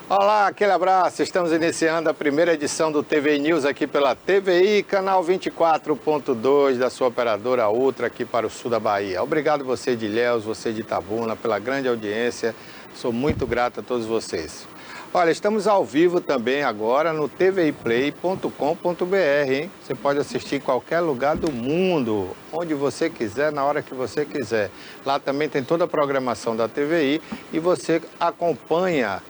Olá, aquele abraço. Estamos iniciando a primeira edição do TV News aqui pela TVI, canal 24.2 da sua operadora Ultra aqui para o sul da Bahia. Obrigado você de Ilhéus, você de Itabuna, pela grande audiência. Sou muito grato a todos vocês. Olha, estamos ao vivo também agora no tviplay.com.br, hein? Você pode assistir em qualquer lugar do mundo, onde você quiser, na hora que você quiser. Lá também tem toda a programação da TVI e você acompanha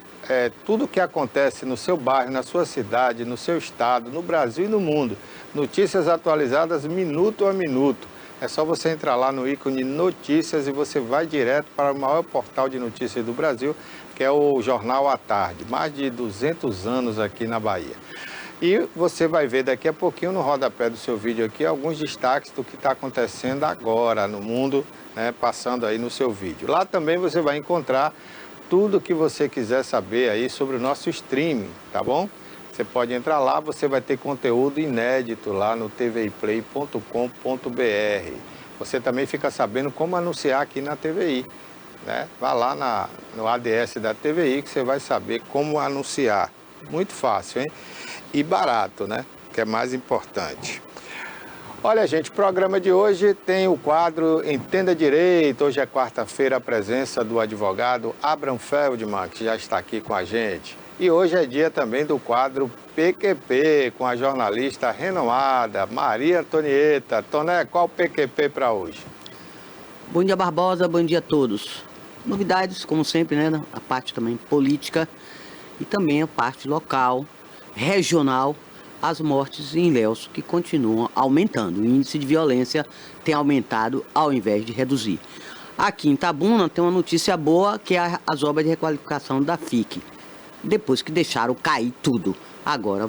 tudo o que acontece no seu bairro, na sua cidade, no seu estado, no Brasil e no mundo. Notícias atualizadas minuto a minuto. É só você entrar lá no ícone Notícias e você vai direto para o maior portal de notícias do Brasil, que é o Jornal à Tarde. Mais de 200 anos aqui na Bahia. E você vai ver daqui a pouquinho no rodapé do seu vídeo aqui alguns destaques do que está acontecendo agora no mundo, né, passando aí no seu vídeo. Lá também você vai encontrar tudo que você quiser saber aí sobre o nosso streaming, tá bom? Você pode entrar lá, você vai ter conteúdo inédito lá no tviplay.com.br. Você também fica sabendo como anunciar aqui na TVI, né? Vá lá no ADS da TVI que você vai saber como anunciar. Muito fácil, hein? E barato, né? Que é mais importante. Olha, gente, o programa de hoje tem o quadro Entenda Direito. Hoje é quarta-feira, a presença do advogado Abraham Feldman, que já está aqui com a gente. E hoje é dia também do quadro PQP, com a jornalista renomada Maria Antonieta. Toné, qual o PQP para hoje? Bom dia, Barbosa, bom dia a todos. Novidades, como sempre, né? A parte também política e também a parte local, regional, as mortes em Ilhéus, que continuam aumentando. O índice de violência tem aumentado ao invés de reduzir. Aqui em Itabuna tem uma notícia boa, que é as obras de requalificação da FIC. Depois que deixaram cair tudo, agora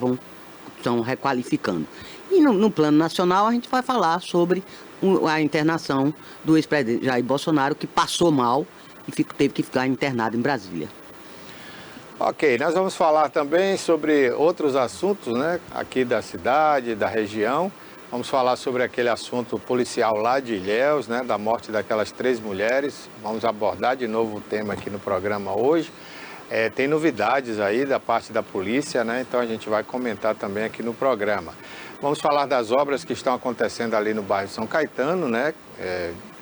estão requalificando. E no plano nacional a gente vai falar sobre a internação do ex-presidente Jair Bolsonaro, que passou mal e teve que ficar internado em Brasília. Ok, nós vamos falar também sobre outros assuntos, né, aqui da cidade, da região. Vamos falar sobre aquele assunto policial lá de Ilhéus, né, da morte daquelas 3 mulheres. Vamos abordar de novo o tema aqui no programa hoje. Tem novidades aí da parte da polícia, né? Então a gente vai comentar também aqui no programa. Vamos falar das obras que estão acontecendo ali no bairro São Caetano, né?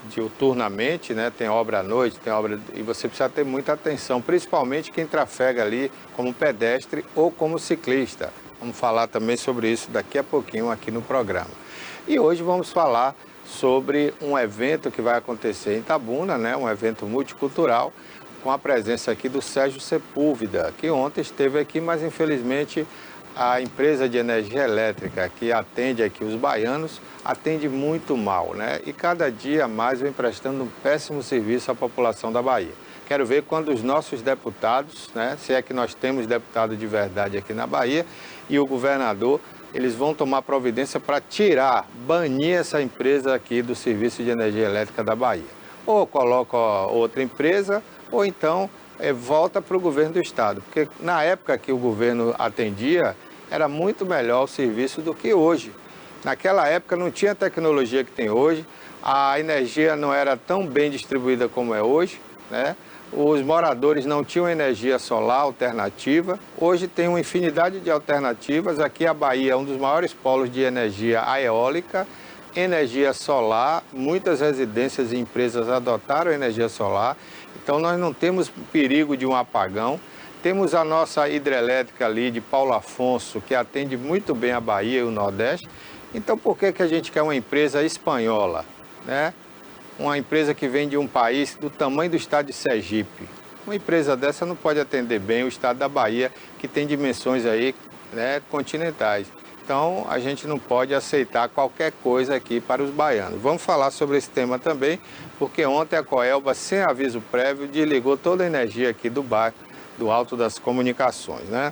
Diuturnamente, né? Tem obra à noite, tem obra... E você precisa ter muita atenção, principalmente quem trafega ali como pedestre ou como ciclista. Vamos falar também sobre isso daqui a pouquinho aqui no programa. E hoje vamos falar sobre um evento que vai acontecer em Itabuna, né? Um evento multicultural, com a presença aqui do Sérgio Sepúlveda, que ontem esteve aqui, mas infelizmente a empresa de energia elétrica que atende aqui os baianos atende muito mal, né? E cada dia mais vem prestando um péssimo serviço à população da Bahia. Quero ver quando os nossos deputados, né, se é que nós temos deputado de verdade aqui na Bahia, e o governador, eles vão tomar providência para tirar, banir essa empresa aqui do serviço de energia elétrica da Bahia. Ou coloca outra empresa, ou então volta para o governo do estado. Porque na época que o governo atendia, era muito melhor o serviço do que hoje. Naquela época não tinha a tecnologia que tem hoje, a energia não era tão bem distribuída como é hoje, né? Os moradores não tinham energia solar alternativa. Hoje tem uma infinidade de alternativas. Aqui a Bahia é um dos maiores polos de energia eólica, energia solar. Muitas residências e empresas adotaram energia solar. Então nós não temos perigo de um apagão. Temos a nossa hidrelétrica ali de Paulo Afonso, que atende muito bem a Bahia e o Nordeste. Então por que a gente quer uma empresa espanhola, né? Uma empresa que vem de um país do tamanho do estado de Sergipe. Uma empresa dessa não pode atender bem o estado da Bahia, que tem dimensões aí, né, continentais. Então a gente não pode aceitar qualquer coisa aqui para os baianos. Vamos falar sobre esse tema também, porque ontem a Coelba, sem aviso prévio, desligou toda a energia aqui do bairro do Alto das Comunicações, né?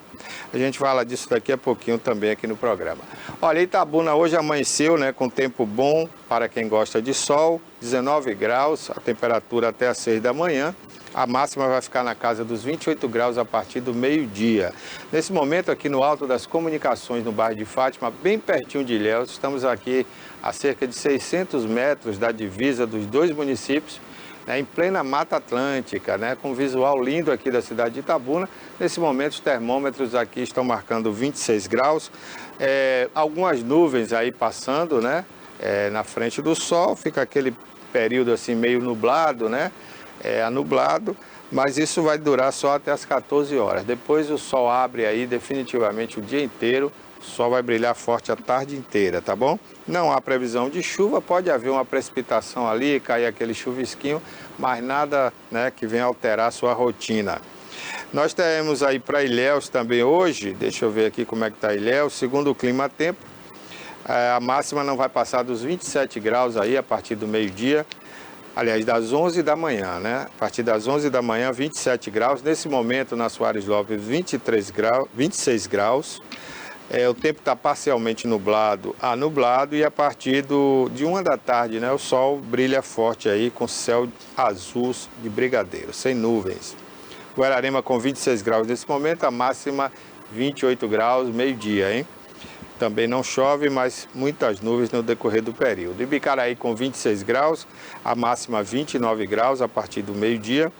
A gente fala disso daqui a pouquinho também aqui no programa. Olha, Itabuna hoje amanheceu, né, com tempo bom para quem gosta de sol, 19 graus, a temperatura até às 6 da manhã. A máxima vai ficar na casa dos 28 graus a partir do meio-dia. Nesse momento aqui no Alto das Comunicações, no bairro de Fátima, bem pertinho de Ilhéus, estamos aqui a cerca de 600 metros da divisa dos 2 municípios. né, em plena Mata Atlântica, né, com visual lindo aqui da cidade de Itabuna. Nesse momento os termômetros aqui estão marcando 26 graus, algumas nuvens aí passando, né, na frente do sol, fica aquele período assim meio nublado, né, anublado, mas isso vai durar só até as 14 horas. Depois o sol abre aí definitivamente o dia inteiro, o sol vai brilhar forte a tarde inteira, tá bom? Não há previsão de chuva, pode haver uma precipitação ali, cair aquele chuvisquinho, mas nada, né, que venha alterar a sua rotina. Nós teremos aí para Ilhéus também hoje, deixa eu ver aqui como é que está Ilhéus, segundo o clima-tempo, a máxima não vai passar dos 27 graus aí a partir do meio-dia. Aliás, das 11 da manhã, né? A partir das 11 da manhã, 27 graus. Nesse momento, na Soares Lopes, 26 graus. O tempo está parcialmente nublado a nublado e a partir de 1 da tarde, né? O sol brilha forte aí com céu azul de brigadeiro, sem nuvens. Guararema com 26 graus nesse momento, a máxima 28 graus, meio-dia, hein? Também não chove, mas muitas nuvens no decorrer do período. Ibicaraí com 26 graus, a máxima 29 graus a partir do meio-dia.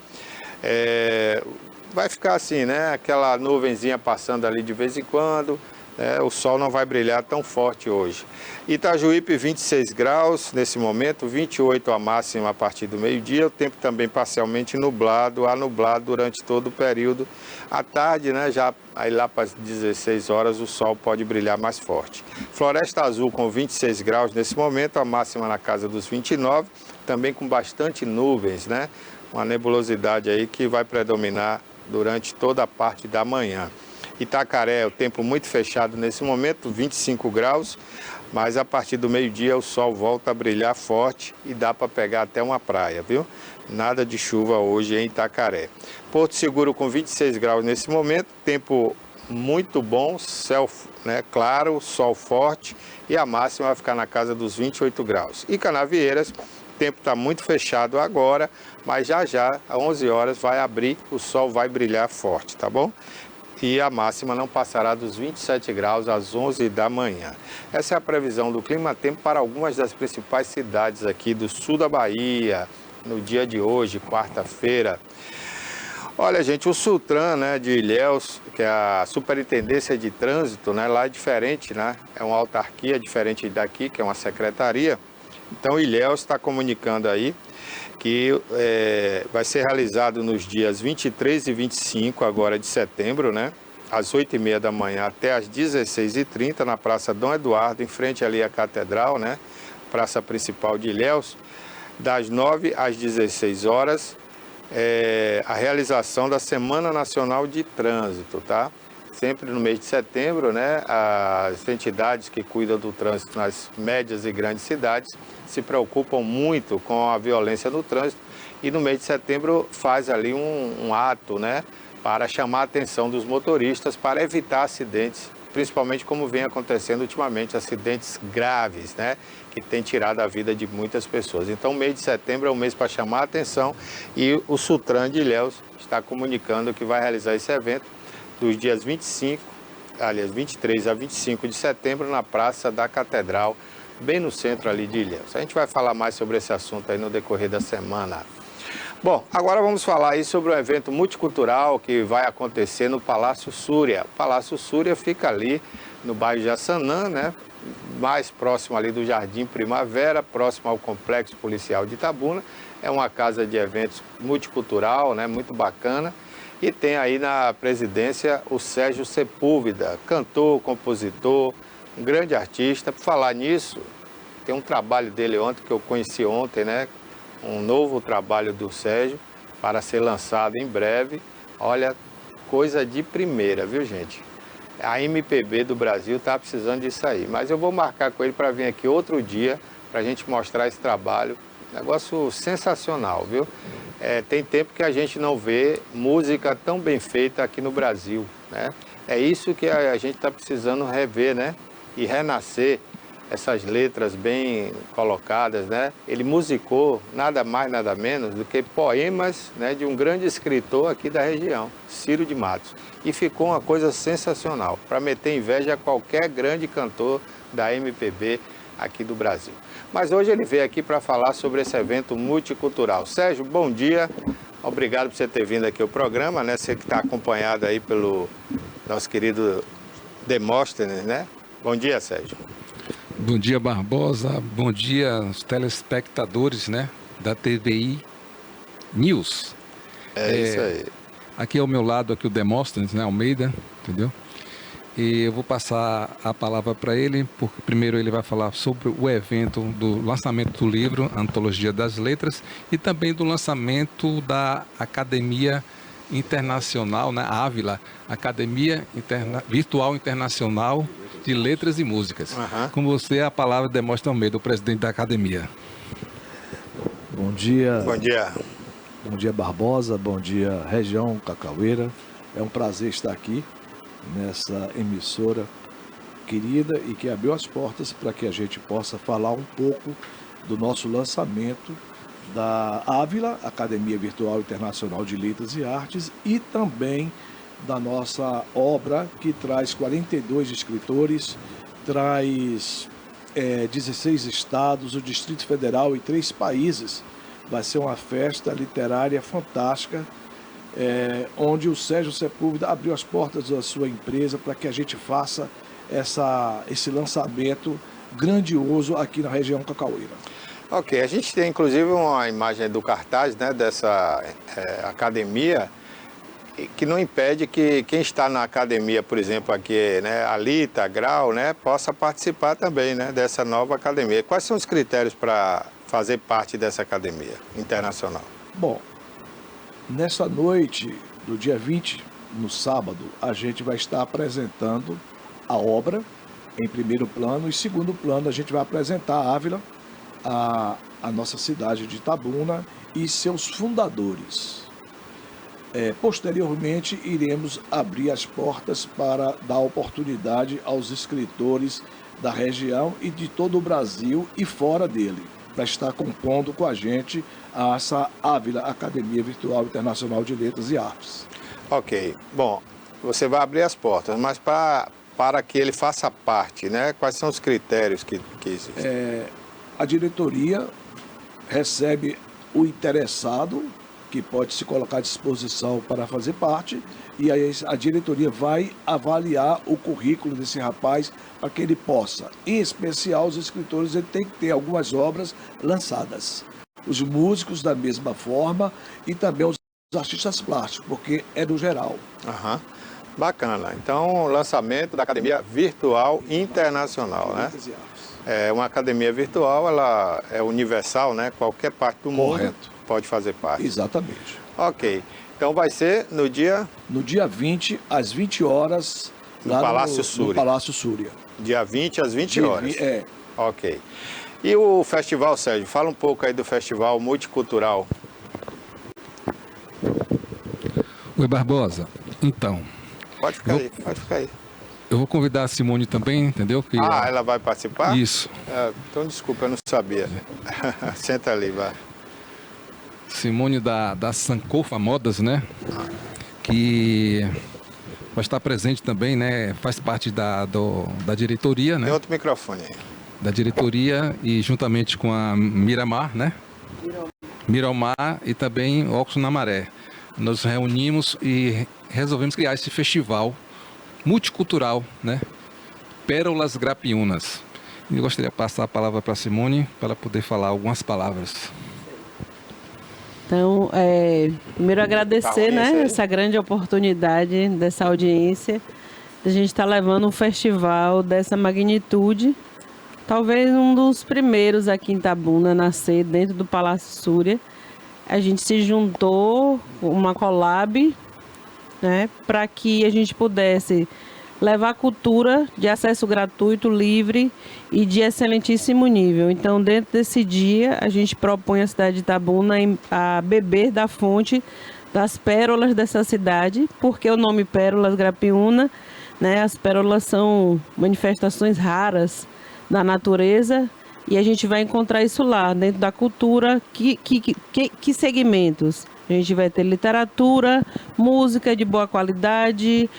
Vai ficar assim, né? Aquela nuvenzinha passando ali de vez em quando. O sol não vai brilhar tão forte hoje. Itajuípe 26 graus nesse momento, 28 a máxima a partir do meio-dia. O tempo também parcialmente nublado, a nublado durante todo o período. À tarde, né, já aí lá para as 16 horas o sol pode brilhar mais forte. Floresta Azul com 26 graus nesse momento, a máxima na casa dos 29, também com bastante nuvens, né? Uma nebulosidade aí que vai predominar durante toda a parte da manhã. Itacaré, o tempo muito fechado nesse momento, 25 graus, mas a partir do meio-dia o sol volta a brilhar forte e dá para pegar até uma praia, viu? Nada de chuva hoje em Itacaré. Porto Seguro com 26 graus nesse momento, tempo muito bom, céu, né, claro, sol forte e a máxima vai ficar na casa dos 28 graus. E Canavieiras, o tempo está muito fechado agora, mas já às 11 horas vai abrir, o sol vai brilhar forte, tá bom? E a máxima não passará dos 27 graus às 11 da manhã. Essa é a previsão do clima-tempo para algumas das principais cidades aqui do sul da Bahia, no dia de hoje, quarta-feira. Olha, gente, o Sutran, né, de Ilhéus, que é a Superintendência de Trânsito, né, lá é diferente, né? É uma autarquia diferente daqui, que é uma secretaria. Então, Ilhéus está comunicando aí que vai ser realizado nos dias 23 e 25 agora de setembro, né? Às 8h30 da manhã até às 16h30 na Praça Dom Eduardo, em frente ali à Catedral, né? Praça principal de Ilhéus, das 9 às 16 horas, a realização da Semana Nacional de Trânsito, tá? Sempre no mês de setembro, né? As entidades que cuidam do trânsito nas médias e grandes cidades se preocupam muito com a violência no trânsito e no mês de setembro faz ali um ato, né, para chamar a atenção dos motoristas para evitar acidentes, principalmente como vem acontecendo ultimamente, acidentes graves, né, que tem tirado a vida de muitas pessoas. Então o mês de setembro é um mês para chamar a atenção e o Sutran de Ilhéus está comunicando que vai realizar esse evento dos dias 23 a 25 de setembro na Praça da Catedral, bem no centro ali de Ilhéus. A gente vai falar mais sobre esse assunto aí no decorrer da semana. Bom, agora vamos falar aí sobre um evento multicultural que vai acontecer no Palácio Súria. O Palácio Súria fica ali no bairro de Jaçanã, né? Mais próximo ali do Jardim Primavera, próximo ao Complexo Policial de Itabuna. É uma casa de eventos multicultural, né? Muito bacana. E tem aí na presidência o Sérgio Sepúlveda, cantor, compositor, um grande artista. Por falar nisso, tem um trabalho dele ontem, que eu conheci ontem, né? Um novo trabalho do Sérgio para ser lançado em breve. Olha, coisa de primeira, viu, gente? A MPB do Brasil está precisando disso aí. Mas eu vou marcar com ele para vir aqui outro dia para a gente mostrar esse trabalho. Negócio sensacional, viu? Tem tempo que a gente não vê música tão bem feita aqui no Brasil, né? É isso que a gente está precisando rever, né? E renascer essas letras bem colocadas, né? Ele musicou nada mais, nada menos do que poemas, né, de um grande escritor aqui da região, Ciro de Matos. E ficou uma coisa sensacional, para meter inveja a qualquer grande cantor da MPB aqui do Brasil. Mas hoje ele veio aqui para falar sobre esse evento multicultural. Sérgio, bom dia. Obrigado por você ter vindo aqui ao programa, né? Você que está acompanhado aí pelo nosso querido Demóstenes, né? Bom dia, Sérgio. Bom dia, Barbosa. Bom dia aos telespectadores, né, da TVI News. Isso aí. Aqui ao meu lado, aqui o Demóstenes, né, Almeida, entendeu? E eu vou passar a palavra para ele, porque primeiro ele vai falar sobre o evento do lançamento do livro Antologia das Letras e também do lançamento da Academia Internacional, né, Ávila, Academia Virtual Internacional de Letras e Músicas. Com você, a palavra Demóstenes Almeida, o presidente da academia. Bom dia. Bom dia. Bom dia, Barbosa. Bom dia, região Cacaueira. É um prazer estar aqui nessa emissora querida e que abriu as portas para que a gente possa falar um pouco do nosso lançamento da Ávila, Academia Virtual Internacional de Letras e Artes, e também da nossa obra, que traz 42 escritores, traz 16 estados, o Distrito Federal e 3 países. Vai ser uma festa literária fantástica, onde o Sérgio Sepúlveda abriu as portas da sua empresa para que a gente faça esse lançamento grandioso aqui na região Cacaueira. Ok, a gente tem inclusive uma imagem do cartaz, né, dessa academia, que não impede que quem está na academia, por exemplo, aqui, né, Alita, Grau, né, possa participar também, né, dessa nova academia. Quais são os critérios para fazer parte dessa academia internacional? Bom, nessa noite do dia 20, no sábado, a gente vai estar apresentando a obra em primeiro plano, e segundo plano a gente vai apresentar a Ávila, a nossa cidade de Itabuna e seus fundadores. Posteriormente, iremos abrir as portas para dar oportunidade aos escritores da região e de todo o Brasil e fora dele, para estar compondo com a gente essa Ávila, Academia Virtual Internacional de Letras e Artes. Ok, bom, você vai abrir as portas, mas para que ele faça parte, né, quais são os critérios que existem? A diretoria recebe o interessado, que pode se colocar à disposição para fazer parte, e aí a diretoria vai avaliar o currículo desse rapaz para que ele possa. Em especial, os escritores ele tem que ter algumas obras lançadas. Os músicos da mesma forma e também os artistas plásticos, porque é do geral. Bacana. Então, o lançamento da Academia Virtual Internacional, né? É uma academia virtual, ela é universal, né? Qualquer parte do mundo pode fazer parte. Exatamente. Ok. Então vai ser no dia? No dia 20, às 20 horas, no Palácio Súria. No Palácio Súria. Dia 20 às 20 horas. Ok. E o festival, Sérgio? Fala um pouco aí do festival multicultural. Oi, Barbosa. Então... Pode ficar aí, pode ficar aí. Eu vou convidar a Simone também, entendeu? Ela vai participar? Isso. Então, desculpa, eu não sabia. Senta ali, vai. Simone da Sankofa Modas, né? Que vai estar presente também, né? Faz parte da diretoria, né? Tem outro microfone aí. Da diretoria e juntamente com a Miramar, né? Miramar e também Oxo na Maré. Nós reunimos e resolvemos criar esse festival multicultural, né? Pérolas Grapiúnas. Eu gostaria de passar a palavra para a Simone para poder falar algumas palavras. Então, primeiro agradecer, né, essa grande oportunidade dessa audiência, de a gente estar levando um festival dessa magnitude, talvez um dos primeiros aqui em Itabuna a nascer dentro do Palácio Súria. A gente se juntou, uma collab, né, para que a gente pudesse levar cultura de acesso gratuito, livre e de excelentíssimo nível. Então, dentro desse dia, a gente propõe a cidade de Itabuna a beber da fonte das pérolas dessa cidade, porque o nome Pérolas Grapiúna, né, as pérolas são manifestações raras da natureza, e a gente vai encontrar isso lá, dentro da cultura. Que segmentos? A gente vai ter literatura, música de boa qualidade,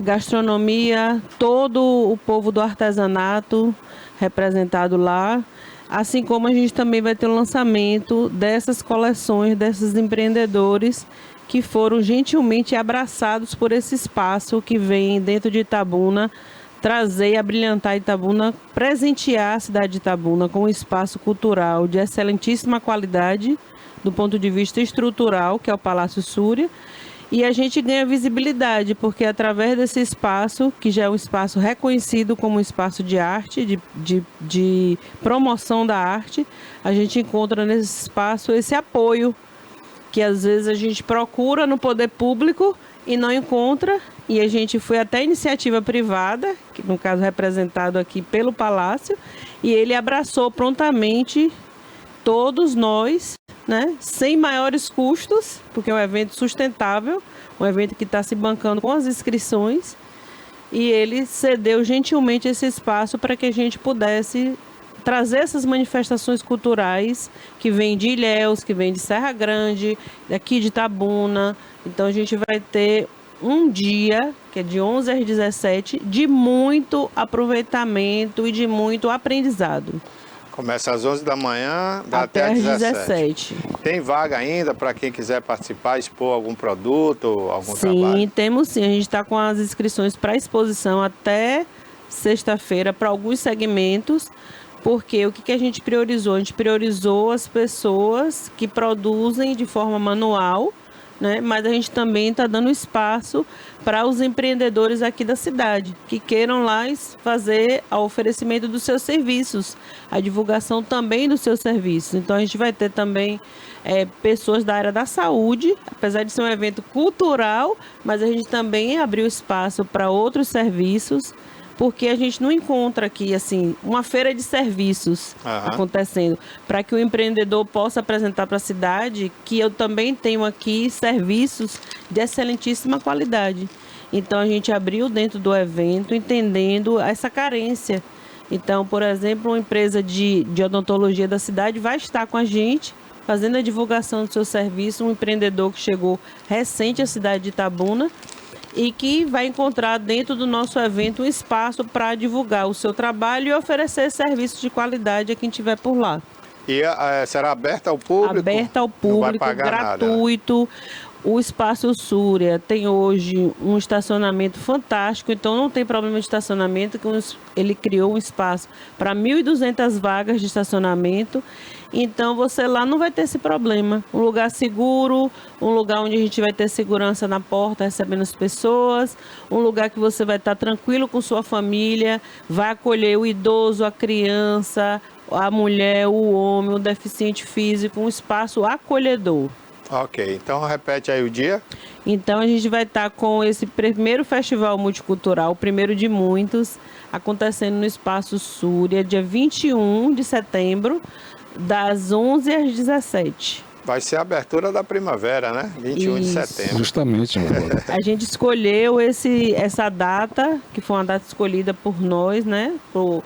gastronomia, todo o povo do artesanato, representado lá. Assim como a gente também vai ter o lançamento dessas coleções, desses empreendedores que foram gentilmente abraçados por esse espaço que vem dentro de Itabuna, trazer e abrilhantar Itabuna, presentear a cidade de Itabuna com um espaço cultural de excelentíssima qualidade, do ponto de vista estrutural, que é o Palácio Súria. E a gente ganha visibilidade, porque através desse espaço, que já é um espaço reconhecido como um espaço de arte, de promoção da arte, a gente encontra nesse espaço esse apoio, que às vezes a gente procura no poder público e não encontra. E a gente foi até iniciativa privada, que no caso representado aqui pelo Palácio, e ele abraçou prontamente todos nós, né, sem maiores custos, porque é um evento sustentável, um evento que está se bancando com as inscrições, e ele cedeu gentilmente esse espaço para que a gente pudesse trazer essas manifestações culturais que vêm de Ilhéus, que vêm de Serra Grande, daqui de Itabuna. Então a gente vai ter um dia, que é de 11 às 17, de muito aproveitamento e de muito aprendizado. Começa às 11 da manhã, dá até às às 17. Tem vaga ainda para quem quiser participar, expor algum produto, algum trabalho? Sim, temos sim. A gente está com as inscrições para exposição até sexta-feira para alguns segmentos, porque o que a gente priorizou? A gente priorizou as pessoas que produzem de forma manual, né? Mas a gente também está dando espaço para os empreendedores aqui da cidade, que queiram lá fazer o oferecimento dos seus serviços, a divulgação também dos seus serviços. Então a gente vai ter também pessoas da área da saúde, apesar de ser um evento cultural, mas a gente também abriu espaço para outros serviços, porque a gente não encontra aqui assim uma feira de serviços acontecendo, para que o empreendedor possa apresentar para a cidade que eu também tenho aqui serviços de excelentíssima qualidade. Então a gente abriu dentro do evento entendendo essa carência. Então, por exemplo, uma empresa de odontologia da cidade vai estar com a gente fazendo a divulgação do seu serviço, um empreendedor que chegou recente à cidade de Itabuna e que vai encontrar dentro do nosso evento um espaço para divulgar o seu trabalho e oferecer serviços de qualidade a quem estiver por lá. E será aberta ao público? Aberta ao público, gratuito. Nada. O Espaço Súria tem hoje um estacionamento fantástico, então não tem problema de estacionamento, que ele criou um espaço para 1.200 vagas de estacionamento. Então você lá não vai ter esse problema. Um lugar seguro, um lugar onde a gente vai ter segurança na porta recebendo as pessoas, um lugar que você vai estar tranquilo com sua família, vai acolher o idoso, a criança, a mulher, o homem, o deficiente físico, um espaço acolhedor. Ok, então repete aí o dia. Então a gente vai estar com esse primeiro festival multicultural, o primeiro de muitos, acontecendo no Espaço Súria, dia 21 de setembro, das 11 às 17. Vai ser a abertura da primavera, né? 21 de setembro. Justamente, meu amor. A gente escolheu essa data, que foi uma data escolhida por nós, né? Por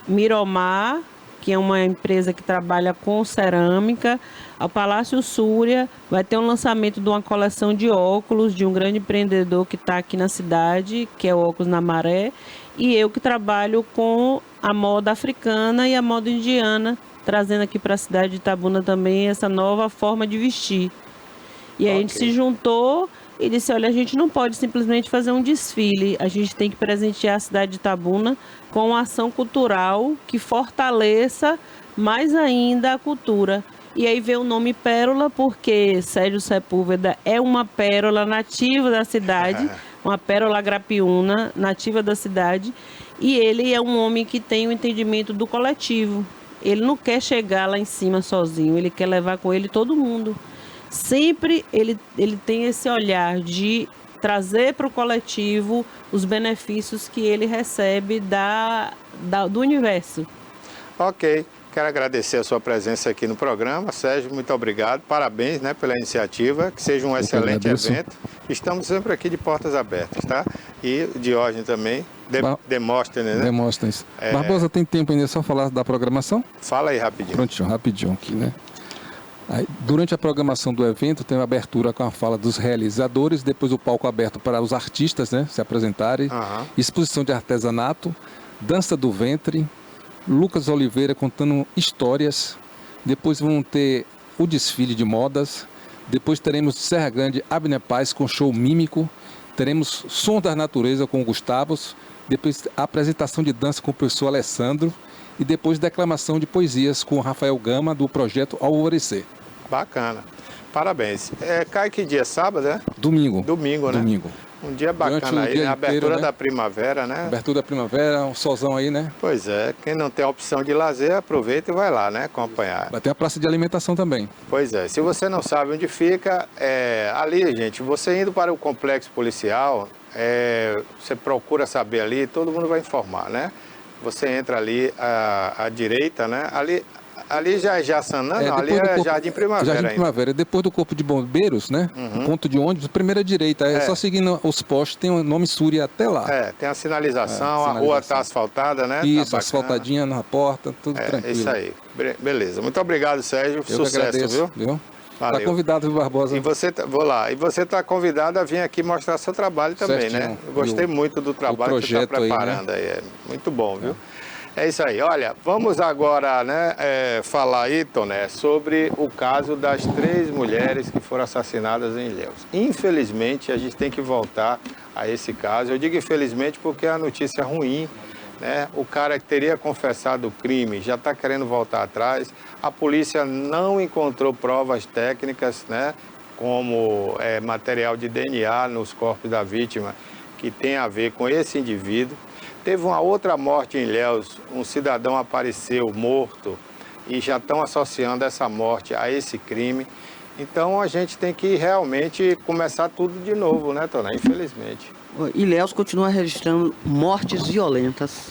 Miromar, que é uma empresa que trabalha com cerâmica. O Palácio Súria vai ter um lançamento de uma coleção de óculos de um grande empreendedor que está aqui na cidade, que é o Óculos na Maré. E eu que trabalho com a moda africana e a moda indiana, trazendo aqui para a cidade de Itabuna também essa nova forma de vestir. E aí a gente se juntou e disse, olha, a gente não pode simplesmente fazer um desfile, a gente tem que presentear a cidade de Itabuna com uma ação cultural que fortaleça mais ainda a cultura. E aí veio o nome Pérola, porque Sérgio Sepúlveda é uma pérola nativa da cidade, uma pérola grapiúna nativa da cidade, e ele é um homem que tem o entendimento do coletivo. Ele não quer chegar lá em cima sozinho, ele quer levar com ele todo mundo. Sempre ele tem esse olhar de trazer para o coletivo os benefícios que ele recebe do universo. Ok, quero agradecer a sua presença aqui no programa. Sérgio, muito obrigado, parabéns, né, pela iniciativa, que seja um excelente evento. Estamos sempre aqui de portas abertas, tá? E Diógenes também, Demóstenes, né? Demóstenes. Barbosa, tem tempo ainda só falar da programação? Fala aí rapidinho. Prontinho, rapidinho aqui, né? Aí, durante a programação do evento, tem uma abertura com a fala dos realizadores, depois o palco aberto para os artistas, né, se apresentarem, exposição de artesanato, dança do ventre, Lucas Oliveira contando histórias, depois vão ter o desfile de modas, depois teremos Serra Grande, Abner Paz com show mímico, teremos Som da Natureza com o Gustavo, depois a apresentação de dança com o professor Alessandro e depois declamação de poesias com o Rafael Gama do projeto Alvorecer. Bacana. Parabéns. Cai que dia? Sábado, né? Domingo. Domingo, né? Domingo. Um dia bacana aí, né? Abertura da primavera, né? Abertura da primavera, um solzão aí, né? Pois é, quem não tem a opção de lazer, aproveita e vai lá, né? Acompanhar. Vai ter a praça de alimentação também. Pois é, se você não sabe onde fica, ali, gente, você indo para o complexo policial, você procura saber ali, todo mundo vai informar, né? Você entra ali à direita, né? Ali já é Jaçanã, não, ali é Jardim Primavera. Jardim Primavera, depois do Corpo de Bombeiros, né? Ponto de ônibus, primeira direita. Só seguindo os postos, tem o nome Súria até lá. Tem a sinalização, a rua está asfaltada, né? Isso, tá asfaltadinha na porta, tudo tranquilo. Isso aí. Beleza. Muito obrigado, Sérgio. Eu Sucesso, agradeço, viu? Está convidado, viu, Barbosa? Vou lá. E você está convidado a vir aqui mostrar seu trabalho também, certinho, né? Eu gostei muito do trabalho que você está preparando aí, né? Muito bom, viu? É isso aí. Olha, vamos agora, né, falar aí, Toné, sobre o caso das 3 mulheres que foram assassinadas em Ilhéus. Infelizmente, a gente tem que voltar a esse caso. Eu digo infelizmente porque a notícia é ruim, né? O cara que teria confessado o crime já está querendo voltar atrás. A polícia não encontrou provas técnicas, né, como material de DNA nos corpos da vítima que tem a ver com esse indivíduo. Teve uma outra morte em Ilhéus, um cidadão apareceu morto e já estão associando essa morte a esse crime. Então a gente tem que realmente começar tudo de novo, né, Toné? Infelizmente. Ilhéus continua registrando mortes violentas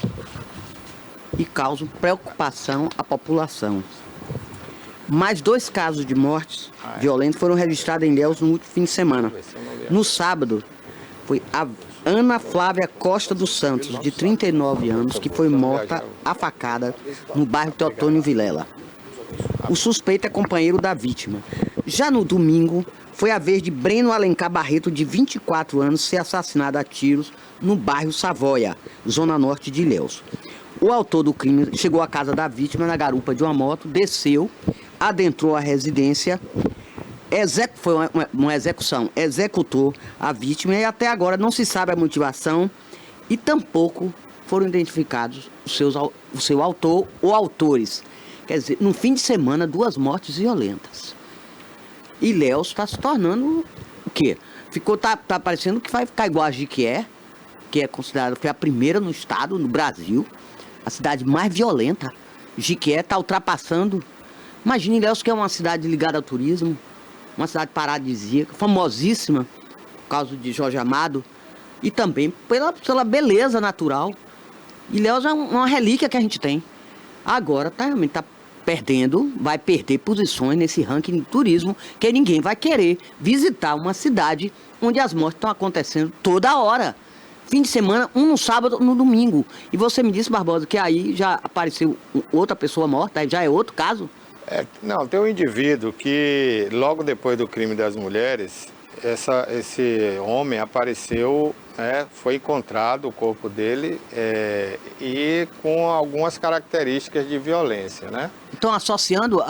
e causam preocupação à população. Mais 2 casos de mortes violentas foram registrados em Ilhéus no último fim de semana. No sábado, foi a Ana Flávia Costa dos Santos, de 39 anos, que foi morta a facada no bairro Teotônio Vilela. O suspeito é companheiro da vítima. Já no domingo, foi a vez de Breno Alencar Barreto, de 24 anos, ser assassinado a tiros no bairro Savoia, zona norte de Ilhéus. O autor do crime chegou à casa da vítima na garupa de uma moto, desceu, adentrou a residência, foi uma execução, executou a vítima e até agora não se sabe a motivação e tampouco foram identificados o seu autor ou autores. Quer dizer, no fim de semana, 2 mortes violentas. Ilhéus está se tornando o quê? Tá parecendo que vai ficar igual a Jiquié, que é considerada, foi a primeira no estado, no Brasil, a cidade mais violenta. Jiquié está ultrapassando. Imagina Ilhéus, que é uma cidade ligada ao turismo, uma cidade paradisíaca, famosíssima por causa de Jorge Amado e também pela beleza natural. Ilhéus é uma relíquia que a gente tem. Agora realmente está perdendo, vai perder posições nesse ranking de turismo, que ninguém vai querer visitar uma cidade onde as mortes estão acontecendo toda hora. Fim de semana, um no sábado, no domingo. E você me disse, Barbosa, que aí já apareceu outra pessoa morta, aí já é outro caso? Não, tem um indivíduo que logo depois do crime das mulheres, esse homem apareceu, foi encontrado o corpo dele e com algumas características de violência, né? Estão associando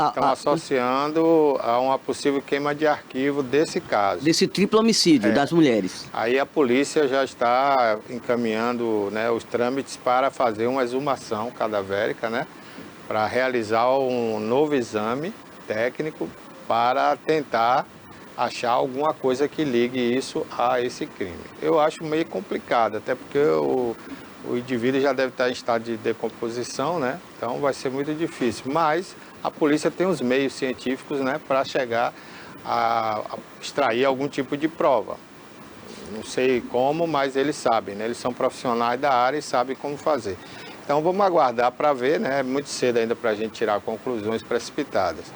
a uma possível queima de arquivo desse caso. Desse triplo homicídio das mulheres. Aí a polícia já está encaminhando, né, os trâmites para fazer uma exumação cadavérica, né? Para realizar um novo exame técnico para tentar achar alguma coisa que ligue isso a esse crime. Eu acho meio complicado, até porque o indivíduo já deve estar em estado de decomposição, né? Então vai ser muito difícil. Mas a polícia tem os meios científicos, né, para chegar a extrair algum tipo de prova. Não sei como, mas eles sabem, né? Eles são profissionais da área e sabem como fazer. Então vamos aguardar para ver, né? É muito cedo ainda para a gente tirar conclusões precipitadas.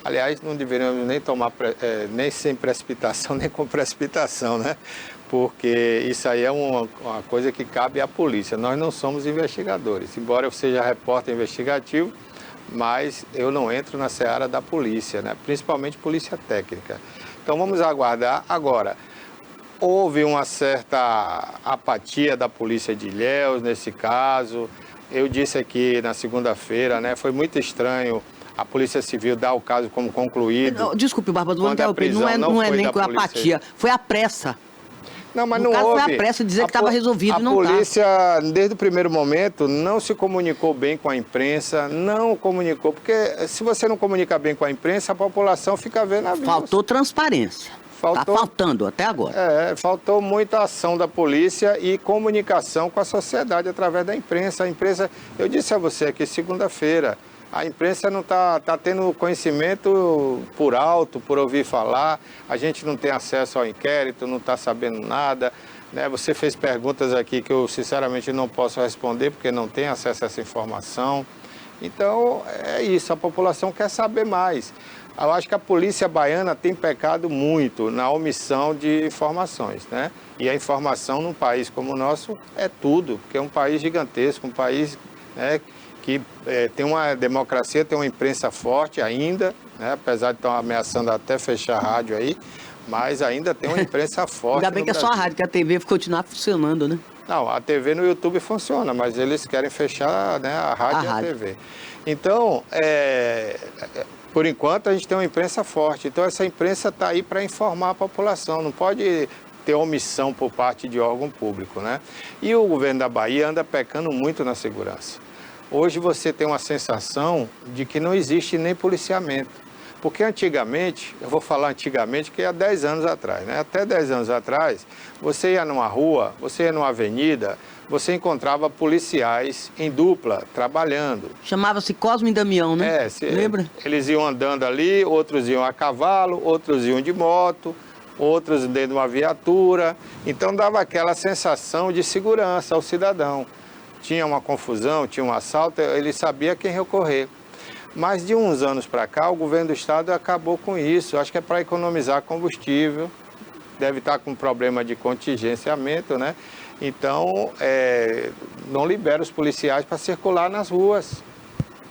Aliás, não deveríamos nem tomar, nem sem precipitação, nem com precipitação, né? Porque isso aí é uma coisa que cabe à polícia. Nós não somos investigadores. Embora eu seja repórter investigativo, mas eu não entro na seara da polícia, né? Principalmente polícia técnica. Então vamos aguardar. Agora, houve uma certa apatia da polícia de Ilhéus nesse caso. Eu disse aqui na segunda-feira, né? Foi muito estranho a Polícia Civil dar o caso como concluído. Desculpe, Barbosa, vou Quando a interromper. prisão Não é foi nem da com a polícia. apatia, foi a pressa. Não, mas No não caso, houve. foi a pressa de dizer que estava resolvido e não está. A polícia, desde o primeiro momento, não se comunicou bem com a imprensa, não comunicou, porque se você não comunica bem com a imprensa, a população fica vendo a vida. Faltou transparência. Está faltando até agora. Faltou muita ação da polícia e comunicação com a sociedade através da imprensa. A imprensa, eu disse a você aqui segunda-feira, a imprensa não está tendo conhecimento por alto, por ouvir falar, a gente não tem acesso ao inquérito, não está sabendo nada, né? Você fez perguntas aqui que eu sinceramente não posso responder porque não tenho acesso a essa informação. Então é isso, a população quer saber mais. Eu acho que a polícia baiana tem pecado muito na omissão de informações, né? E a informação num país como o nosso é tudo, porque é um país gigantesco, um país, né, que tem uma democracia, tem uma imprensa forte ainda, né? Apesar de estar ameaçando até fechar a rádio aí, mas ainda tem uma imprensa forte. Ainda bem que é só a rádio, que a TV continuar funcionando, né? Não, a TV no YouTube funciona, mas eles querem fechar, né, a rádio e a TV. Então, por enquanto, a gente tem uma imprensa forte. Então, essa imprensa está aí para informar a população, não pode ter omissão por parte de órgão público, né? E o governo da Bahia anda pecando muito na segurança. Hoje você tem uma sensação de que não existe nem policiamento. Porque antigamente, eu vou falar antigamente, que há 10 anos atrás, né? Até 10 anos atrás, você ia numa rua, você ia numa avenida, você encontrava policiais em dupla, trabalhando. Chamava-se Cosme e Damião, né? Lembra? Eles iam andando ali, outros iam a cavalo, outros iam de moto, outros dentro de uma viatura. Então dava aquela sensação de segurança ao cidadão. Tinha uma confusão, tinha um assalto, ele sabia a quem recorrer. Mas de uns anos para cá, o governo do estado acabou com isso. Acho que é para economizar combustível. Deve estar com problema de contingenciamento, né? Então, não libera os policiais para circular nas ruas.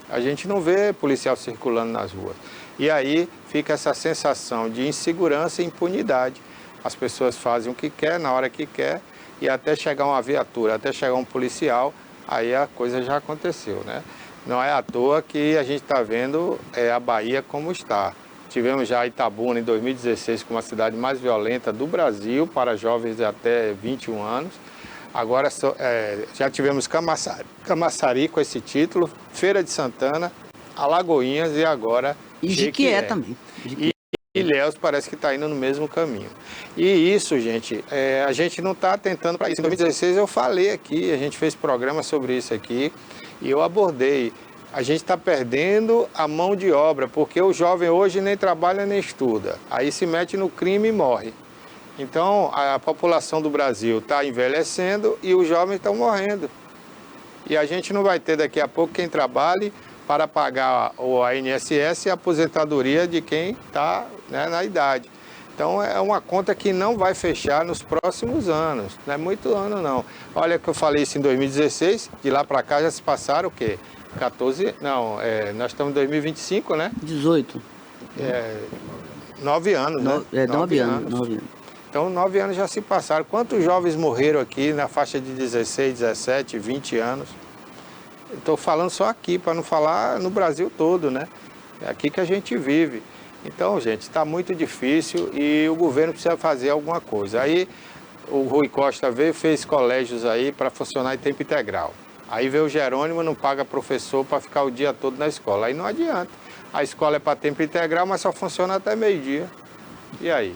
A gente não vê policial circulando nas ruas. E aí fica essa sensação de insegurança e impunidade. As pessoas fazem o que quer, na hora que quer, e até chegar uma viatura, até chegar um policial, aí a coisa já aconteceu, né? Não é à toa que a gente está vendo a Bahia como está. Tivemos já Itabuna em 2016 como a cidade mais violenta do Brasil para jovens de até 21 anos. Agora já tivemos Camaçari com esse título, Feira de Santana, Alagoinhas e agora Jequié também. E Ilhéus parece que está indo no mesmo caminho. E isso, gente, a gente não está atentando para isso. Em 2016 eu falei aqui, a gente fez programa sobre isso aqui e eu abordei. A gente está perdendo a mão de obra, porque o jovem hoje nem trabalha nem estuda. Aí se mete no crime e morre. Então, a população do Brasil está envelhecendo e os jovens estão morrendo. E a gente não vai ter daqui a pouco quem trabalhe para pagar a INSS e a aposentadoria de quem está, né, na idade. Então, é uma conta que não vai fechar nos próximos anos. Não é muito ano, não. Olha que eu falei isso em 2016, de lá para cá já se passaram o quê? 14, não, nós estamos em 2025, né? 18. 9 anos, né? 9 anos. Então, 9 anos já se passaram. Quantos jovens morreram aqui na faixa de 16, 17, 20 anos? Estou falando só aqui, para não falar no Brasil todo, né? É aqui que a gente vive. Então, gente, está muito difícil e o governo precisa fazer alguma coisa. Aí, o Rui Costa veio e fez colégios aí para funcionar em tempo integral. Aí veio o Jerônimo, não paga professor para ficar o dia todo na escola. Aí não adianta. A escola é para tempo integral, mas só funciona até meio-dia. E aí?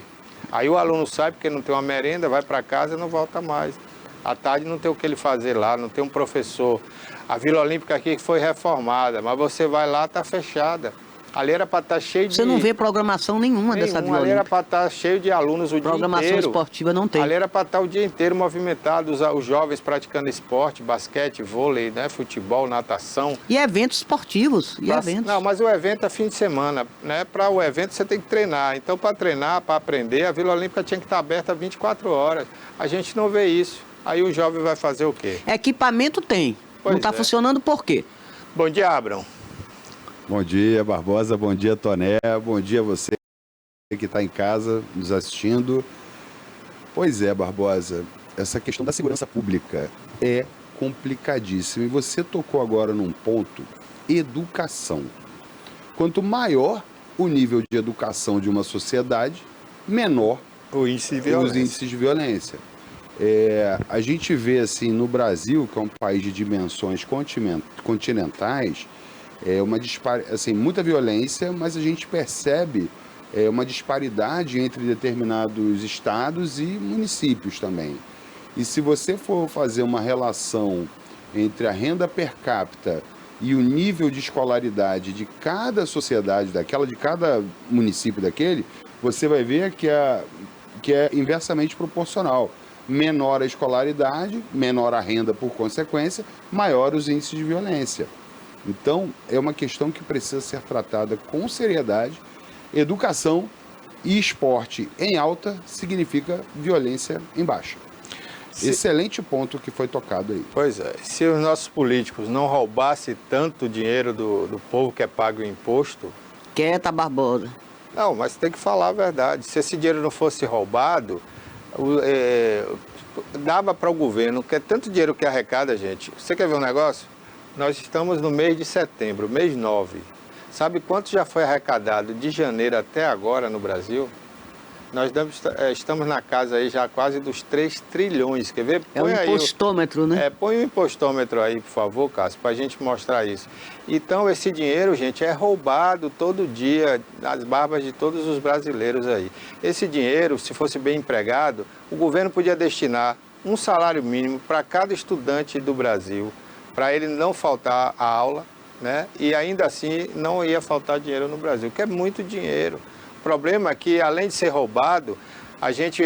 Aí o aluno sai porque não tem uma merenda, vai para casa e não volta mais. À tarde não tem o que ele fazer lá, não tem um professor. A Vila Olímpica aqui foi reformada, mas você vai lá, está fechada. Ali era para estar cheio de... Você não vê programação nenhuma dessa Vila Olímpica. Ali era para estar cheio de alunos o dia inteiro. Programação esportiva não tem. Ali era para estar o dia inteiro movimentado, os jovens praticando esporte, basquete, vôlei, né, futebol, natação. E eventos esportivos. Não, mas o evento é fim de semana, né? Para o evento você tem que treinar. Então, para treinar, para aprender, a Vila Olímpica tinha que estar aberta 24 horas. A gente não vê isso. Aí o jovem vai fazer o quê? Equipamento tem. Não está funcionando por quê? Bom dia, Abrão. Bom dia, Barbosa. Bom dia, Toné. Bom dia a você que está em casa nos assistindo. Pois é, Barbosa, essa questão da segurança pública é complicadíssima. E você tocou agora num ponto, educação. Quanto maior o nível de educação de uma sociedade, menor O índice de os violência. índices de violência. A gente vê assim no Brasil, que é um país de dimensões continentais, muita violência, mas a gente percebe uma disparidade entre determinados estados e municípios também. E se você for fazer uma relação entre a renda per capita e o nível de escolaridade de cada sociedade de cada município daquele, você vai ver que é inversamente proporcional. Menor a escolaridade, menor a renda por consequência, maior os índices de violência. Então, é uma questão que precisa ser tratada com seriedade. Educação e esporte em alta significa violência em baixa. Excelente ponto que foi tocado aí. Pois é, se os nossos políticos não roubassem tanto dinheiro do povo que é pago o imposto... Quieta, Barbosa. Não, mas tem que falar a verdade. Se esse dinheiro não fosse roubado, dava para o governo, que é tanto dinheiro que arrecada, gente. Você quer ver um negócio? Nós estamos no mês de setembro, mês 9. Sabe quanto já foi arrecadado de janeiro até agora no Brasil? Nós estamos na casa aí já quase dos 3 trilhões. Quer ver? É um impostômetro, né? Põe o impostômetro aí, por favor, Cássio, para a gente mostrar isso. Então, esse dinheiro, gente, é roubado todo dia nas barbas de todos os brasileiros aí. Esse dinheiro, se fosse bem empregado, o governo podia destinar um salário mínimo para cada estudante do Brasil, para ele não faltar a aula, né? E ainda assim não ia faltar dinheiro no Brasil, que é muito dinheiro. O problema é que, além de ser roubado, a gente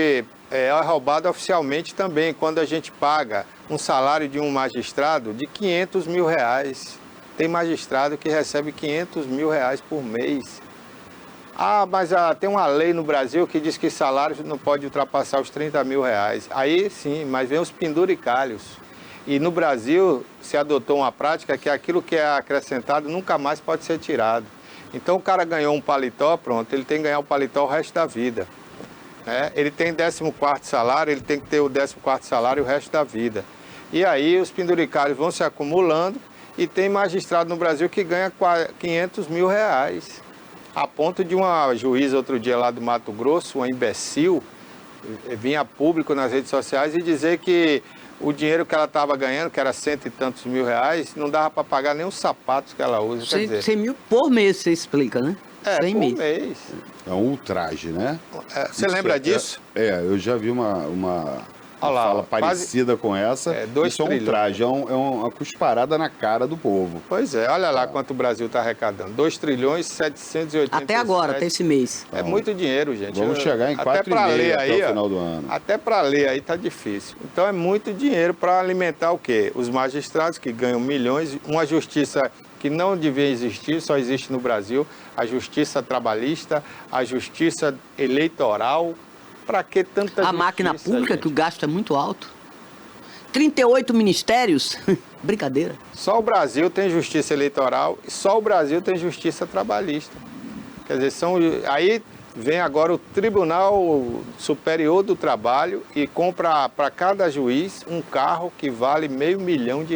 é roubado oficialmente também, quando a gente paga um salário de um magistrado de 500 mil reais. Tem magistrado que recebe 500 mil reais por mês. Mas tem uma lei no Brasil que diz que salário não pode ultrapassar os 30 mil reais. Aí sim, mas vem os penduricalhos. E no Brasil se adotou uma prática que aquilo que é acrescentado nunca mais pode ser tirado. Então o cara ganhou um paletó, pronto, ele tem que ganhar o paletó o resto da vida. Ele tem 14º salário, ele tem que ter o 14º salário o resto da vida. E aí os penduricários vão se acumulando e tem magistrado no Brasil que ganha 500 mil reais. A ponto de uma juíza outro dia lá do Mato Grosso, uma imbecil, vinha a público nas redes sociais e dizer que o dinheiro que ela estava ganhando, que era 100 e tantos mil reais, não dava para pagar nem os sapatos que ela usa. 100 mil por mês, você explica, né? 100 por mês. mês. É um ultraje, né? Você lembra disso? Eu já vi uma fala parecida com essa. Isso é um ultraje, é uma cusparada na cara do povo. Pois é, olha lá quanto o Brasil está arrecadando. 2 trilhões 787. Até agora, até esse mês. É muito dinheiro, gente. Vamos chegar em 4,5 até o final do ano. Até para ler aí tá difícil. Então é muito dinheiro para alimentar o quê? Os magistrados que ganham milhões, uma justiça que não devia existir, só existe no Brasil, a justiça trabalhista, a justiça eleitoral. Para que tanta justiça? A máquina pública, gente? Que o gasto é muito alto. 38 ministérios? Brincadeira. Só o Brasil tem justiça eleitoral e só o Brasil tem justiça trabalhista. Quer dizer, aí vem agora o Tribunal Superior do Trabalho e compra para cada juiz um carro que vale R$500 mil.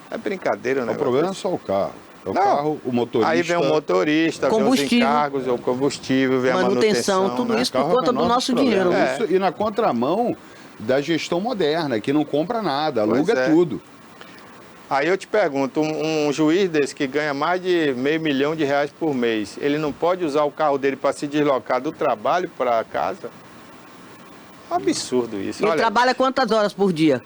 É brincadeira, né? O problema não é só o carro. O carro, o motorista... Aí vem o motorista, vem os encargos, o combustível, vem a manutenção, tudo né? isso por conta do nosso dinheiro. Isso, e na contramão da gestão moderna, que não compra nada, aluga tudo. Aí eu te pergunto, um juiz desse que ganha mais de R$500 mil por mês, ele não pode usar o carro dele para se deslocar do trabalho para casa? Absurdo isso. E ele trabalha quantas horas por dia?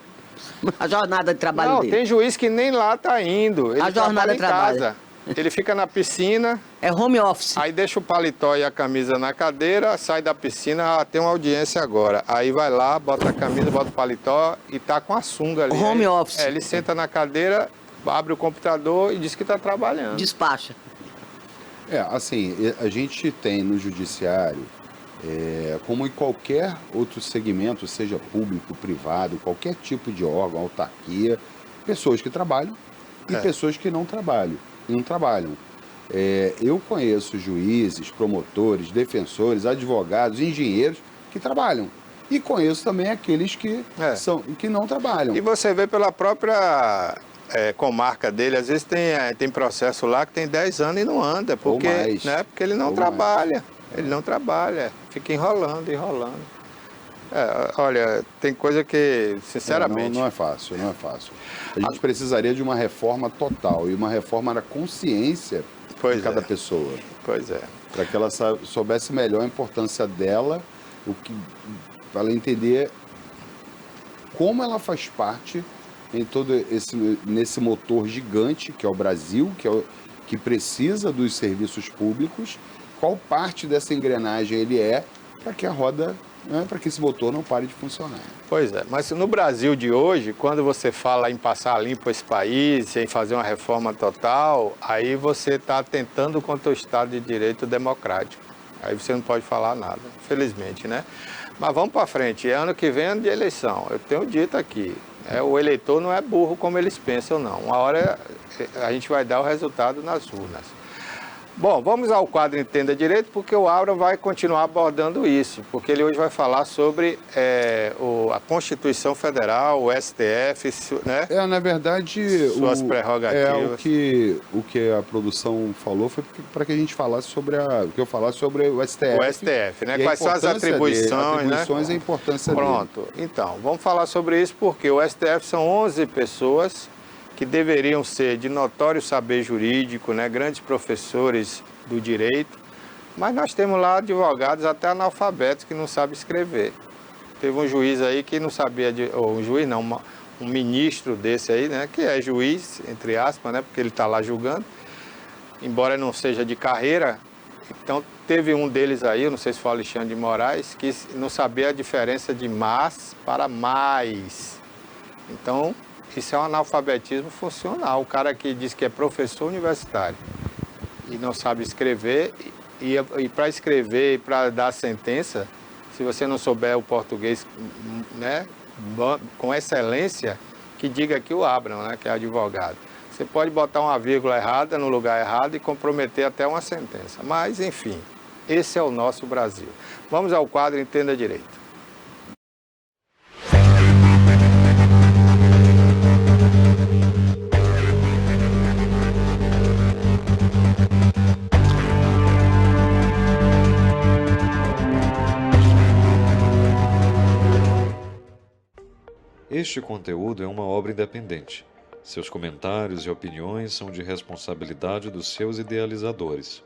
A jornada de trabalho dele. Não, tem juiz que nem lá tá indo. Ele a jornada trabalha em casa. Ele fica na piscina. É home office. Aí deixa o paletó e a camisa na cadeira, sai da piscina, tem uma audiência agora. Aí vai lá, bota a camisa, bota o paletó e tá com a sunga ali. Home office. Ele senta na cadeira, abre o computador e diz que tá trabalhando. Despacha. Assim, a gente tem no judiciário, como em qualquer outro segmento, seja público, privado, qualquer tipo de órgão, autarquia, pessoas que trabalham e pessoas que não trabalham. Eu conheço juízes, promotores, defensores, advogados, engenheiros que trabalham. e conheço também aqueles que, que não trabalham. E você vê pela própria comarca dele, às vezes tem processo lá que tem 10 anos e não anda, porque, né, porque ele não trabalha. Ele não trabalha, fica enrolando. Olha, tem coisa que, sinceramente... Não é fácil. A gente precisaria de uma reforma total e uma reforma na consciência de cada pessoa. Pois é. Para que ela soubesse melhor a importância dela, para ela entender como ela faz parte em nesse motor gigante que é o Brasil, que precisa dos serviços públicos, qual parte dessa engrenagem ele é para que a roda, para que esse motor não pare de funcionar. Pois é, mas no Brasil de hoje, quando você fala em passar limpo esse país, em fazer uma reforma total, aí você está atentando contra o Estado de Direito democrático. Aí você não pode falar nada, infelizmente, né? Mas vamos para frente, ano que vem é ano de eleição, eu tenho dito aqui, o eleitor não é burro como eles pensam, não. Uma hora a gente vai dar o resultado nas urnas. Bom, vamos ao quadro Entenda Direito, porque o Abraham vai continuar abordando isso, porque ele hoje vai falar sobre a Constituição Federal, o STF, né? Na verdade... Suas prerrogativas. O que a produção falou foi para que a gente falasse sobre o STF. O STF, né? Quais são as atribuições, né? E a importância dele. Pronto. Então, vamos falar sobre isso, porque o STF são 11 pessoas que deveriam ser de notório saber jurídico, né, grandes professores do direito, mas nós temos lá advogados até analfabetos que não sabem escrever. Teve um juiz aí que não sabia, um ministro desse aí, né, que é juiz, entre aspas, né, porque ele está lá julgando, embora não seja de carreira. Então, teve um deles aí, eu não sei se foi o Alexandre de Moraes, que não sabia a diferença de mas para mais. Então, isso é um analfabetismo funcional. O cara que diz que é professor universitário e não sabe escrever, e para escrever e para dar sentença, se você não souber o português, né, com excelência, que diga aqui o Abraham, né, que é advogado. Você pode botar uma vírgula errada no lugar errado e comprometer até uma sentença. Mas, enfim, esse é o nosso Brasil. Vamos ao quadro Entenda Direito. Este conteúdo é uma obra independente. Seus comentários e opiniões são de responsabilidade dos seus idealizadores,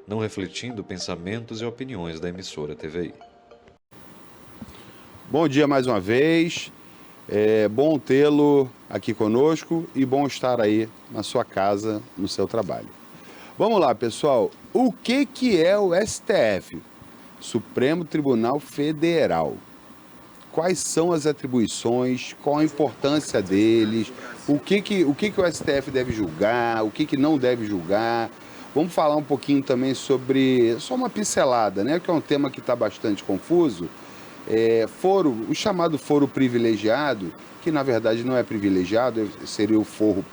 não refletindo pensamentos e opiniões da emissora TVI. Bom dia mais uma vez, é bom tê-lo aqui conosco e bom estar aí na sua casa, no seu trabalho. Vamos lá, pessoal, o que é o STF? Supremo Tribunal Federal. Quais são as atribuições, qual a importância deles, o que o STF deve julgar, o que não deve julgar. Vamos falar um pouquinho também sobre, só uma pincelada, né, que é um tema que está bastante confuso, o chamado foro privilegiado, que na verdade não é privilegiado, seria o foro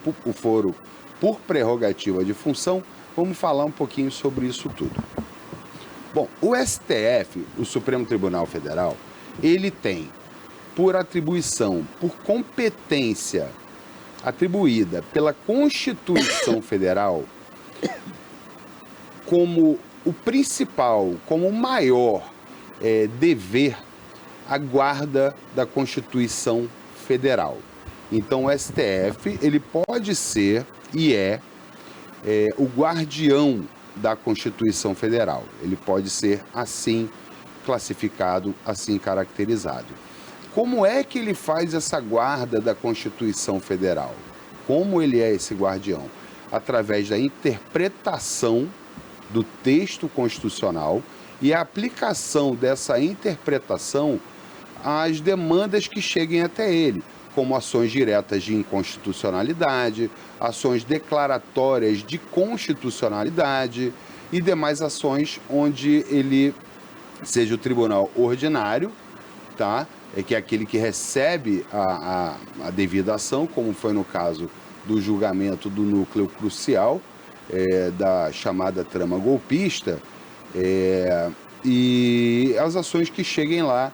por prerrogativa de função. Vamos falar um pouquinho sobre isso tudo. Bom, o STF, o Supremo Tribunal Federal, ele tem, por atribuição, por competência atribuída pela Constituição Federal, como o principal, como o maior dever, a guarda da Constituição Federal. Então, o STF, ele pode ser e o guardião da Constituição Federal. Ele pode ser assim classificado, assim caracterizado. Como é que ele faz essa guarda da Constituição Federal? Como ele é esse guardião? Através da interpretação do texto constitucional e a aplicação dessa interpretação às demandas que cheguem até ele, como ações diretas de inconstitucionalidade, ações declaratórias de constitucionalidade e demais ações onde ele seja o tribunal ordinário, tá? Que é aquele que recebe a devida ação, como foi no caso do julgamento do núcleo crucial, da chamada trama golpista, e as ações que cheguem lá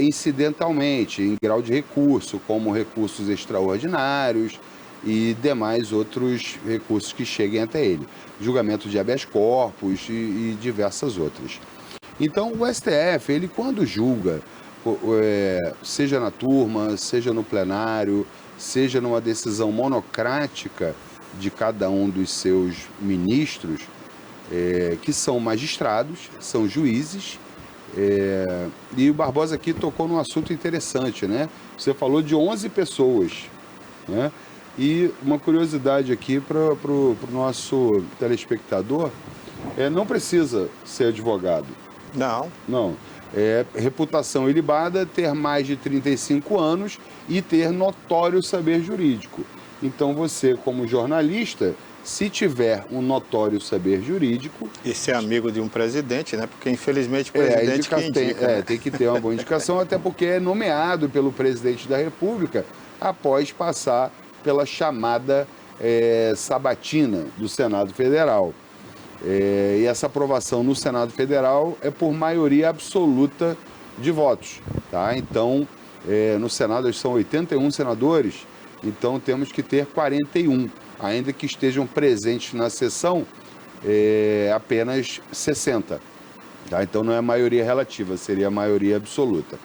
incidentalmente, em grau de recurso, como recursos extraordinários e demais outros recursos que cheguem até ele. Julgamento de habeas corpus e diversas outras. Então, o STF, ele quando julga, seja na turma, seja no plenário, seja numa decisão monocrática de cada um dos seus ministros, que são magistrados, são juízes, e o Barbosa aqui tocou num assunto interessante, né? Você falou de 11 pessoas, né? E uma curiosidade aqui para o nosso telespectador, não precisa ser advogado. Não. Reputação ilibada, ter mais de 35 anos e ter notório saber jurídico. Então você, como jornalista, se tiver um notório saber jurídico... E ser amigo de um presidente, né? Porque infelizmente o presidente que indica. Né? Tem que ter uma boa indicação, até porque é nomeado pelo presidente da República após passar pela chamada sabatina do Senado Federal. E essa aprovação no Senado Federal é por maioria absoluta de votos. Tá? Então, no Senado são 81 senadores, então temos que ter 41, ainda que estejam presentes na sessão apenas 60. Tá? Então não é maioria relativa, seria a maioria absoluta.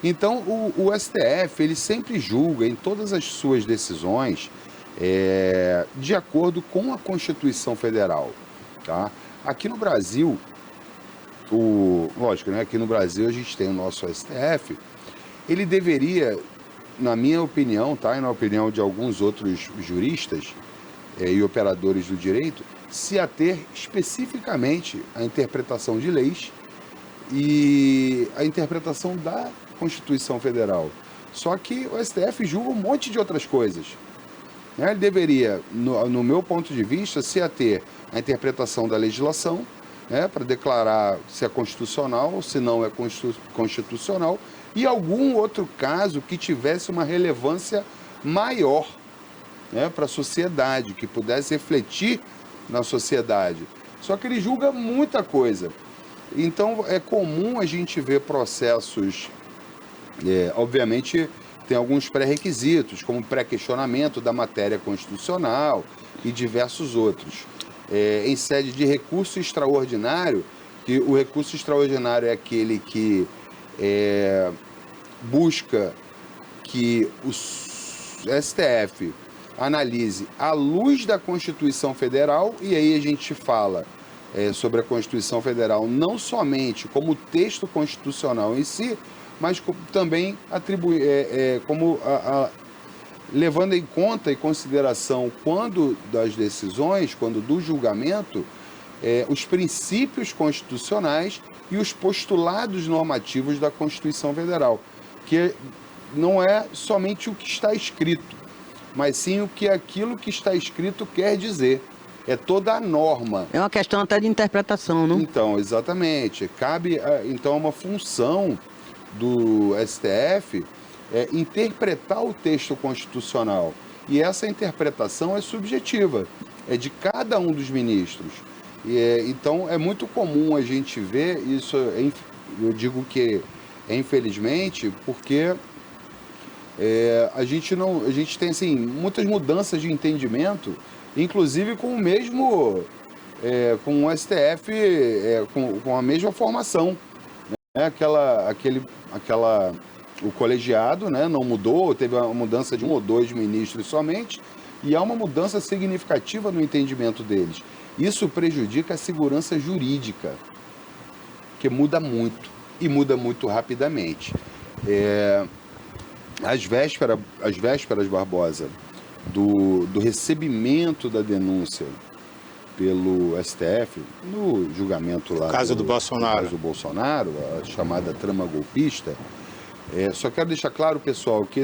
Então o STF ele sempre julga em todas as suas decisões de acordo com a Constituição Federal. Tá? Aqui no Brasil, lógico, né? Aqui no Brasil a gente tem o nosso STF, ele deveria, na minha opinião, tá? E na opinião de alguns outros juristas e operadores do direito, se ater especificamente à interpretação de leis e à interpretação da Constituição Federal. Só que o STF julga um monte de outras coisas. Ele deveria, no meu ponto de vista, se ater à interpretação da legislação, para declarar se é constitucional ou se não é constitucional, e algum outro caso que tivesse uma relevância maior para a sociedade, que pudesse refletir na sociedade. Só que ele julga muita coisa. Então é comum a gente ver processos, obviamente tem alguns pré-requisitos, como pré-questionamento da matéria constitucional e diversos outros. Em sede de recurso extraordinário, que o recurso extraordinário é aquele que busca que o STF analise à luz da Constituição Federal, e aí a gente fala sobre a Constituição Federal não somente como texto constitucional em si, mas também levando em conta e consideração, quando das decisões, quando do julgamento, os princípios constitucionais e os postulados normativos da Constituição Federal, que não é somente o que está escrito, mas sim o que aquilo que está escrito quer dizer. É toda a norma. É uma questão até de interpretação, não? Então, exatamente. Cabe, então, uma função do STF interpretar o texto constitucional. E essa interpretação é subjetiva, é de cada um dos ministros. Então, é muito comum a gente ver isso, eu digo que infelizmente, porque a gente tem assim, muitas mudanças de entendimento, inclusive com o mesmo, com o STF, com a mesma formação. O colegiado, né, não mudou, teve uma mudança de 1 ou 2 ministros somente, e há uma mudança significativa no entendimento deles. Isso prejudica a segurança jurídica, que muda muito, e muda muito rapidamente. Às vésperas, Barbosa, do recebimento da denúncia pelo STF, no julgamento lá... Caso do Bolsonaro. Caso do Bolsonaro, a chamada trama golpista. Só quero deixar claro, pessoal, que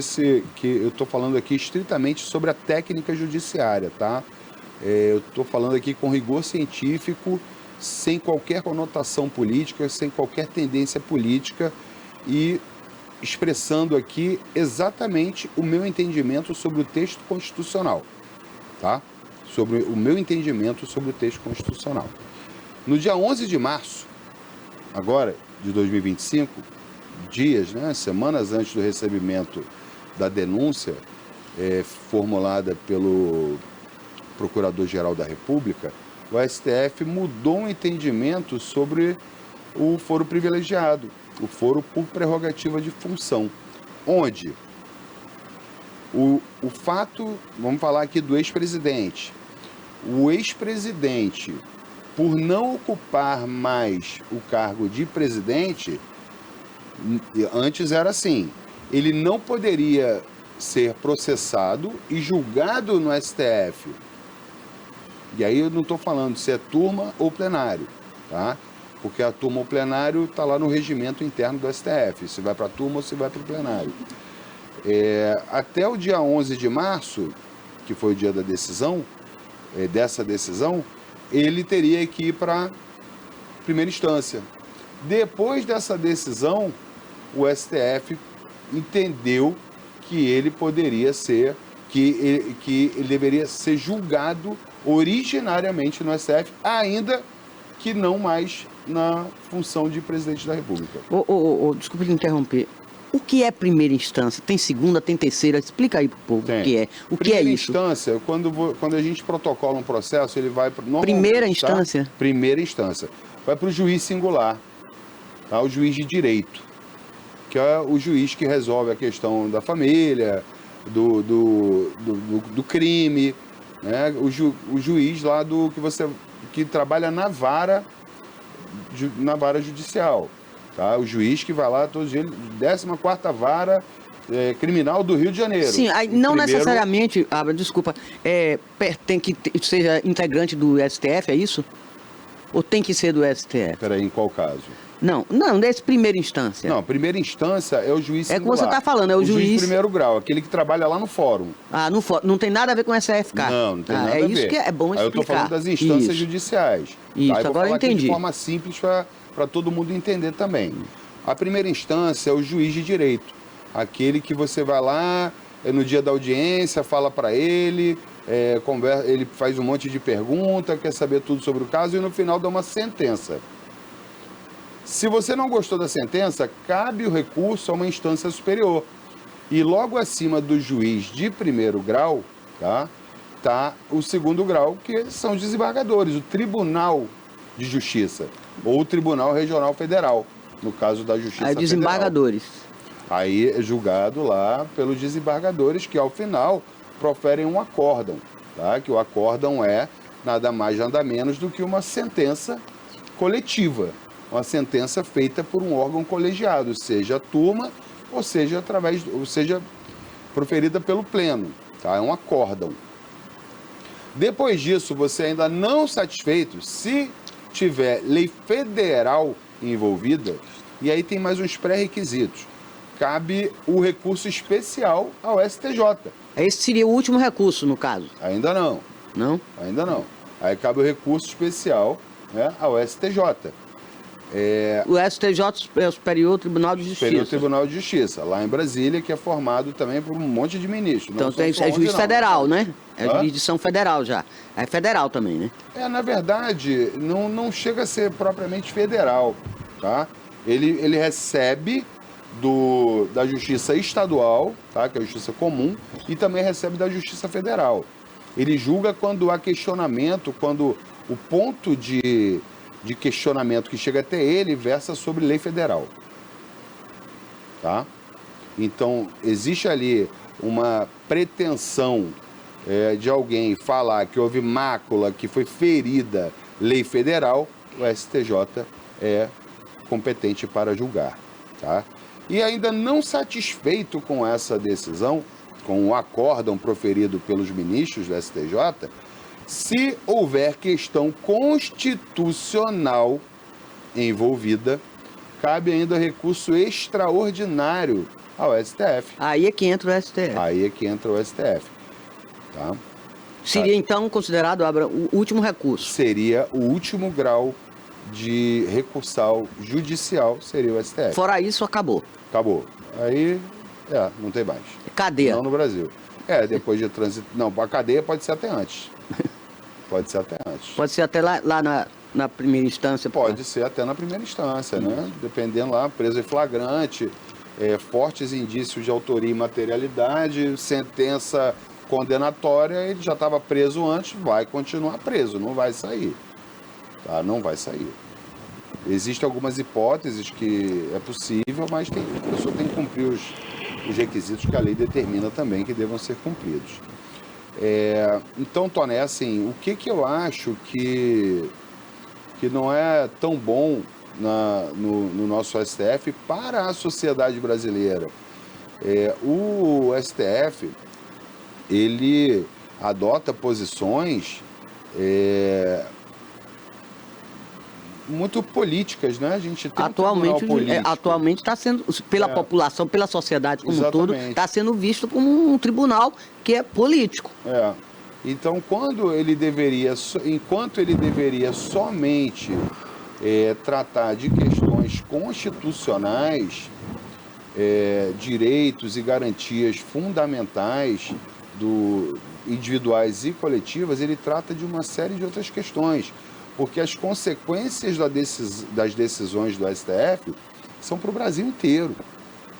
eu estou falando aqui estritamente sobre a técnica judiciária, tá? Eu estou falando aqui com rigor científico, sem qualquer conotação política, sem qualquer tendência política e expressando aqui exatamente o meu entendimento sobre o texto constitucional, tá? Sobre o meu entendimento sobre o texto constitucional. No dia 11 de março, agora, de 2025, dias, né, semanas antes do recebimento da denúncia formulada pelo Procurador-Geral da República, o STF mudou o entendimento sobre o foro privilegiado, o foro por prerrogativa de função, onde o fato, vamos falar aqui do ex-presidente, o ex-presidente, por não ocupar mais o cargo de presidente, antes era assim, ele não poderia ser processado e julgado no STF. E aí eu não estou falando se é turma ou plenário, tá? Porque a turma ou plenário está lá no regimento interno do STF, se vai para a turma ou se vai para o plenário. Até o dia 11 de março, que foi o dia da decisão, dessa decisão, ele teria que ir para primeira instância. Depois dessa decisão, o STF entendeu que ele poderia ser, que ele deveria ser julgado originariamente no STF, ainda que não mais na função de presidente da República. Desculpa te interromper. O que é primeira instância? Tem segunda, tem terceira? Explica aí pro povo o que é. O que é isso? Primeira instância, quando a gente protocola um processo, ele vai para... Primeira instância? Tá? Primeira instância. Vai para o juiz singular, tá? O juiz de direito, que é o juiz que resolve a questão da família, do crime, né? O juiz lá que trabalha na vara judicial. Tá? O juiz que vai lá todos os dias, 14ª Vara Criminal do Rio de Janeiro. Sim, aí não necessariamente, desculpa, tem que seja integrante do STF, é isso? Ou tem que ser do STF? Peraí, em qual caso? Não, desse primeira instância. Não, primeira instância é o juiz singular. É como você está falando, é o juiz de primeiro grau, aquele que trabalha lá no fórum. No fórum, não tem nada a ver com o SFK. Não tem nada a ver. É isso que é bom explicar. Aí eu estou falando das instâncias judiciais. Isso, tá? Eu agora eu entendi. De forma simples para todo mundo entender também. A primeira instância é o juiz de direito. Aquele que você vai lá, no dia da audiência, fala para ele, ele faz um monte de perguntas, quer saber tudo sobre o caso e no final dá uma sentença. Se você não gostou da sentença, cabe o recurso a uma instância superior. E logo acima do juiz de primeiro grau, tá o segundo grau, que são os desembargadores, o Tribunal de Justiça, ou o Tribunal Regional Federal, no caso da Justiça Federal. Desembargadores. Aí é julgado lá pelos desembargadores, que ao final proferem um acórdão, tá? Que o acórdão é nada mais, nada menos do que uma sentença coletiva, uma sentença feita por um órgão colegiado, seja a turma, ou seja, proferida pelo pleno, tá? É um acórdão. Depois disso, você ainda não satisfeito, se tiver lei federal envolvida, e aí tem mais uns pré-requisitos. Cabe o recurso especial ao STJ. Esse seria o último recurso, no caso? Ainda não. Não? Ainda não. Aí cabe o recurso especial, né, ao STJ. O STJ é o Superior Tribunal de Justiça. Superior Tribunal de Justiça, lá em Brasília, que é formado também por um monte de ministros. Então é juiz federal, né? É jurisdição federal já. É federal também, né? Na verdade, não chega a ser propriamente federal, tá? Ele recebe da Justiça Estadual, tá? Que é a Justiça Comum, e também recebe da Justiça Federal. Ele julga quando há questionamento, quando o ponto de questionamento que chega até ele versa sobre lei federal. Tá? Então, existe ali uma pretensão de alguém falar que houve mácula, que foi ferida lei federal, o STJ é competente para julgar. Tá? E ainda não satisfeito com essa decisão, com o acórdão proferido pelos ministros do STJ, se houver questão constitucional envolvida, cabe ainda recurso extraordinário ao STF. Aí é que entra o STF. Aí é que entra o STF. Tá? Seria então considerado, o último recurso? Seria o último grau de recursal judicial, seria o STF. Fora isso, acabou. Acabou. Aí, não tem mais. Cadeia. Não no Brasil. Depois de trânsito. Não, a cadeia pode ser até antes. Pode ser até antes. Pode ser até lá na primeira instância? Pode ser até na primeira instância, né? Dependendo lá, preso em flagrante, fortes indícios de autoria e materialidade, sentença condenatória, ele já estava preso antes, vai continuar preso, não vai sair. Tá? Não vai sair. Existem algumas hipóteses que é possível, mas a pessoa tem que cumprir os requisitos que a lei determina também que devam ser cumpridos. Então, Toné, assim, o que eu acho que não é tão bom no nosso STF para a sociedade brasileira? O STF, ele adota posições muito políticas, né? A gente tem atualmente está sendo, pela população, pela sociedade como um todo, está sendo visto como um tribunal que é político. Então, enquanto ele deveria somente tratar de questões constitucionais, direitos e garantias fundamentais individuais e coletivas, ele trata de uma série de outras questões, porque as consequências das decisões do STF são para o Brasil inteiro,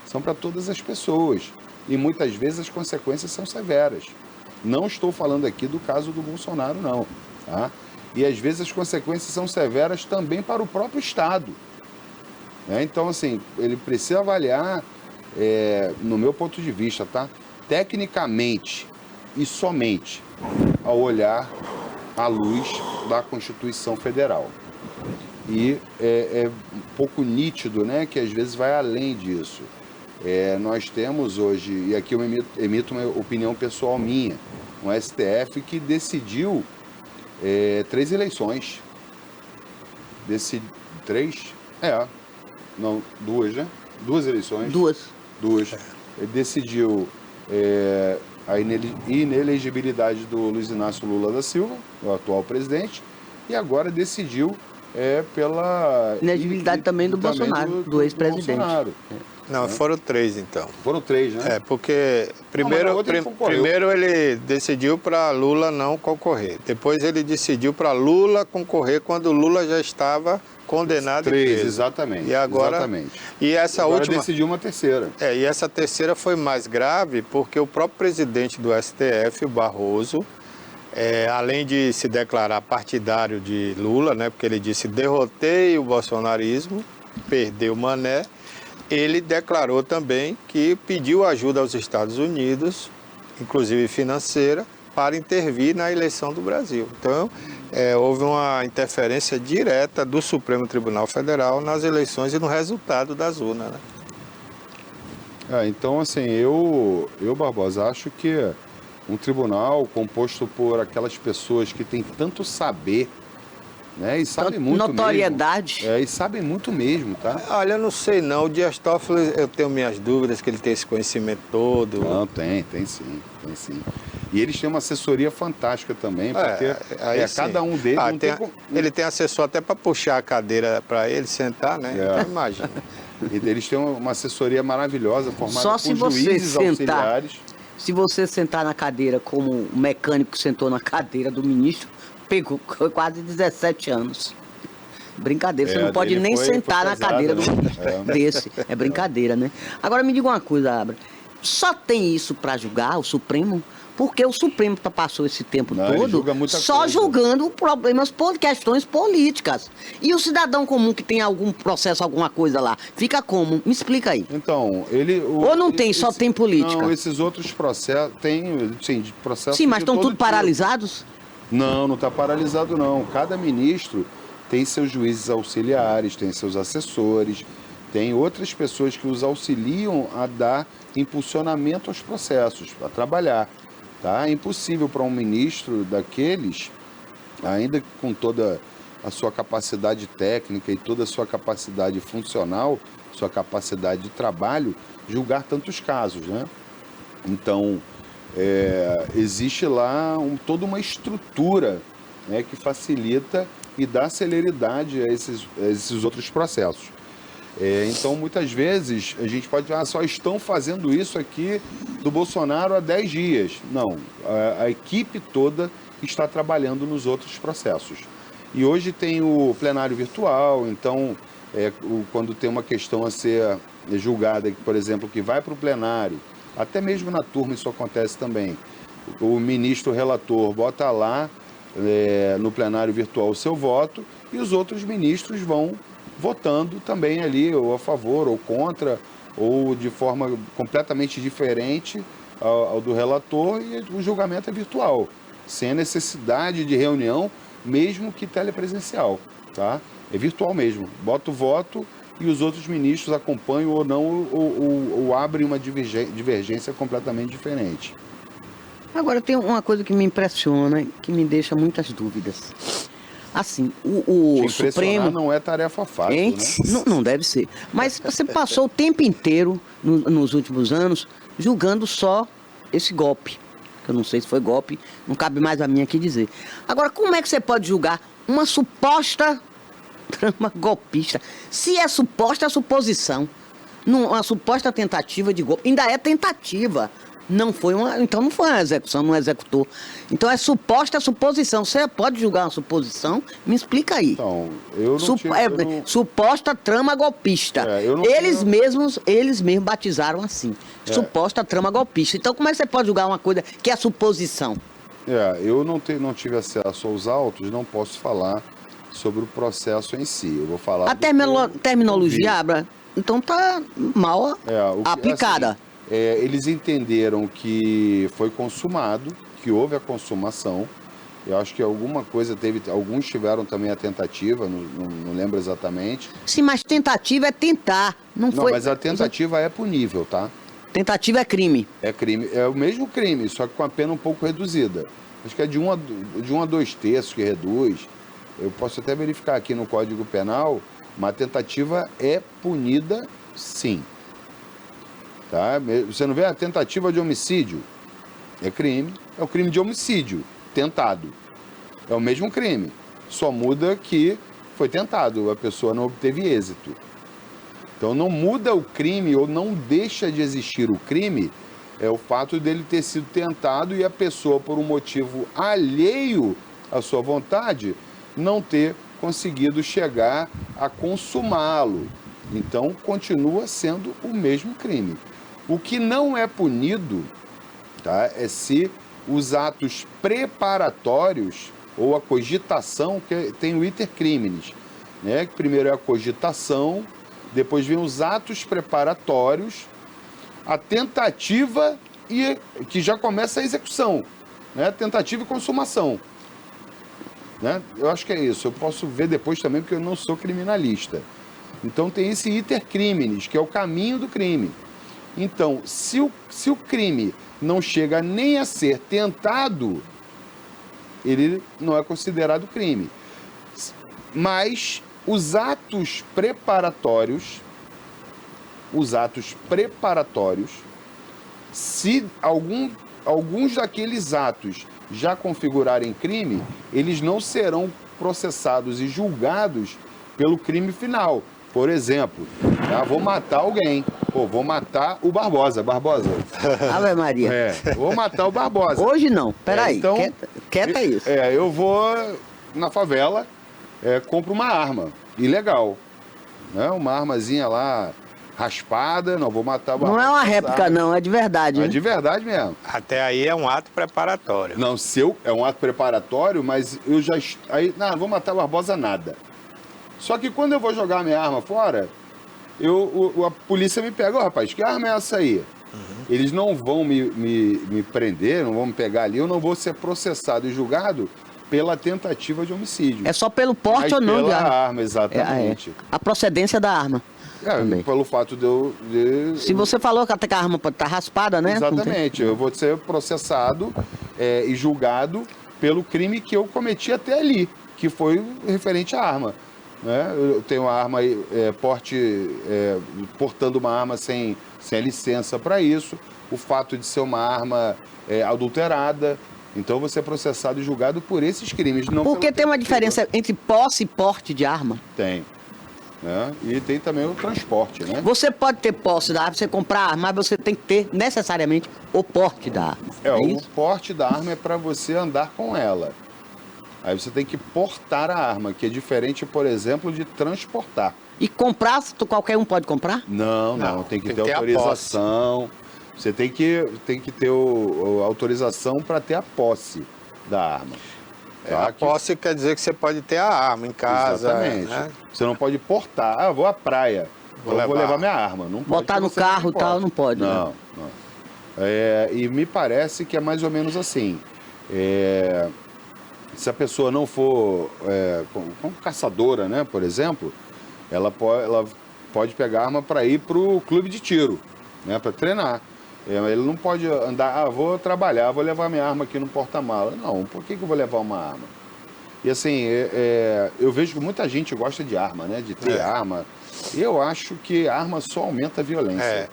são para todas as pessoas, e muitas vezes as consequências são severas. Não estou falando aqui do caso do Bolsonaro, não. Tá? E às vezes as consequências são severas também para o próprio Estado. Né? Então, assim, ele precisa avaliar, no meu ponto de vista, tá? Tecnicamente e somente ao olhar à luz da Constituição Federal. E é um pouco nítido, né, que às vezes vai além disso. Nós temos hoje, e aqui eu emito uma opinião pessoal minha, um STF que decidiu 3 eleições. Não, 2, né? 2 eleições. 2. Ele decidiu a inelegibilidade do Luiz Inácio Lula da Silva, o atual presidente, e agora decidiu pela inelegibilidade também do Bolsonaro, do ex-presidente. Não, foram 3 então. Foram 3, né? Porque primeiro ele decidiu para Lula não concorrer. Depois ele decidiu para Lula concorrer quando Lula já estava condenado 3, e preso. Exatamente. E agora, E essa agora última decidiu uma terceira. E essa terceira foi mais grave porque o próprio presidente do STF, o Barroso, além de se declarar partidário de Lula, né, porque ele disse derrotei o bolsonarismo, perdeu o Mané, ele declarou também que pediu ajuda aos Estados Unidos, inclusive financeira, para intervir na eleição do Brasil. Então, houve uma interferência direta do Supremo Tribunal Federal nas eleições e no resultado das urnas. Né? Então, assim, eu, Barbosa, acho que um tribunal composto por aquelas pessoas que têm tanto saber, né, e sabem muito notoriedade. Mesmo, e sabem muito mesmo, tá? Olha, eu não sei não, o Dias Toffoli, eu tenho minhas dúvidas que ele tem esse conhecimento todo. Não, tem sim. E eles têm uma assessoria fantástica também, porque cada um deles... Ele tem assessor até para puxar a cadeira para ele sentar, né? Então imagina. Eles têm uma assessoria maravilhosa, formada Só por se você juízes sentar, auxiliares. Se você sentar na cadeira como o mecânico que sentou na cadeira do ministro, pegou quase 17 anos. Brincadeira, você não pode nem sentar na cadeira do ministro desse. É brincadeira, né? Agora me diga uma coisa, Abra. Só tem isso para julgar o Supremo? Porque o Supremo passou esse tempo todo só julgando problemas questões políticas. E o cidadão comum que tem algum processo, alguma coisa lá, fica como? Me explica aí. Então, ou não tem, só tem política? Não, esses outros processos, tem, sim, processos. Sim, mas estão tudo paralisados? Não está paralisado não. Cada ministro tem seus juízes auxiliares, tem seus assessores, tem outras pessoas que os auxiliam a dar impulsionamento aos processos, a trabalhar. Tá? É impossível para um ministro daqueles, ainda com toda a sua capacidade técnica e toda a sua capacidade funcional, sua capacidade de trabalho, julgar tantos casos, né? Então, existe lá toda uma estrutura, né, que facilita e dá celeridade a esses outros processos. Então, muitas vezes, a gente pode falar, só estão fazendo isso aqui do Bolsonaro há 10 dias. Não, a equipe toda está trabalhando nos outros processos. E hoje tem o plenário virtual, então, quando tem uma questão a ser julgada, por exemplo, que vai para o plenário, até mesmo na turma isso acontece também, o ministro relator bota lá no plenário virtual o seu voto e os outros ministros vão votando também ali, ou a favor, ou contra, ou de forma completamente diferente ao do relator, e o julgamento é virtual, sem a necessidade de reunião, mesmo que telepresencial, tá? É virtual mesmo, bota o voto e os outros ministros acompanham ou não, ou abrem uma divergência completamente diferente. Agora, tem uma coisa que me impressiona, que me deixa muitas dúvidas. Assim, o Supremo... não é tarefa fácil, hein? Né? Não deve ser. Mas você passou o tempo inteiro, nos últimos anos, julgando só esse golpe. Que eu não sei se foi golpe, não cabe mais a mim aqui dizer. Agora, como é que você pode julgar uma suposta trama golpista? Se é suposta, é suposição. Uma suposta tentativa de golpe. Ainda é tentativa. Então não foi uma execução, não executou. Então é suposta suposição. Você pode julgar uma suposição? Me explica aí. Então, eu não suposta trama golpista. Eles mesmos batizaram assim. Suposta trama golpista. Então como é que você pode julgar uma coisa que é suposição? Eu não tive acesso aos autos, não posso falar sobre o processo em si. Eu vou falar... A terminologia, Abra, então tá mal aplicada. Assim, eles entenderam que foi consumado, que houve a consumação. Eu acho que alguma coisa teve... Alguns tiveram também a tentativa, não lembro exatamente. Sim, mas tentativa é tentar. Não, mas a tentativa é punível, tá? Tentativa é crime. É crime, é o mesmo crime, só que com a pena um pouco reduzida. Acho que é de 1 a 2 terços que reduz. Eu posso até verificar aqui no Código Penal, mas a tentativa é punida, sim. Tá? Você não vê a tentativa de homicídio? É crime, é o crime de homicídio, tentado. É o mesmo crime, só muda que foi tentado, a pessoa não obteve êxito. Então não muda o crime ou não deixa de existir o crime, é o fato dele ter sido tentado e a pessoa, por um motivo alheio à sua vontade, não ter conseguido chegar a consumá-lo. Então continua sendo o mesmo crime. O que não é punido, tá, é se os atos preparatórios ou a cogitação, que tem o iter criminis, né? Primeiro é a cogitação, depois vem os atos preparatórios, a tentativa e que já começa a execução, né? Tentativa e consumação. Né? Eu acho que é isso. Eu posso ver depois também, porque eu não sou criminalista. Então tem esse iter criminis, que é o caminho do crime. Então, se o crime não chega nem a ser tentado, ele não é considerado crime. Mas os atos preparatórios, se alguns daqueles atos já configurarem crime, eles não serão processados e julgados pelo crime final. Por exemplo, vou matar alguém. Vou matar o Barbosa. Ave Maria. Vou matar o Barbosa. Hoje não. Peraí, então, quieta isso. Eu vou na favela, compro uma arma ilegal. Né? Uma armazinha lá raspada, não vou matar o Barbosa. Não é uma réplica, não, é de verdade. É de verdade mesmo. Até aí é um ato preparatório. Não, é um ato preparatório, mas eu já... não vou matar o Barbosa nada. Só que quando eu vou jogar minha arma fora, a polícia me pega, rapaz, que arma é essa aí? Uhum. Eles não vão me prender, não vão me pegar ali, eu não vou ser processado e julgado pela tentativa de homicídio. É só pelo porte ou não de arma? Exatamente. A procedência da arma. Pelo fato de... Se você falou que a arma pode estar raspada, né? Exatamente, eu vou ser processado e julgado pelo crime que eu cometi até ali, que foi referente à arma. Né? Eu tenho uma arma, portando uma arma sem licença para isso, o fato de ser uma arma adulterada, então você é processado e julgado por esses crimes. Porque tem uma diferença entre posse e porte de arma? Tem. Né? E tem também o transporte, né? Você pode ter posse da arma, você comprar a arma, mas você tem que ter necessariamente o porte da arma. O porte da arma é para você andar com ela. Aí você tem que portar a arma, que é diferente, por exemplo, de transportar. E comprar, qualquer um pode comprar? Não, tem que ter a autorização. Você tem que ter a autorização para ter a posse da arma. Tá? A posse quer dizer que você pode ter a arma em casa. Exatamente. Né? Você não pode portar. Ah, eu vou à praia. Vou levar minha arma. Não pode, botar no carro e tal, não pode. Não, né? não. E me parece que é mais ou menos assim. Se a pessoa não for como caçadora, né, por exemplo, ela pode pegar a arma para ir para o clube de tiro, né, para treinar. Ele não pode andar, vou trabalhar, vou levar minha arma aqui no porta-mala. Não, por que eu vou levar uma arma? E assim, eu vejo que muita gente gosta de arma, né, de ter arma. Eu acho que a arma só aumenta a violência.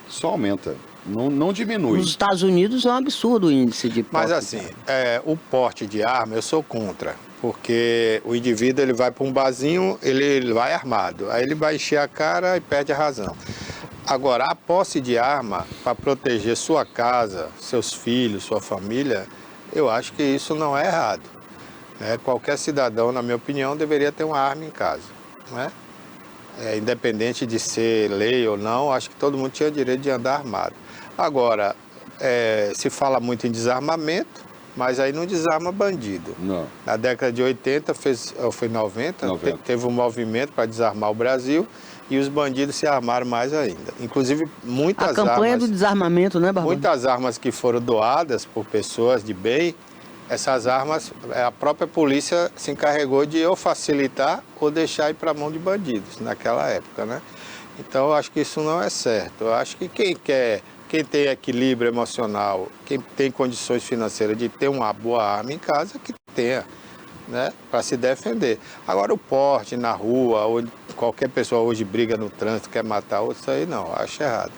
Só aumenta. Não diminui. Nos Estados Unidos é um absurdo o índice de porte. Mas assim, o porte de arma eu sou contra, porque o indivíduo ele vai para um barzinho, ele vai armado, aí ele vai encher a cara e perde a razão. Agora, a posse de arma para proteger sua casa, seus filhos, sua família, eu acho que isso não é errado. Qualquer cidadão, na minha opinião, deveria ter uma arma em casa. Não é? Independente de ser lei ou não, acho que todo mundo tinha direito de andar armado. Agora, se fala muito em desarmamento, mas aí não desarma bandido. Não. Na década de 80, foi 90. Teve um movimento para desarmar o Brasil e os bandidos se armaram mais ainda. Inclusive, muitas armas... A campanha do desarmamento, né, Barbosa? Muitas armas que foram doadas por pessoas de bem, essas armas, a própria polícia se encarregou de ou facilitar ou deixar ir para a mão de bandidos naquela época, né? Então, eu acho que isso não é certo. Eu acho que quem tem equilíbrio emocional, quem tem condições financeiras de ter uma boa arma em casa, que tenha, né, para se defender. Agora, o porte na rua, ou qualquer pessoa hoje briga no trânsito, quer matar outro, isso aí não, eu acho errado.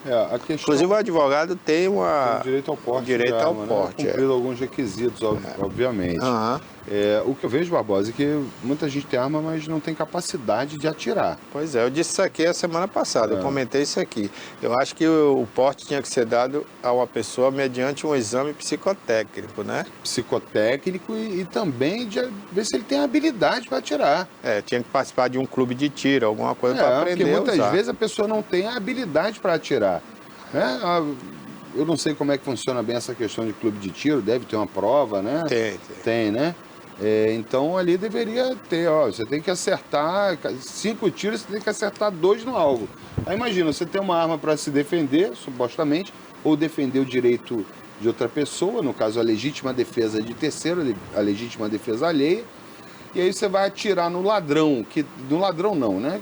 A questão... Inclusive, o advogado tem tem direito ao porte. Cumprido alguns requisitos, obviamente. O que eu vejo, Barbosa, é que muita gente tem arma, mas não tem capacidade de atirar. Pois é, eu disse isso aqui a semana passada, eu comentei isso aqui. Eu acho que o porte tinha que ser dado a uma pessoa mediante um exame psicotécnico, né? Psicotécnico e também de ver se ele tem habilidade para atirar. Tinha que participar de um clube de tiro, alguma coisa para aprender porque a muitas usar. vezes a pessoa não tem a habilidade para atirar. Eu não sei como é que funciona bem essa questão de clube de tiro, deve ter uma prova, né? Tem, né? Então ali deveria ter, você tem que acertar 5 tiros, você tem que acertar 2 no alvo. Aí imagina, você tem uma arma para se defender, supostamente, ou defender o direito de outra pessoa, no caso a legítima defesa de terceiro, a legítima defesa alheia, e aí você vai atirar no ladrão, no ladrão não, né?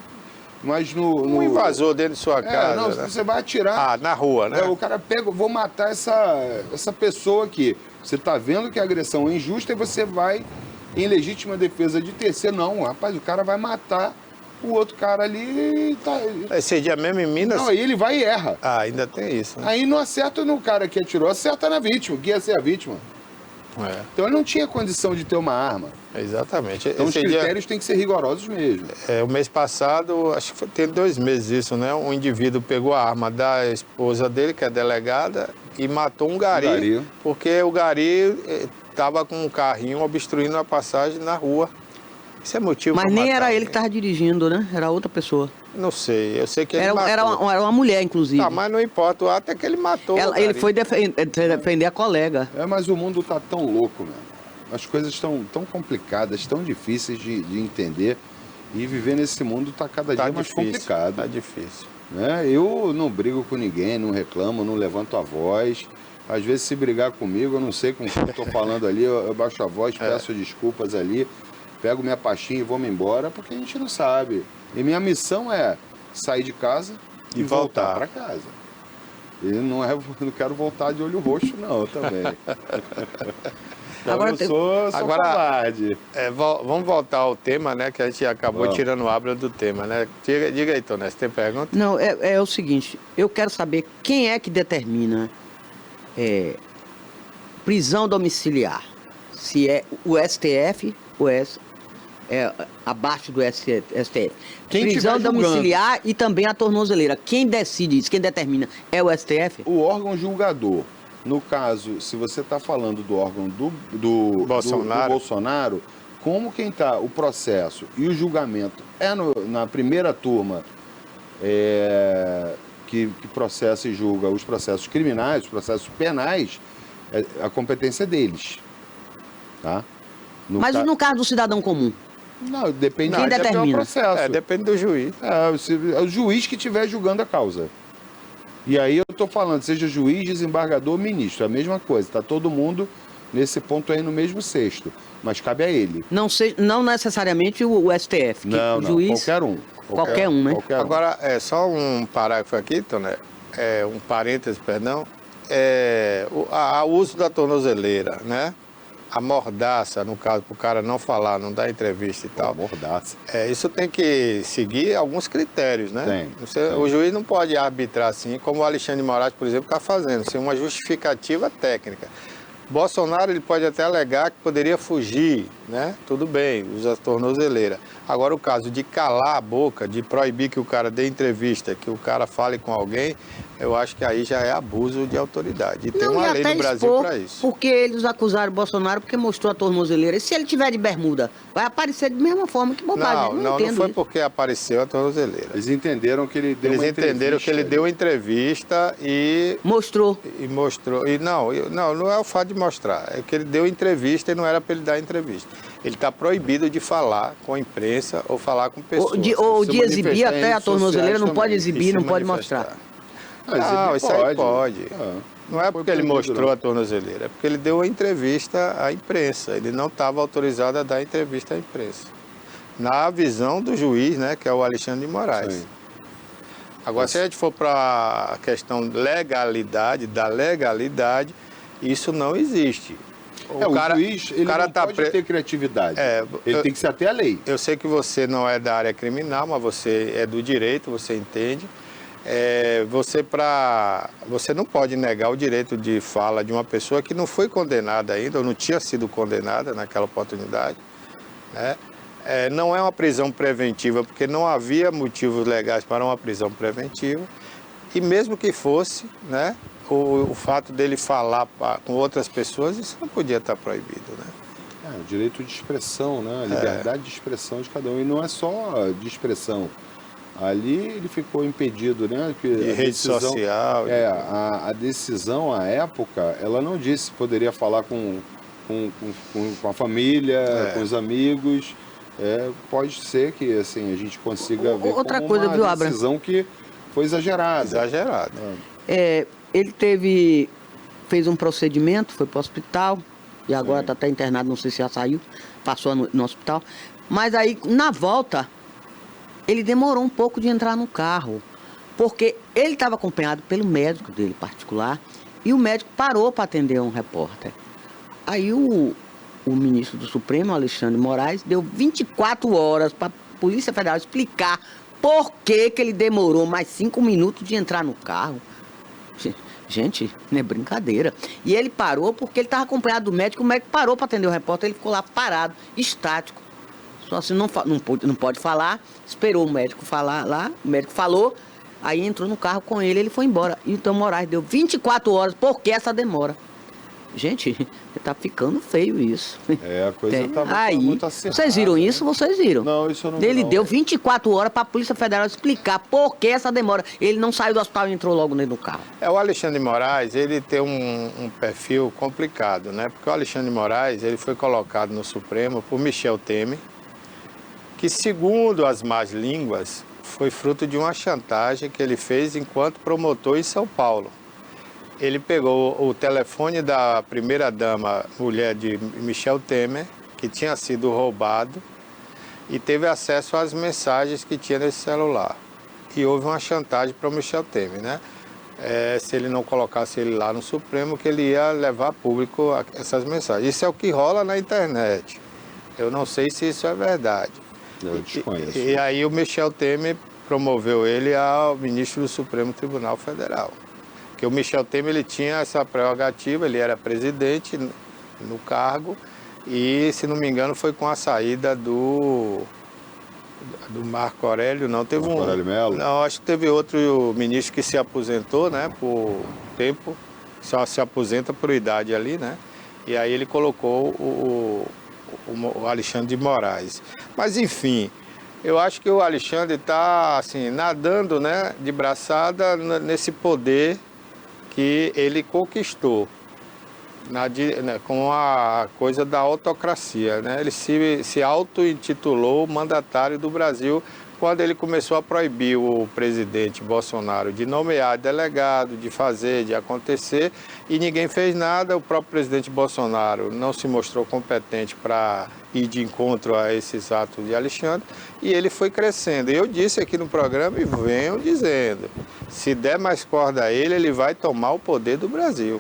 Mas um invasor dentro de sua casa. Né? Você vai atirar. Na rua, né? O cara pega, vou matar essa pessoa aqui. Você está vendo que a agressão é injusta e você vai em legítima defesa de terceiro. Não, rapaz, o cara vai matar o outro cara ali. Esse dia mesmo em Minas. Não, aí ele vai e erra. Ainda tem isso, né? Aí não acerta no cara que atirou, acerta na vítima, que ia ser a vítima. Então ele não tinha condição de ter uma arma. Exatamente. Então os critérios têm que ser rigorosos mesmo. O mês passado, acho que tem 2 meses isso, né? Um indivíduo pegou a arma da esposa dele, que é delegada, e matou um gari. Porque o gari estava com um carrinho obstruindo a passagem na rua. Isso é motivo Mas nem era ele que estava dirigindo, né? Era outra pessoa. Não sei, eu sei que ele matou. Era uma mulher, inclusive. Mas não importa, até que ele matou. Ele foi defender a colega. Mas o mundo tá tão louco, meu. As coisas estão tão complicadas, tão difíceis de entender. E viver nesse mundo tá cada dia mais complicado. Tá difícil. Eu não brigo com ninguém, não reclamo, não levanto a voz. Às vezes, se brigar comigo, eu não sei com quem eu tô falando ali, eu baixo a voz, peço desculpas ali, pego minha pastinha e vou-me embora, porque a gente não sabe. E minha missão é sair de casa e voltar para casa. E não quero voltar de olho roxo, não, também. Agora, eu sou covarde. Vamos voltar ao tema, né? Que a gente acabou tirando o abra do tema, né? Diga aí, Toné, você tem pergunta? Não, é o seguinte, eu quero saber quem é que determina prisão domiciliar. Se é o STF ou abaixo do STF. Prisão domiciliar e também a tornozeleira. Quem decide isso, quem determina, é o STF? O órgão julgador. No caso, se você está falando do órgão do Bolsonaro, como quem está o processo e o julgamento é na primeira turma que processa e julga os processos criminais, os processos penais, a competência é deles. Tá? Mas no caso do cidadão comum? Não, depende Quem determina? do processo. Depende do juiz. É o juiz que estiver julgando a causa. E aí eu estou falando, seja juiz, desembargador, ministro, é a mesma coisa. Está todo mundo nesse ponto aí no mesmo cesto. Mas cabe a ele. Não necessariamente o STF. Não, o juiz, qualquer um. Qualquer um, né? Agora, só um parágrafo aqui, Toné, um parêntese, perdão. O uso da tornozeleira, né? A mordaça, no caso, para o cara não falar, não dar entrevista e tal. Mordaça. Isso tem que seguir alguns critérios, né? Tem. O juiz não pode arbitrar assim, como o Alexandre de Moraes, por exemplo, está fazendo, sem uma justificativa técnica. Bolsonaro ele pode até alegar que poderia fugir, né? Tudo bem, usa a tornozeleira. Agora, o caso de calar a boca, de proibir que o cara dê entrevista, que o cara fale com alguém, eu acho que aí já é abuso de autoridade. E tem uma lei no Brasil para isso. Porque eles acusaram o Bolsonaro porque mostrou a tornozeleira. E se ele tiver de bermuda, vai aparecer da mesma forma, que bobagem. Não foi porque apareceu a tornozeleira. Eles entenderam que ele deu uma entrevista e... Mostrou. E mostrou. E não é o fato de mostrar. É que ele deu entrevista e não era para ele dar entrevista. Ele está proibido de falar com a imprensa ou falar com pessoas. Ou de exibir até a tornozeleira, não pode exibir, não pode mostrar. Não, isso aí pode. Não é porque ele mostrou a tornozeleira, é porque ele deu a entrevista à imprensa. Ele não estava autorizado a dar entrevista à imprensa. Na visão do juiz, né, que é o Alexandre de Moraes. Sim. Agora, se a gente for para a questão da legalidade, isso não existe. O juiz ele não pode ter criatividade. Ele tem que ser até a lei. Eu sei que você não é da área criminal, mas você é do direito, você entende. Você não pode negar o direito de fala de uma pessoa que não foi condenada ainda, ou não tinha sido condenada naquela oportunidade, né? Não é uma prisão preventiva, porque não havia motivos legais para uma prisão preventiva. E mesmo que fosse, né, o fato dele falar com outras pessoas, isso não podia estar proibido, né? O direito de expressão, né? A liberdade de expressão de cada um. E não é só de expressão. Ali ele ficou impedido, né? De rede social. A decisão, à época, ela não disse se poderia falar com a família, com os amigos. Pode ser que assim, a gente consiga ver outra como coisa, uma viu, Abra? decisão que foi exagerada. Ele fez um procedimento, foi para o hospital, e agora está até internado, não sei se já saiu, passou no hospital. Mas aí, na volta, ele demorou um pouco de entrar no carro, porque ele estava acompanhado pelo médico dele particular, e o médico parou para atender um repórter. Aí o ministro do Supremo, Alexandre de Moraes, deu 24 horas para a Polícia Federal explicar por que ele demorou mais 5 minutos de entrar no carro. Gente, não é brincadeira. E ele parou porque ele estava acompanhado do médico, o médico parou para atender o repórter, ele ficou lá parado, estático. Só assim, não pode falar, esperou o médico falar lá, o médico falou, aí entrou no carro com ele, ele foi embora. Então Moraes deu 24 horas, por que essa demora? Gente, tá ficando feio isso. A coisa tá muito acertada. Vocês viram isso? Vocês viram? Não, isso eu não vi. Ele deu 24 horas para a Polícia Federal explicar por que essa demora. Ele não saiu do hospital e entrou logo dentro do carro. O Alexandre de Moraes, ele tem um perfil complicado, né? Porque o Alexandre de Moraes, ele foi colocado no Supremo por Michel Temer, que, segundo as más línguas, foi fruto de uma chantagem que ele fez enquanto promotor em São Paulo. Ele pegou o telefone da primeira-dama, mulher de Michel Temer, que tinha sido roubado, e teve acesso às mensagens que tinha nesse celular. E houve uma chantagem para o Michel Temer, né? Se ele não colocasse ele lá no Supremo, que ele ia levar a público essas mensagens. Isso é o que rola na internet. Eu não sei se isso é verdade. Eu desconheço. E aí o Michel Temer promoveu ele ao ministro do Supremo Tribunal Federal. Porque o Michel Temer, ele tinha essa prerrogativa, ele era presidente no cargo, e, se não me engano, foi com a saída do Marco Aurélio, não, teve Marco Aurélio Mello? Não, acho que teve outro ministro que se aposentou, né, por tempo, só se aposenta por idade ali, né? E aí ele colocou o Alexandre de Moraes. Mas, enfim, eu acho que o Alexandre está, assim, nadando, né, de braçada nesse poder que ele conquistou. Com a coisa da autocracia, né? Ele se auto-intitulou mandatário do Brasil quando ele começou a proibir o presidente Bolsonaro de nomear delegado, de fazer, de acontecer, e ninguém fez nada. O próprio presidente Bolsonaro não se mostrou competente para ir de encontro a esses atos de Alexandre, e ele foi crescendo. Eu disse aqui no programa e venho dizendo, se der mais corda a ele, ele vai tomar o poder do Brasil.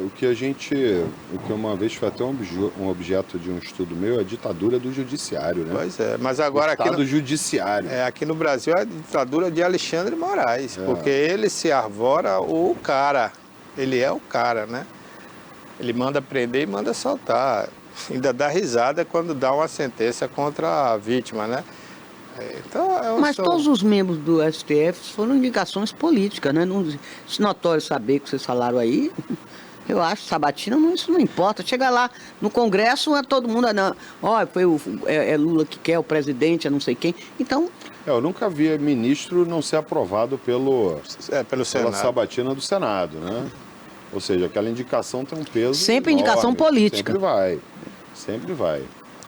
O que uma vez foi até um objeto de um estudo meu, é a ditadura do judiciário, né? Pois é, mas agora aqui judiciário. Aqui no Brasil é a ditadura de Alexandre Moraes, porque ele se arvora o cara, ele é o cara, né? Ele manda prender e manda soltar, ainda dá risada quando dá uma sentença contra a vítima, né? Então, mas todos os membros do STF foram indicações políticas, né? Esse notório saber que vocês falaram aí, eu acho, Sabatina, isso não importa. Chega lá no Congresso, todo mundo, foi Lula que quer, o presidente, não sei quem. Então... Eu nunca vi ministro não ser aprovado pelo Senado. Pela sabatina do Senado, né? Ou seja, aquela indicação tem um peso sempre enorme, indicação política. Sempre vai.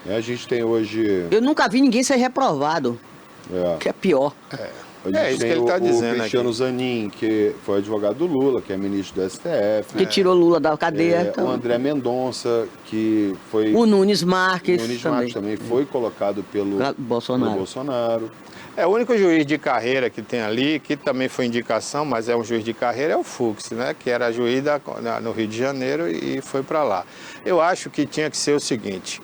E a gente tem hoje... Eu nunca vi ninguém ser reprovado, que é pior. Isso que ele está dizendo o Cristiano Zanin, que foi advogado do Lula, que é ministro do STF. Que tirou Lula da cadeia. O André Mendonça, que foi... O Nunes Marques. também foi colocado pelo Bolsonaro. O único juiz de carreira que tem ali, que também foi indicação, mas é um juiz de carreira, é o Fux, né? Que era juiz no Rio de Janeiro e foi para lá. Eu acho que tinha que ser o seguinte...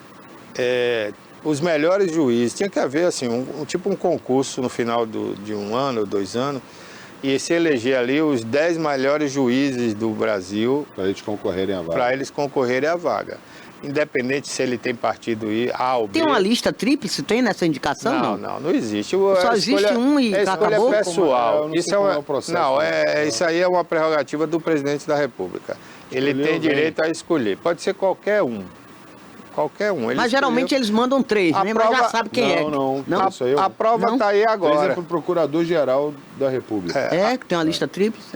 os melhores juízes, tinha que haver assim, um concurso no final de um ano, 2 anos, e se eleger ali os 10 melhores juízes do Brasil. Para eles concorrerem à vaga. Independente se ele tem partido A ou B. Tem uma lista tríplice, tem nessa indicação? Não existe. Só existe um e acabou? É pessoal. Isso aí é uma prerrogativa do presidente da República. Ele tem direito a escolher. Pode ser qualquer um. Mas geralmente eles mandam 3, né? Mas já sabe quem é. Não. A prova está aí agora. 3 é para o Procurador-Geral da República. Que tem uma lista tríplice?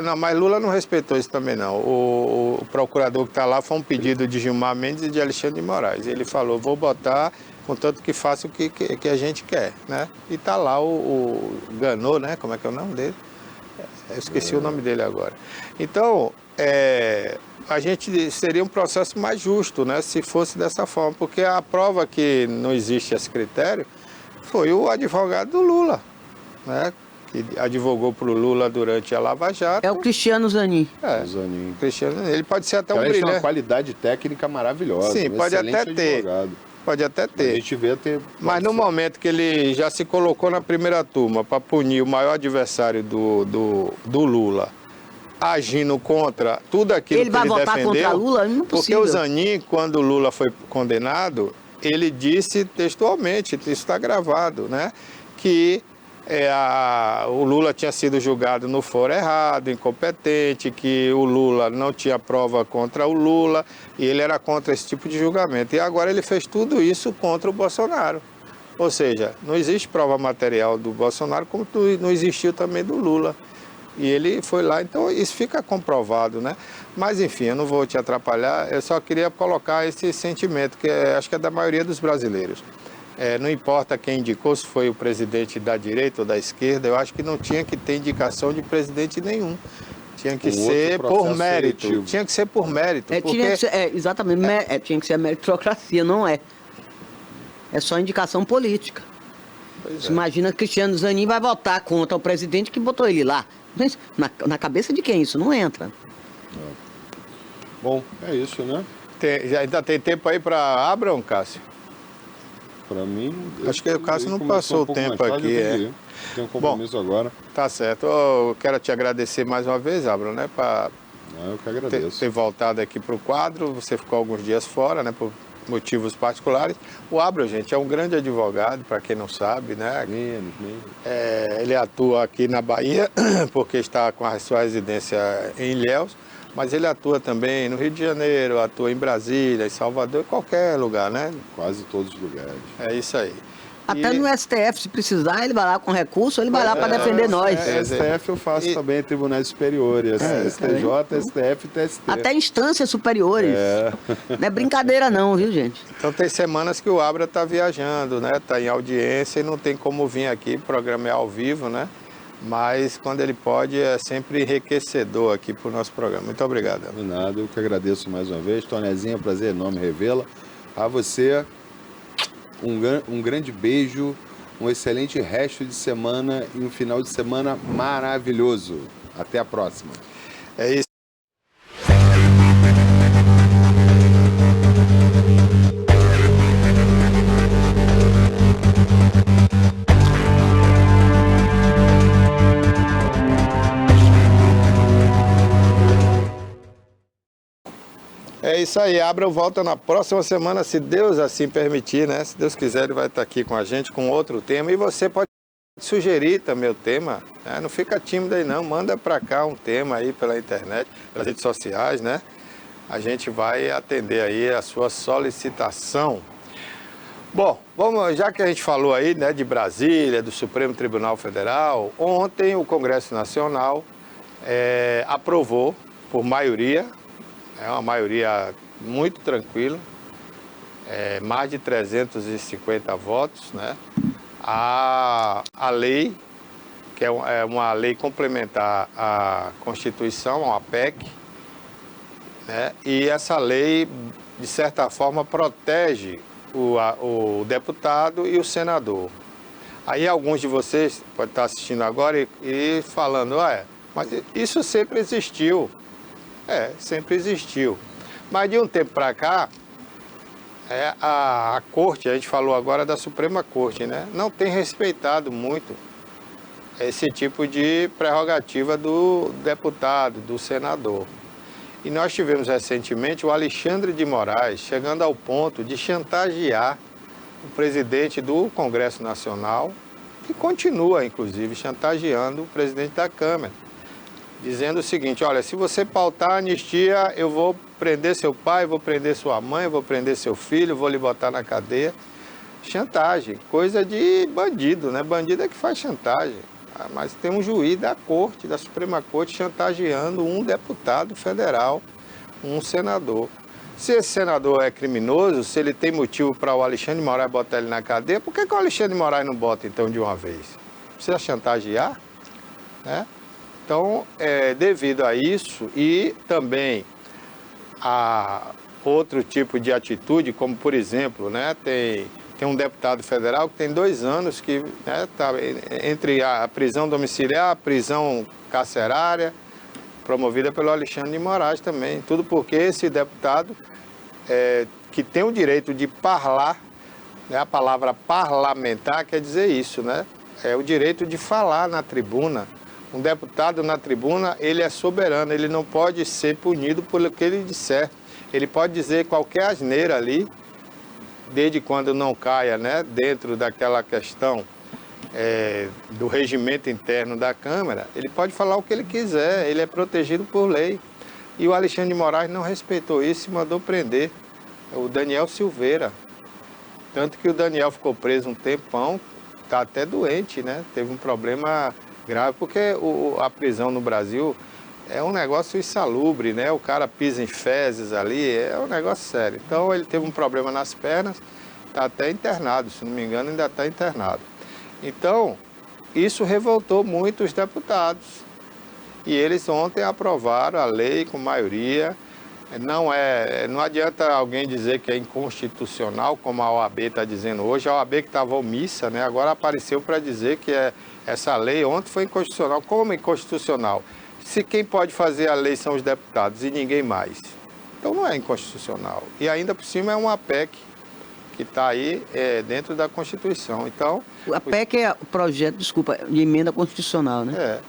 Não, mas Lula não respeitou isso também, não. O procurador que está lá foi um pedido de Gilmar Mendes e de Alexandre de Moraes. Ele falou, vou botar, contanto que faça o que a gente quer, né? E está lá o Ganô, né? Como é que é o nome dele? Eu esqueci o nome dele agora. Então, a gente seria um processo mais justo, né, se fosse dessa forma, porque a prova que não existe esse critério foi o advogado do Lula, né, que advogou para o Lula durante a Lava Jato. É o Cristiano Zanin. Zanin. Cristiano, ele pode ser até um brilhante. Ele tem uma brilhante. qualidade técnica maravilhosa. Sim, pode até ter. Pode até ter. A gente vê ter. Mas no momento que ele já se colocou na primeira turma para punir o maior adversário do Lula, agindo contra tudo aquilo que ele defendeu. Ele vai votar contra Lula? Não é possível. Porque o Zanin, quando o Lula foi condenado, ele disse textualmente, isso está gravado, né, que o Lula tinha sido julgado no foro errado, incompetente, que o Lula não tinha prova contra o Lula, e ele era contra esse tipo de julgamento. E agora ele fez tudo isso contra o Bolsonaro. Ou seja, não existe prova material do Bolsonaro, como não existiu também do Lula. E ele foi lá, então isso fica comprovado, né? Mas enfim, eu não vou te atrapalhar, eu só queria colocar esse sentimento, que acho que é da maioria dos brasileiros. Não importa quem indicou, se foi o presidente da direita ou da esquerda, eu acho que não tinha que ter indicação de presidente nenhum. Tinha que ser por mérito. Seletivo. Tinha que ser por mérito. Tinha que ser, exatamente, tinha que ser a meritocracia, não é? É só indicação política. Imagina que Cristiano Zanin vai votar contra o presidente que botou ele lá. Na cabeça de quem isso? Não entra. Bom, é isso, né? Ainda tem tempo aí para Abraham, Cássio? Para mim... Acho que o Cássio não passou o tempo aqui. Tem um compromisso agora. Tá certo. Eu quero te agradecer mais uma vez, Abraham, né? Eu que agradeço. Ter voltado aqui para o quadro. Você ficou alguns dias fora, né? Por motivos particulares. O Abra, gente, é um grande advogado, para quem não sabe, né? Ele atua aqui na Bahia, porque está com a sua residência em Ilhéus, mas ele atua também no Rio de Janeiro, atua em Brasília, em Salvador, em qualquer lugar, né? Quase todos os lugares. É isso aí. Até no STF, se precisar, ele vai lá com recurso, ele vai lá para defender nós. STF eu faço também, Tribunais Superiores, STJ, STF e TST. Até instâncias superiores. Não é brincadeira não, viu, gente? Então tem semanas que o Abra está viajando, né? Está em audiência e não tem como vir aqui, o programa é ao vivo, né? Mas quando ele pode, é sempre enriquecedor aqui para o nosso programa. Muito obrigado. De nada, eu que agradeço mais uma vez. Tonezinha, prazer enorme revê-la. A você, um grande beijo, um excelente resto de semana e um final de semana maravilhoso. Até a próxima. É isso. É isso aí, Abra volta na próxima semana, se Deus assim permitir, né? Se Deus quiser, ele vai estar aqui com a gente com outro tema. E você pode sugerir também o tema, né? Não fica tímido aí não, manda para cá um tema aí pela internet, pelas redes sociais, né? A gente vai atender aí a sua solicitação. Bom, já que a gente falou aí, né, de Brasília, do Supremo Tribunal Federal, ontem o Congresso Nacional aprovou por maioria, é uma maioria muito tranquila, mais de 350 votos, né? A lei, que é uma lei complementar à Constituição, uma PEC, né? E essa lei, de certa forma, protege o deputado e o senador. Aí alguns de vocês podem estar assistindo agora e falando, mas isso sempre existiu. Sempre existiu. Mas de um tempo para cá, a Corte, a gente falou agora da Suprema Corte, né? Não tem respeitado muito esse tipo de prerrogativa do deputado, do senador. E nós tivemos recentemente o Alexandre de Moraes chegando ao ponto de chantagear o presidente do Congresso Nacional, que continua, inclusive, chantageando o presidente da Câmara, dizendo o seguinte, olha, se você pautar a anistia, eu vou prender seu pai, vou prender sua mãe, vou prender seu filho, vou lhe botar na cadeia. Chantagem, coisa de bandido, né? Bandido é que faz chantagem. Mas tem um juiz da Corte, da Suprema Corte, chantageando um deputado federal, um senador. Se esse senador é criminoso, se ele tem motivo para o Alexandre de Moraes botar ele na cadeia, por que o Alexandre de Moraes não bota, então, de uma vez? Precisa chantagear, né? Então, devido a isso e também a outro tipo de atitude, como, por exemplo, né, tem um deputado federal que tem 2 anos que está entre a prisão domiciliar, a prisão carcerária, promovida pelo Alexandre de Moraes também. Tudo porque esse deputado, que tem o direito de parlar, né, a palavra parlamentar quer dizer isso, né? É o direito de falar na tribuna. Um deputado na tribuna, ele é soberano, ele não pode ser punido pelo que ele disser. Ele pode dizer qualquer asneira ali, desde quando não caia, né, dentro daquela questão do regimento interno da Câmara, ele pode falar o que ele quiser, ele é protegido por lei. E o Alexandre de Moraes não respeitou isso e mandou prender o Daniel Silveira. Tanto que o Daniel ficou preso um tempão, está até doente, né? Teve um problema grave, porque a prisão no Brasil é um negócio insalubre, né? O cara pisa em fezes ali, é um negócio sério. Então ele teve um problema nas pernas, está até internado, se não me engano ainda está internado. Então, isso revoltou muito os deputados. E eles ontem aprovaram a lei com maioria. Não adianta alguém dizer que é inconstitucional, como a OAB está dizendo hoje. A OAB que estava omissa, né? Agora apareceu para dizer que essa lei ontem foi inconstitucional. Como inconstitucional? Se quem pode fazer a lei são os deputados e ninguém mais. Então não é inconstitucional. E ainda por cima é uma PEC que está aí dentro da Constituição. Então, a PEC é o projeto, de emenda constitucional, né?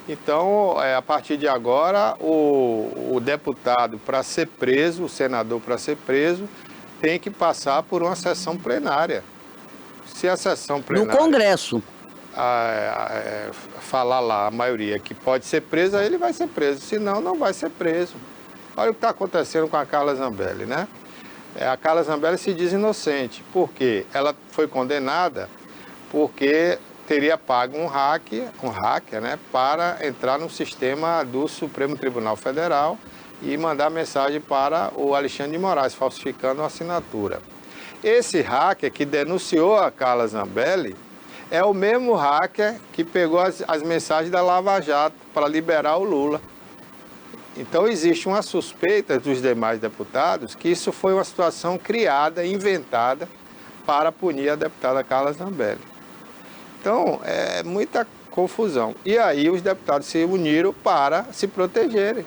Então, a partir de agora, o deputado para ser preso, o senador para ser preso, tem que passar por uma sessão plenária. Se a sessão plenária... No Congresso. Falar lá, a maioria, que pode ser preso, aí ele vai ser preso. Senão, não vai ser preso. Olha o que está acontecendo com a Carla Zambelli, né? A Carla Zambelli se diz inocente. Por quê? Ela foi condenada porque teria pago um hacker, né, para entrar no sistema do Supremo Tribunal Federal e mandar mensagem para o Alexandre de Moraes, falsificando a assinatura. Esse hacker que denunciou a Carla Zambelli é o mesmo hacker que pegou as mensagens da Lava Jato para liberar o Lula. Então, existe uma suspeita dos demais deputados que isso foi uma situação criada, inventada, para punir a deputada Carla Zambelli. Então, é muita confusão. E aí, os deputados se uniram para se protegerem.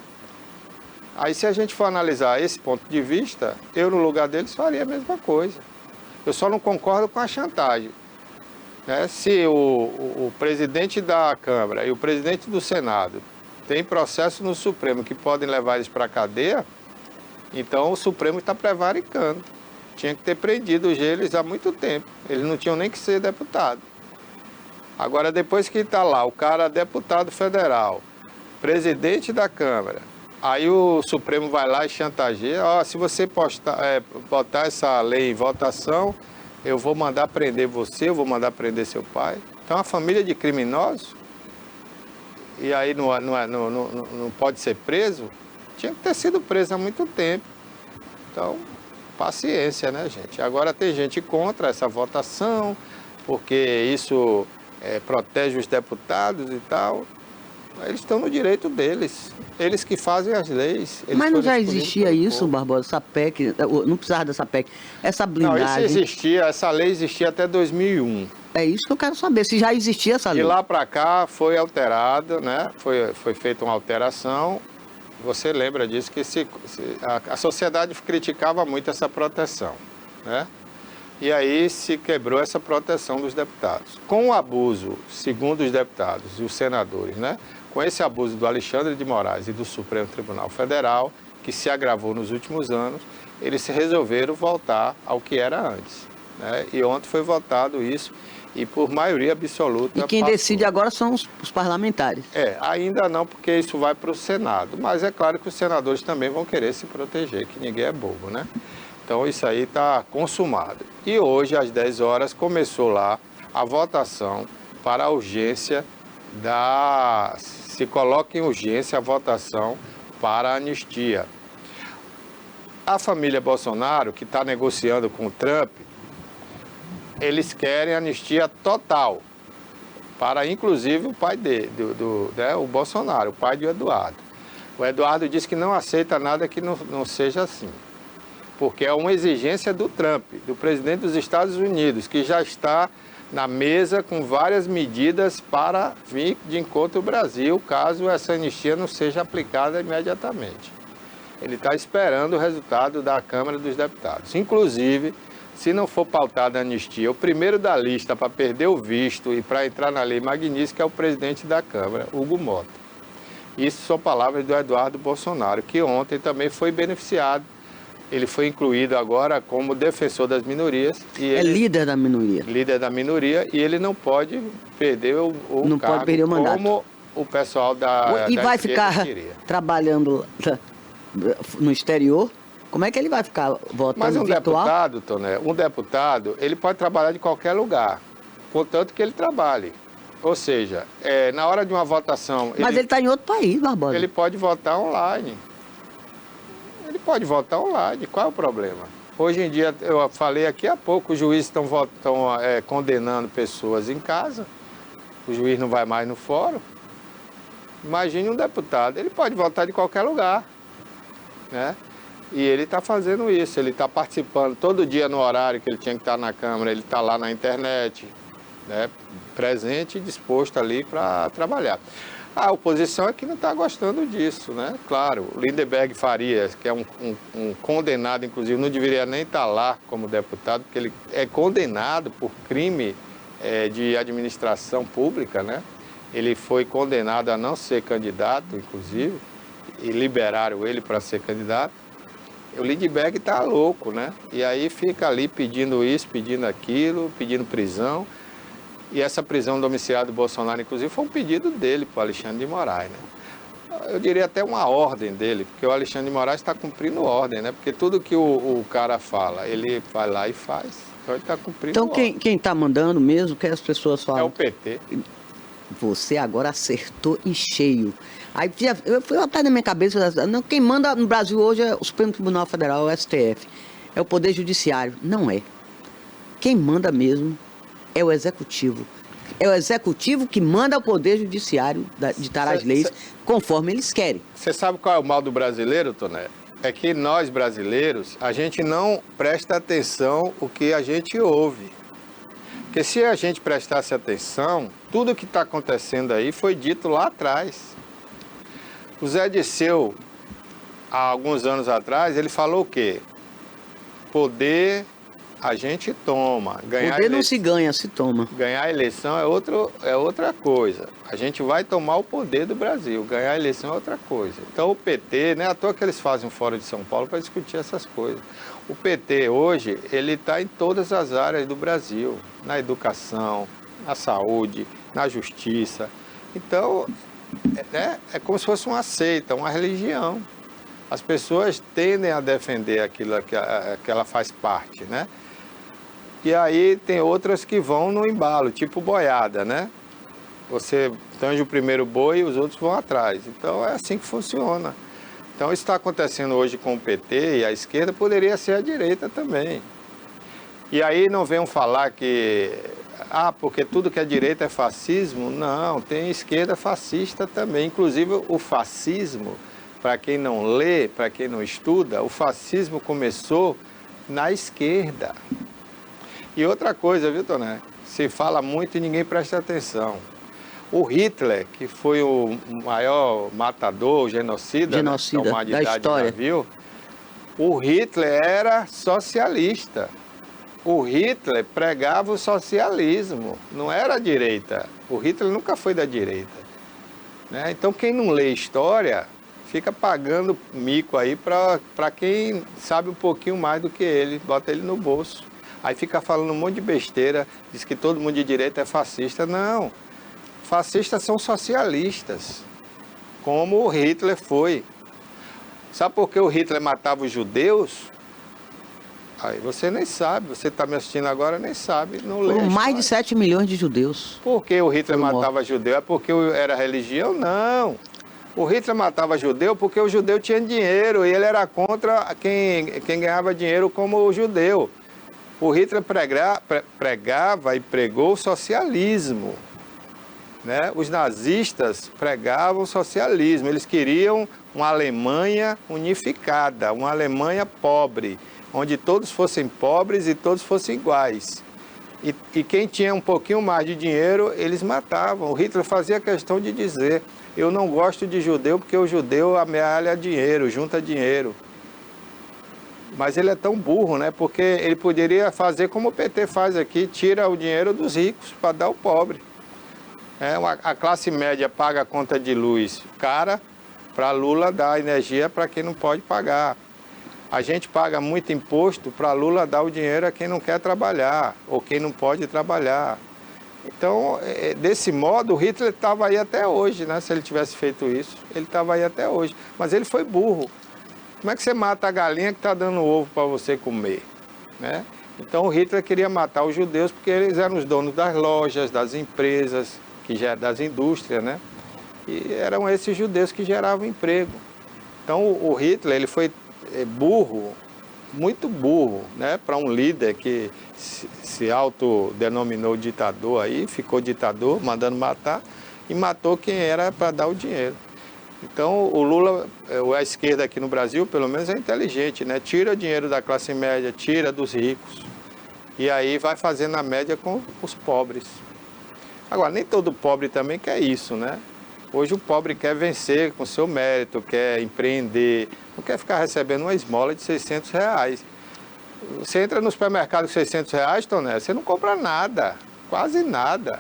Aí, se a gente for analisar esse ponto de vista, eu, no lugar deles, faria a mesma coisa. Eu só não concordo com a chantagem. Né? Se o presidente da Câmara e o presidente do Senado tem processo no Supremo que podem levar eles para a cadeia, então o Supremo está prevaricando. Tinha que ter prendido eles há muito tempo. Eles não tinham nem que ser deputado. Agora, depois que está lá, o cara deputado federal, presidente da Câmara, aí o Supremo vai lá e chantageia, se você botar essa lei em votação, eu vou mandar prender você, eu vou mandar prender seu pai. Então, uma família de criminosos, e aí não pode ser preso, tinha que ter sido preso há muito tempo. Então, paciência, né, gente? Agora tem gente contra essa votação, porque isso protege os deputados e tal. Eles estão no direito deles. Eles que fazem as leis. Mas não já existia isso, Barbosa, essa PEC? Não precisava dessa PEC. Essa blindagem... Não, isso existia, essa lei existia até 2001. É isso que eu quero saber, se já existia essa lei. De lá para cá foi alterada, né? Foi feita uma alteração. Você lembra disso, que a sociedade criticava muito essa proteção, né? E aí se quebrou essa proteção dos deputados. Com o abuso, segundo os deputados e os senadores, né? Com esse abuso do Alexandre de Moraes e do Supremo Tribunal Federal, que se agravou nos últimos anos, eles resolveram voltar ao que era antes, né? E ontem foi votado isso, e por maioria absoluta... E quem decide agora são os parlamentares. Ainda não, porque isso vai para o Senado. Mas é claro que os senadores também vão querer se proteger, que ninguém é bobo, né? Então isso aí está consumado. E hoje, às 10 horas, começou lá a votação para a urgência se coloca em urgência a votação para a anistia. A família Bolsonaro, que está negociando com o Trump, eles querem anistia total, para inclusive o pai o Bolsonaro, o pai do Eduardo. O Eduardo disse que não aceita nada que não seja assim, porque é uma exigência do Trump, do presidente dos Estados Unidos, que já está na mesa com várias medidas para vir de encontro ao Brasil, caso essa anistia não seja aplicada imediatamente. Ele está esperando o resultado da Câmara dos Deputados. Inclusive, se não for pautada a anistia, o primeiro da lista para perder o visto e para entrar na lei magnífica é o presidente da Câmara, Hugo Mota. Isso são palavras do Eduardo Bolsonaro, que ontem também foi beneficiado. Ele foi incluído agora como defensor das minorias. Líder da minoria. Líder da minoria, e ele não pode perder o não cargo pode perder o mandato. Como o pessoal da E vai esquerda ficar queria. Trabalhando no exterior? Como é que ele vai ficar votando Mas virtual? Um deputado, ele pode trabalhar de qualquer lugar, contanto que ele trabalhe. Ou seja, na hora de uma votação... Mas ele está em outro país, Barbosa. Ele pode votar online. Ele pode votar online. Qual é o problema? Hoje em dia, eu falei aqui há pouco, os juízes estão condenando pessoas em casa. O juiz não vai mais no fórum. Imagine um deputado, ele pode votar de qualquer lugar, né? E ele está fazendo isso, ele está participando todo dia no horário que ele tinha que estar na Câmara, ele está lá na internet, né? Presente e disposto ali para trabalhar. A oposição é que não está gostando disso, né? Claro, o Lindenberg Farias, que é um condenado, inclusive, não deveria nem estar lá como deputado, porque ele é condenado por crime de administração pública, né? Ele foi condenado a não ser candidato, inclusive, e liberaram ele para ser candidato. O Lindbergh tá louco, né? E aí fica ali pedindo isso, pedindo aquilo, pedindo prisão. E essa prisão domiciliar do Bolsonaro, inclusive, foi um pedido dele para o Alexandre de Moraes, né? Eu diria até uma ordem dele, porque o Alexandre de Moraes está cumprindo ordem, né? Porque tudo que o cara fala, ele vai lá e faz. Então ele está cumprindo ordem. Então quem está mandando mesmo, que as pessoas falam? É o PT. Você agora acertou em cheio. Aí eu fui atrás na minha cabeça, não, quem manda no Brasil hoje é o Supremo Tribunal Federal, o STF. É o Poder Judiciário. Não é. Quem manda mesmo é o Executivo. É o Executivo que manda ao Poder Judiciário ditar as leis conforme eles querem. Você sabe qual é o mal do brasileiro, Toné? É que nós, brasileiros, a gente não presta atenção o que a gente ouve. Porque se a gente prestasse atenção, tudo que está acontecendo aí foi dito lá atrás. O Zé Dirceu, há alguns anos atrás, ele falou o quê? Poder a gente toma. Poder não se ganha, se toma. Ganhar a eleição é outra coisa. A gente vai tomar o poder do Brasil. Ganhar a eleição é outra coisa. Então o PT, não é à toa que eles fazem um fórum de São Paulo para discutir essas coisas. O PT hoje, ele está em todas as áreas do Brasil. Na educação, na saúde, na justiça. Então, é como se fosse uma seita, uma religião. As pessoas tendem a defender aquilo que ela faz parte, né? E aí tem outras que vão no embalo, tipo boiada, né? Você tange o primeiro boi e os outros vão atrás. Então é assim que funciona. Então isso está acontecendo hoje com o PT e a esquerda, poderia ser a direita também. E aí não venham falar que, porque tudo que é direita é fascismo. Não, tem esquerda fascista também. Inclusive o fascismo, para quem não lê, para quem não estuda, o fascismo começou na esquerda. E outra coisa, viu, Toné? Se fala muito e ninguém presta atenção. O Hitler, que foi o maior matador, genocida da humanidade da história, já viu, o Hitler era socialista. O Hitler pregava o socialismo, não era a direita. O Hitler nunca foi da direita, né? Então quem não lê história fica pagando mico aí para quem sabe um pouquinho mais do que ele, bota ele no bolso. Aí fica falando um monte de besteira, diz que todo mundo de direita é fascista. Não, fascistas são socialistas, como o Hitler foi. Sabe por que o Hitler matava os judeus? Aí você nem sabe, você está me assistindo agora, nem sabe, não lê. Foram mais de 7 milhões de judeus. Por que o Hitler matava judeu? É porque era religião? Não. O Hitler matava judeu porque o judeu tinha dinheiro e ele era contra quem ganhava dinheiro como o judeu. O Hitler pregava e pregou o socialismo, né? Os nazistas pregavam o socialismo. Eles queriam uma Alemanha unificada, uma Alemanha pobre, onde todos fossem pobres e todos fossem iguais. E quem tinha um pouquinho mais de dinheiro, eles matavam. O Hitler fazia questão de dizer: eu não gosto de judeu porque o judeu amealha dinheiro, junta dinheiro. Mas ele é tão burro, né? Porque ele poderia fazer como o PT faz aqui, tira o dinheiro dos ricos para dar ao pobre. A classe média paga a conta de luz cara para Lula dar energia para quem não pode pagar. A gente paga muito imposto para Lula dar o dinheiro a quem não quer trabalhar ou quem não pode trabalhar. Então, desse modo, o Hitler estava aí até hoje, né? Se ele tivesse feito isso, ele estava aí até hoje. Mas ele foi burro. Como é que você mata a galinha que está dando ovo para você comer, né? Então, o Hitler queria matar os judeus porque eles eram os donos das lojas, das empresas, das indústrias, né? E eram esses judeus que geravam emprego. Então, o Hitler, ele foi burro, muito burro, né? Para um líder que se autodenominou ditador aí, ficou ditador, mandando matar, e matou quem era para dar o dinheiro. Então, o Lula, a esquerda aqui no Brasil, pelo menos é inteligente, né? Tira dinheiro da classe média, tira dos ricos, e aí vai fazendo a média com os pobres. Agora, nem todo pobre também quer isso, né? Hoje o pobre quer vencer com seu mérito, quer empreender, não quer ficar recebendo uma esmola de R$600. Você entra no supermercado com R$600, Toné, você não compra nada, quase nada,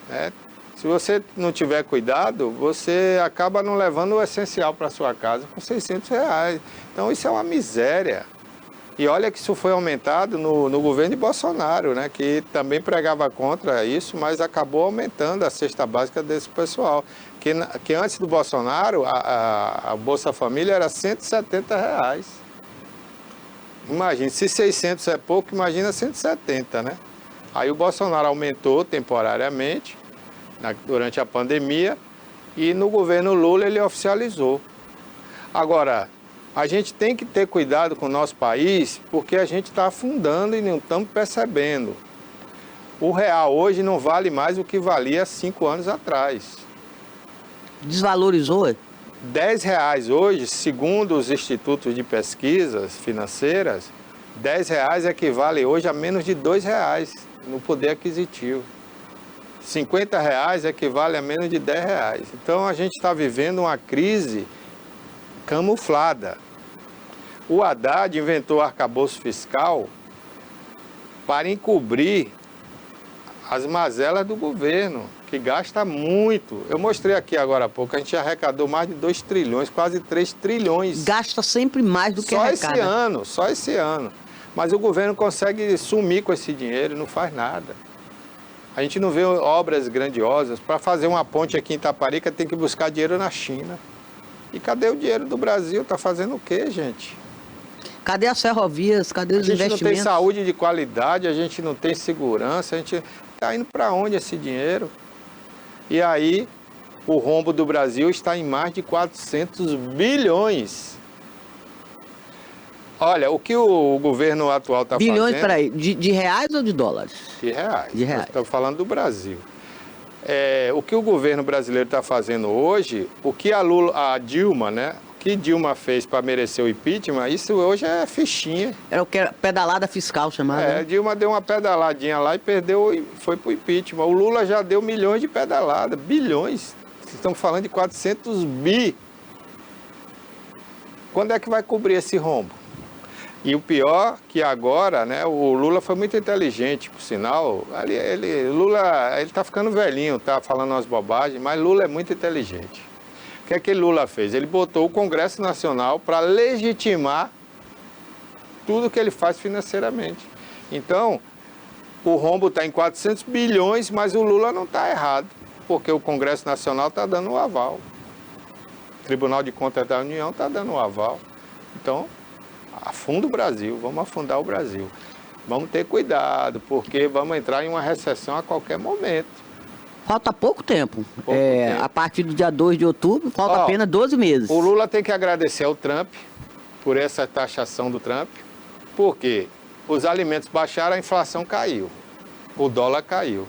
né? Se você não tiver cuidado, você acaba não levando o essencial para sua casa com R$600. Então isso é uma miséria. E olha que isso foi aumentado no governo de Bolsonaro, né, que também pregava contra isso, mas acabou aumentando a cesta básica desse pessoal. Que antes do Bolsonaro, a Bolsa Família era R$170. Imagina, se 600 é pouco, imagina 170, né? Aí o Bolsonaro aumentou temporariamente durante a pandemia e no governo Lula ele oficializou. Agora, a gente tem que ter cuidado com o nosso país porque a gente está afundando e não estamos percebendo. O real hoje não vale mais o que valia 5 anos atrás. Desvalorizou? R$10 hoje, segundo os institutos de pesquisas financeiras, R$10 equivale hoje a menos de R$2 no poder aquisitivo. R$50 equivale a menos de R$10. Então a gente está vivendo uma crise camuflada. O Haddad inventou o arcabouço fiscal para encobrir as mazelas do governo, que gasta muito. Eu mostrei aqui agora há pouco, a gente arrecadou mais de 2 trilhões, quase 3 trilhões. Gasta sempre mais do que arrecada. Só esse ano. Mas o governo consegue sumir com esse dinheiro e não faz nada. A gente não vê obras grandiosas. Para fazer uma ponte aqui em Itaparica tem que buscar dinheiro na China. E cadê o dinheiro do Brasil? Está fazendo o quê, gente? Cadê as ferrovias? Cadê os investimentos? A gente não tem saúde de qualidade, a gente não tem segurança, a gente está indo para onde esse dinheiro? E aí, o rombo do Brasil está em mais de 400 bilhões. Olha, o que o governo atual está fazendo... Bilhões, peraí, de reais ou de dólares? De reais. De reais. Estamos falando do Brasil. O que o governo brasileiro está fazendo hoje, o que a Dilma, né? O que Dilma fez para merecer o impeachment, isso hoje é fichinha. Era o que era pedalada fiscal chamada. Dilma deu uma pedaladinha lá e perdeu e foi para o impeachment. O Lula já deu milhões de pedaladas, bilhões. Estamos falando de 400 bi. Quando é que vai cobrir esse rombo? E o pior que agora, né, o Lula foi muito inteligente, por sinal. Lula está ficando velhinho, tá falando umas bobagens, mas Lula é muito inteligente. O que Lula fez? Ele botou o Congresso Nacional para legitimar tudo que ele faz financeiramente. Então, o rombo está em 400 bilhões, mas o Lula não está errado, porque o Congresso Nacional está dando o aval. O Tribunal de Contas da União está dando o aval. Então, afunda o Brasil, vamos afundar o Brasil. Vamos ter cuidado, porque vamos entrar em uma recessão a qualquer momento. Falta pouco tempo. A partir do dia 2 de outubro, falta apenas 12 meses. O Lula tem que agradecer ao Trump por essa taxação do Trump, porque os alimentos baixaram, a inflação caiu, o dólar caiu.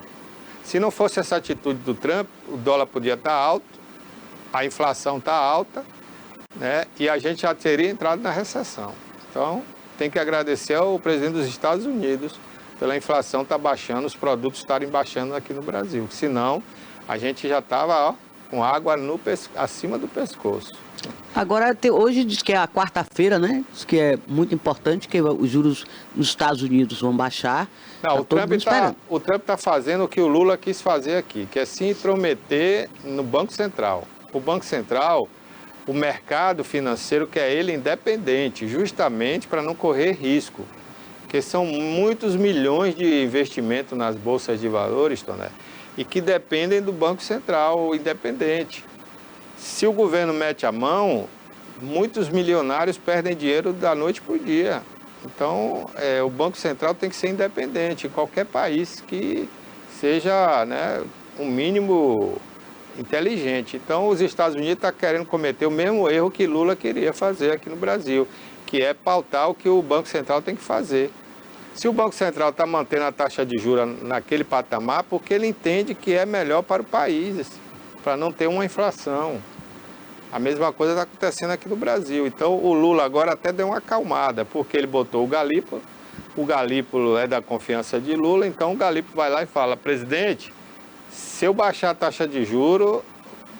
Se não fosse essa atitude do Trump, o dólar podia estar alto, a inflação está alta, né, e a gente já teria entrado na recessão. Então, tem que agradecer ao presidente dos Estados Unidos pela inflação estar baixando, os produtos estarem baixando aqui no Brasil. Senão, a gente já estava com água acima do pescoço. Agora, hoje diz que é a quarta-feira, né? Diz que é muito importante que os juros nos Estados Unidos vão baixar. Não, o Trump está fazendo o que o Lula quis fazer aqui, que é se intrometer no Banco Central. O Banco Central, o mercado financeiro quer ele independente, justamente para não correr risco. Porque são muitos milhões de investimento nas bolsas de valores, Toné, e que dependem do Banco Central independente. Se o governo mete a mão, muitos milionários perdem dinheiro da noite para o dia. Então, o Banco Central tem que ser independente em qualquer país que seja, né, um mínimo inteligente. Então, os Estados Unidos estão querendo cometer o mesmo erro que Lula queria fazer aqui no Brasil, que é pautar o que o Banco Central tem que fazer. Se o Banco Central está mantendo a taxa de juros naquele patamar, porque ele entende que é melhor para o país, para não ter uma inflação. A mesma coisa está acontecendo aqui no Brasil. Então, o Lula agora até deu uma acalmada, porque ele botou o Galípolo. O Galípolo é da confiança de Lula, então o Galípolo vai lá e fala: presidente, se eu baixar a taxa de juros,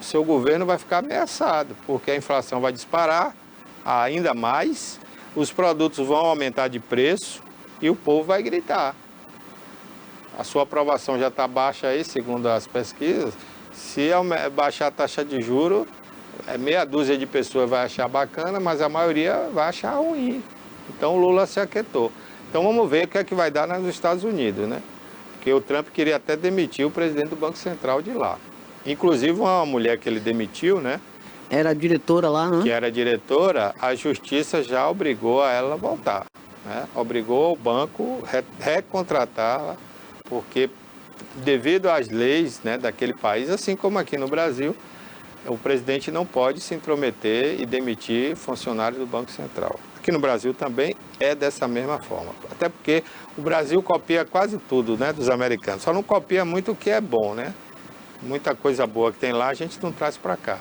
o seu governo vai ficar ameaçado, porque a inflação vai disparar ainda mais, os produtos vão aumentar de preço e o povo vai gritar. A sua aprovação já está baixa aí, segundo as pesquisas, Se baixar a taxa de juros, meia dúzia de pessoas vai achar bacana, mas a maioria vai achar ruim. Então o Lula se aquietou. Então vamos ver o que é que vai dar nos Estados Unidos, né? Porque o Trump queria até demitir o presidente do Banco Central de lá. Inclusive uma mulher que ele demitiu, né? Era diretora lá, né? Que era diretora, a justiça já obrigou a ela a voltar, né? Obrigou o banco a recontratá-la, porque devido às leis, né, daquele país, assim como aqui no Brasil, o presidente não pode se intrometer e demitir funcionários do Banco Central. Aqui no Brasil também é dessa mesma forma. Até porque o Brasil copia quase tudo, né, dos americanos. Só não copia muito o que é bom, né? Muita coisa boa que tem lá a gente não traz para cá.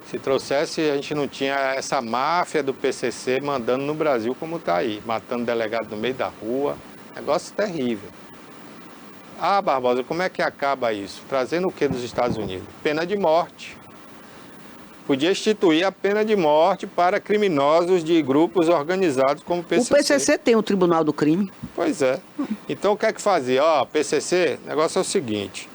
Se trouxesse, a gente não tinha essa máfia do PCC mandando no Brasil como está aí, matando delegado no meio da rua. Negócio terrível. Ah, Barbosa, como é que acaba isso? Trazendo o que dos Estados Unidos? Pena de morte. Podia instituir a pena de morte para criminosos de grupos organizados como o PCC. O PCC tem o Tribunal do Crime. Pois é. Então o que é que fazia? Ó, PCC, o negócio é o seguinte,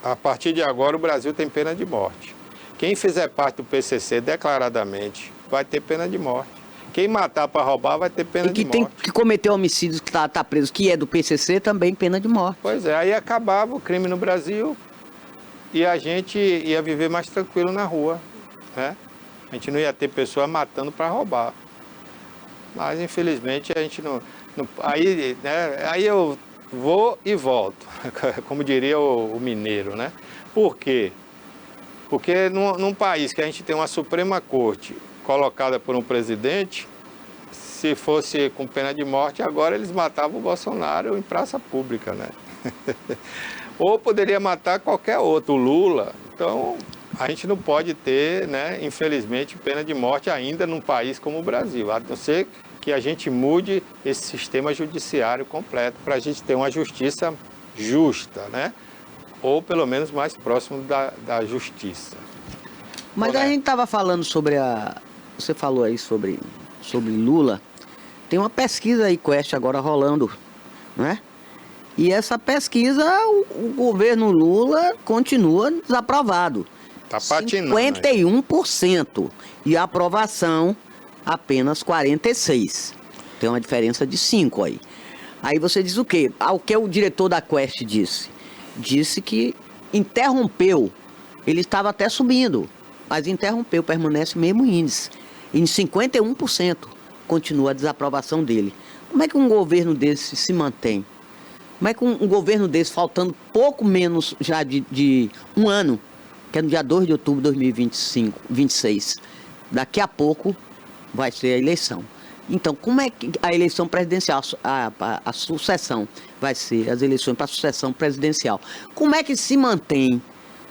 a partir de agora o Brasil tem pena de morte. Quem fizer parte do PCC declaradamente vai ter pena de morte. Quem matar para roubar vai ter pena de morte. Que cometeu homicídios que tá preso, que é do PCC, também pena de morte. Pois é, aí acabava o crime no Brasil e a gente ia viver mais tranquilo na rua, né? A gente não ia ter pessoas matando para roubar. Mas infelizmente a gente não aí, né, aí eu vou e volto, como diria o mineiro, né? Por quê? Porque num país que a gente tem uma Suprema Corte colocada por um presidente, se fosse com pena de morte, agora eles matavam o Bolsonaro em praça pública, né? Ou poderia matar qualquer outro, o Lula. Então, a gente não pode ter, né, infelizmente, pena de morte ainda num país como o Brasil, a não ser que a gente mude esse sistema judiciário completo para a gente ter uma justiça justa, né? Ou pelo menos mais próximo da justiça. Mas a gente estava falando sobre você falou aí sobre Lula. Tem uma pesquisa aí, Quest, agora rolando, né? E essa pesquisa, o governo Lula continua desaprovado. Tá patinando. 51%. E a aprovação, apenas 46%. Tem uma diferença de 5 aí. Aí você diz o quê? O que o diretor da Quest disse? Disse que interrompeu. Ele estava até subindo, mas interrompeu, permanece o mesmo índice. Em 51% continua a desaprovação dele. Como é que um governo desse se mantém? Como é que um governo desse, faltando pouco menos já de um ano, que é no dia 2 de outubro de 2026, daqui a pouco vai ser a eleição. Então, como é que a eleição presidencial, a sucessão, vai ser as eleições para a sucessão presidencial? Como é que se mantém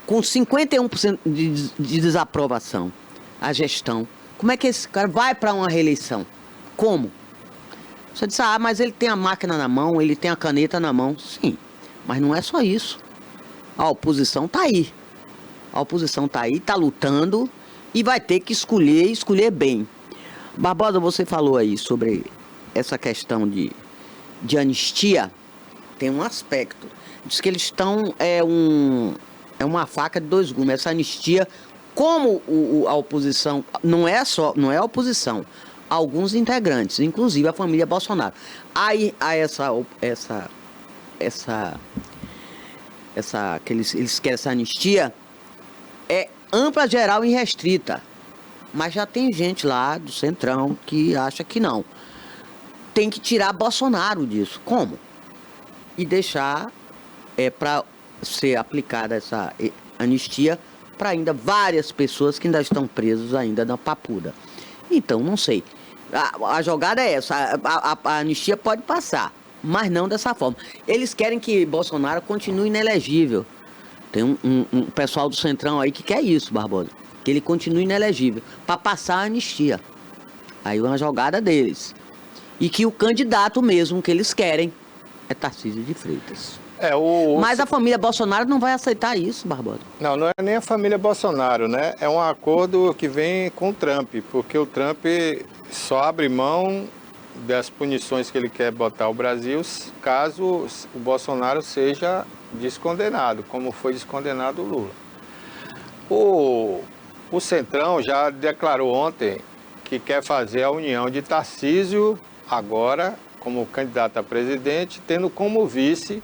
com 51% de desaprovação a gestão? Como é que esse cara vai para uma reeleição? Como? Você disse, mas ele tem a máquina na mão, ele tem a caneta na mão. Sim, mas não é só isso. A oposição está aí. A oposição está aí, está lutando e vai ter que escolher bem. Barbosa, você falou aí sobre essa questão de anistia. Tem um aspecto. Diz que eles estão... É uma faca de dois gumes. Essa anistia, como a oposição... Não é a oposição. Alguns integrantes, inclusive a família Bolsonaro. Aí que eles querem essa anistia é ampla, geral e restrita. Mas já tem gente lá do Centrão que acha que não. Tem que tirar Bolsonaro disso. Como? E deixar para ser aplicada essa anistia para ainda várias pessoas que ainda estão presas ainda na papuda. Então, não sei. A jogada é essa. A anistia pode passar, mas não dessa forma. Eles querem que Bolsonaro continue inelegível. Tem um pessoal do Centrão aí que quer isso, Barbosa. Que ele continue inelegível, para passar a anistia. Aí é uma jogada deles. E que o candidato mesmo que eles querem é Tarcísio de Freitas. Mas a família Bolsonaro não vai aceitar isso, Barbosa. Não é nem a família Bolsonaro, né? É um acordo que vem com o Trump, porque o Trump só abre mão das punições que ele quer botar ao Brasil caso o Bolsonaro seja descondenado, como foi descondenado o Lula. O Centrão já declarou ontem que quer fazer a união de Tarcísio agora como candidato a presidente, tendo como vice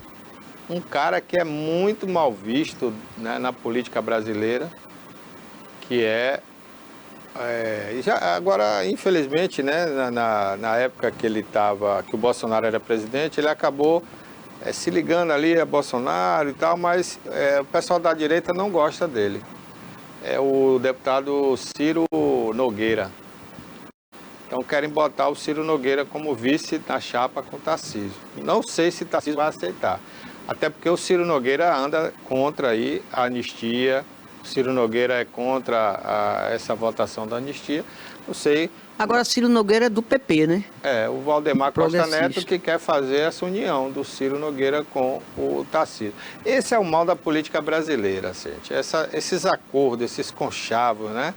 um cara que é muito mal visto, né, na política brasileira, que agora, infelizmente, né, na época que que o Bolsonaro era presidente, ele acabou se ligando ali a Bolsonaro e tal, mas o pessoal da direita não gosta dele. É o deputado Ciro Nogueira. Então querem botar o Ciro Nogueira como vice na chapa com o Tarcísio. Não sei se Tarcísio vai aceitar. Até porque o Ciro Nogueira anda contra aí a anistia. O Ciro Nogueira é contra essa votação da anistia. Não sei. Agora, Ciro Nogueira é do PP, né? O Valdemar Costa Neto que quer fazer essa união do Ciro Nogueira com o Tarcísio. Esse é o mal da política brasileira, gente. Esses acordos, esses conchavos, né?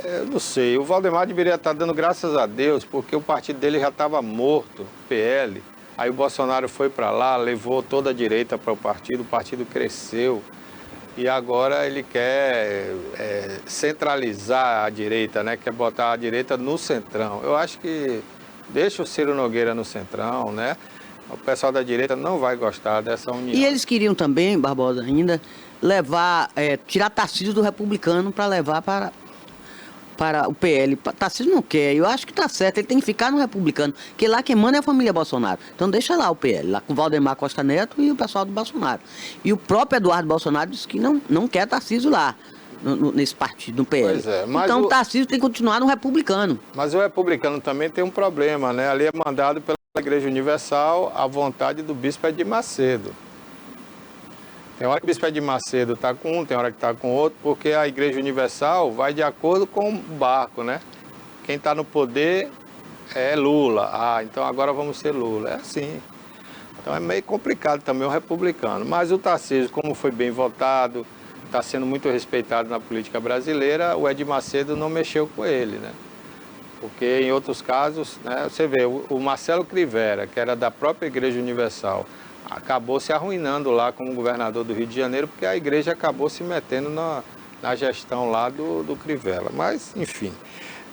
Eu não sei, o Valdemar deveria estar dando graças a Deus, porque o partido dele já estava morto, PL. Aí o Bolsonaro foi para lá, levou toda a direita para o partido cresceu. E agora ele quer centralizar a direita, né? Quer botar a direita no Centrão. Eu acho que deixa o Ciro Nogueira no Centrão, né? O pessoal da direita não vai gostar dessa união. E eles queriam também, Barbosa, ainda tirar Tarcísio do republicano para levar para o PL. Tarcísio não quer, eu acho que tá certo, ele tem que ficar no republicano, porque lá quem manda é a família Bolsonaro. Então deixa lá o PL, lá com o Valdemar Costa Neto e o pessoal do Bolsonaro. E o próprio Eduardo Bolsonaro disse que não quer Tarcísio lá, nesse partido, no PL. Pois é, mas então o Tarcísio tem que continuar no republicano. Mas o republicano também tem um problema, né? Ali é mandado pela Igreja Universal à vontade do bispo Edir Macedo. Tem hora que o bispo Edir Macedo está com um, tem hora que está com outro, porque a Igreja Universal vai de acordo com o barco, né? Quem está no poder é Lula. Então agora vamos ser Lula. É assim. Então é meio complicado também o republicano. Mas o Tarcísio, como foi bem votado, está sendo muito respeitado na política brasileira, o Edir Macedo não mexeu com ele, né? Porque em outros casos, né, você vê, o Marcelo Crivella, que era da própria Igreja Universal, acabou se arruinando lá como governador do Rio de Janeiro, porque a igreja acabou se metendo na gestão lá do Crivella. Mas, enfim,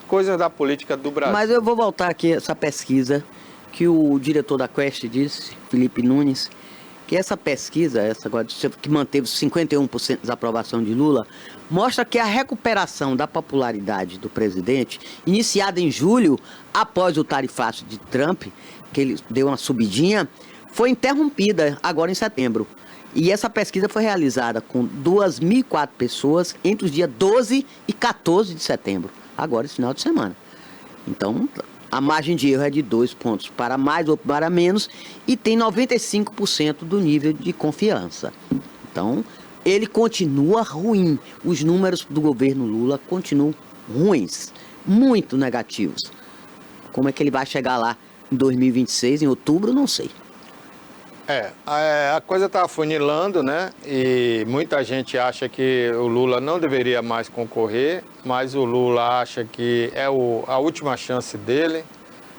coisas da política do Brasil. Mas eu vou voltar aqui a essa pesquisa que o diretor da Quest disse, Felipe Nunes, que essa pesquisa, que manteve 51% da aprovação de Lula, mostra que a recuperação da popularidade do presidente, iniciada em julho, após o tarifaço de Trump, que ele deu uma subidinha, foi interrompida agora em setembro. E essa pesquisa foi realizada com 2.004 pessoas entre os dias 12 e 14 de setembro, agora esse final de semana. Então, a margem de erro é de 2 pontos para mais ou para menos e tem 95% do nível de confiança. Então, ele continua ruim. Os números do governo Lula continuam ruins, muito negativos. Como é que ele vai chegar lá em 2026, em outubro, não sei. A coisa está afunilando, né? E muita gente acha que o Lula não deveria mais concorrer, mas o Lula acha que é a última chance dele.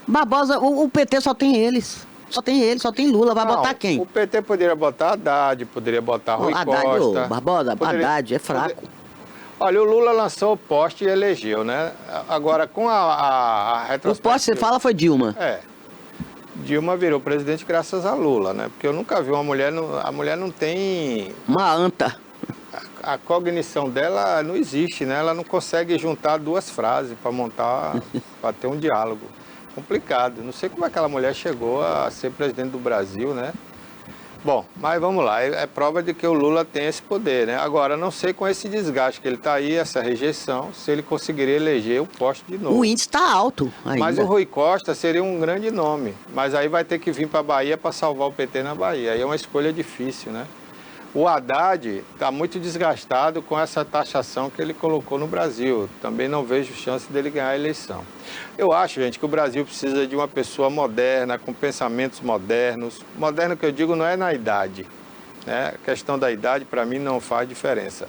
Barbosa, o PT só tem eles. Só tem Lula. Vai botar quem? O PT poderia botar Haddad, poderia botar Rui Costa. Barbosa, Haddad é fraco. Olha, o Lula lançou o poste e elegeu, né? Agora, com a retrospectiva... O poste, você fala, foi Dilma. Dilma virou presidente graças a Lula, né? Porque eu nunca vi a mulher não tem... Uma anta. A cognição dela não existe, né? Ela não consegue juntar duas frases para montar, para ter um diálogo. Complicado. Não sei como aquela mulher chegou a ser presidente do Brasil, né? Bom, mas vamos lá. É prova de que o Lula tem esse poder, né? Agora, não sei com esse desgaste que ele está aí, essa rejeição, se ele conseguiria eleger o poste de novo. O índice está alto ainda. Mas o Rui Costa seria um grande nome. Mas aí vai ter que vir para a Bahia para salvar o PT na Bahia. Aí é uma escolha difícil, né? O Haddad está muito desgastado com essa taxação que ele colocou no Brasil. Também não vejo chance dele ganhar a eleição. Eu acho, gente, que o Brasil precisa de uma pessoa moderna, com pensamentos modernos. Moderno que eu digo não é na idade, né? A questão da idade, para mim, não faz diferença.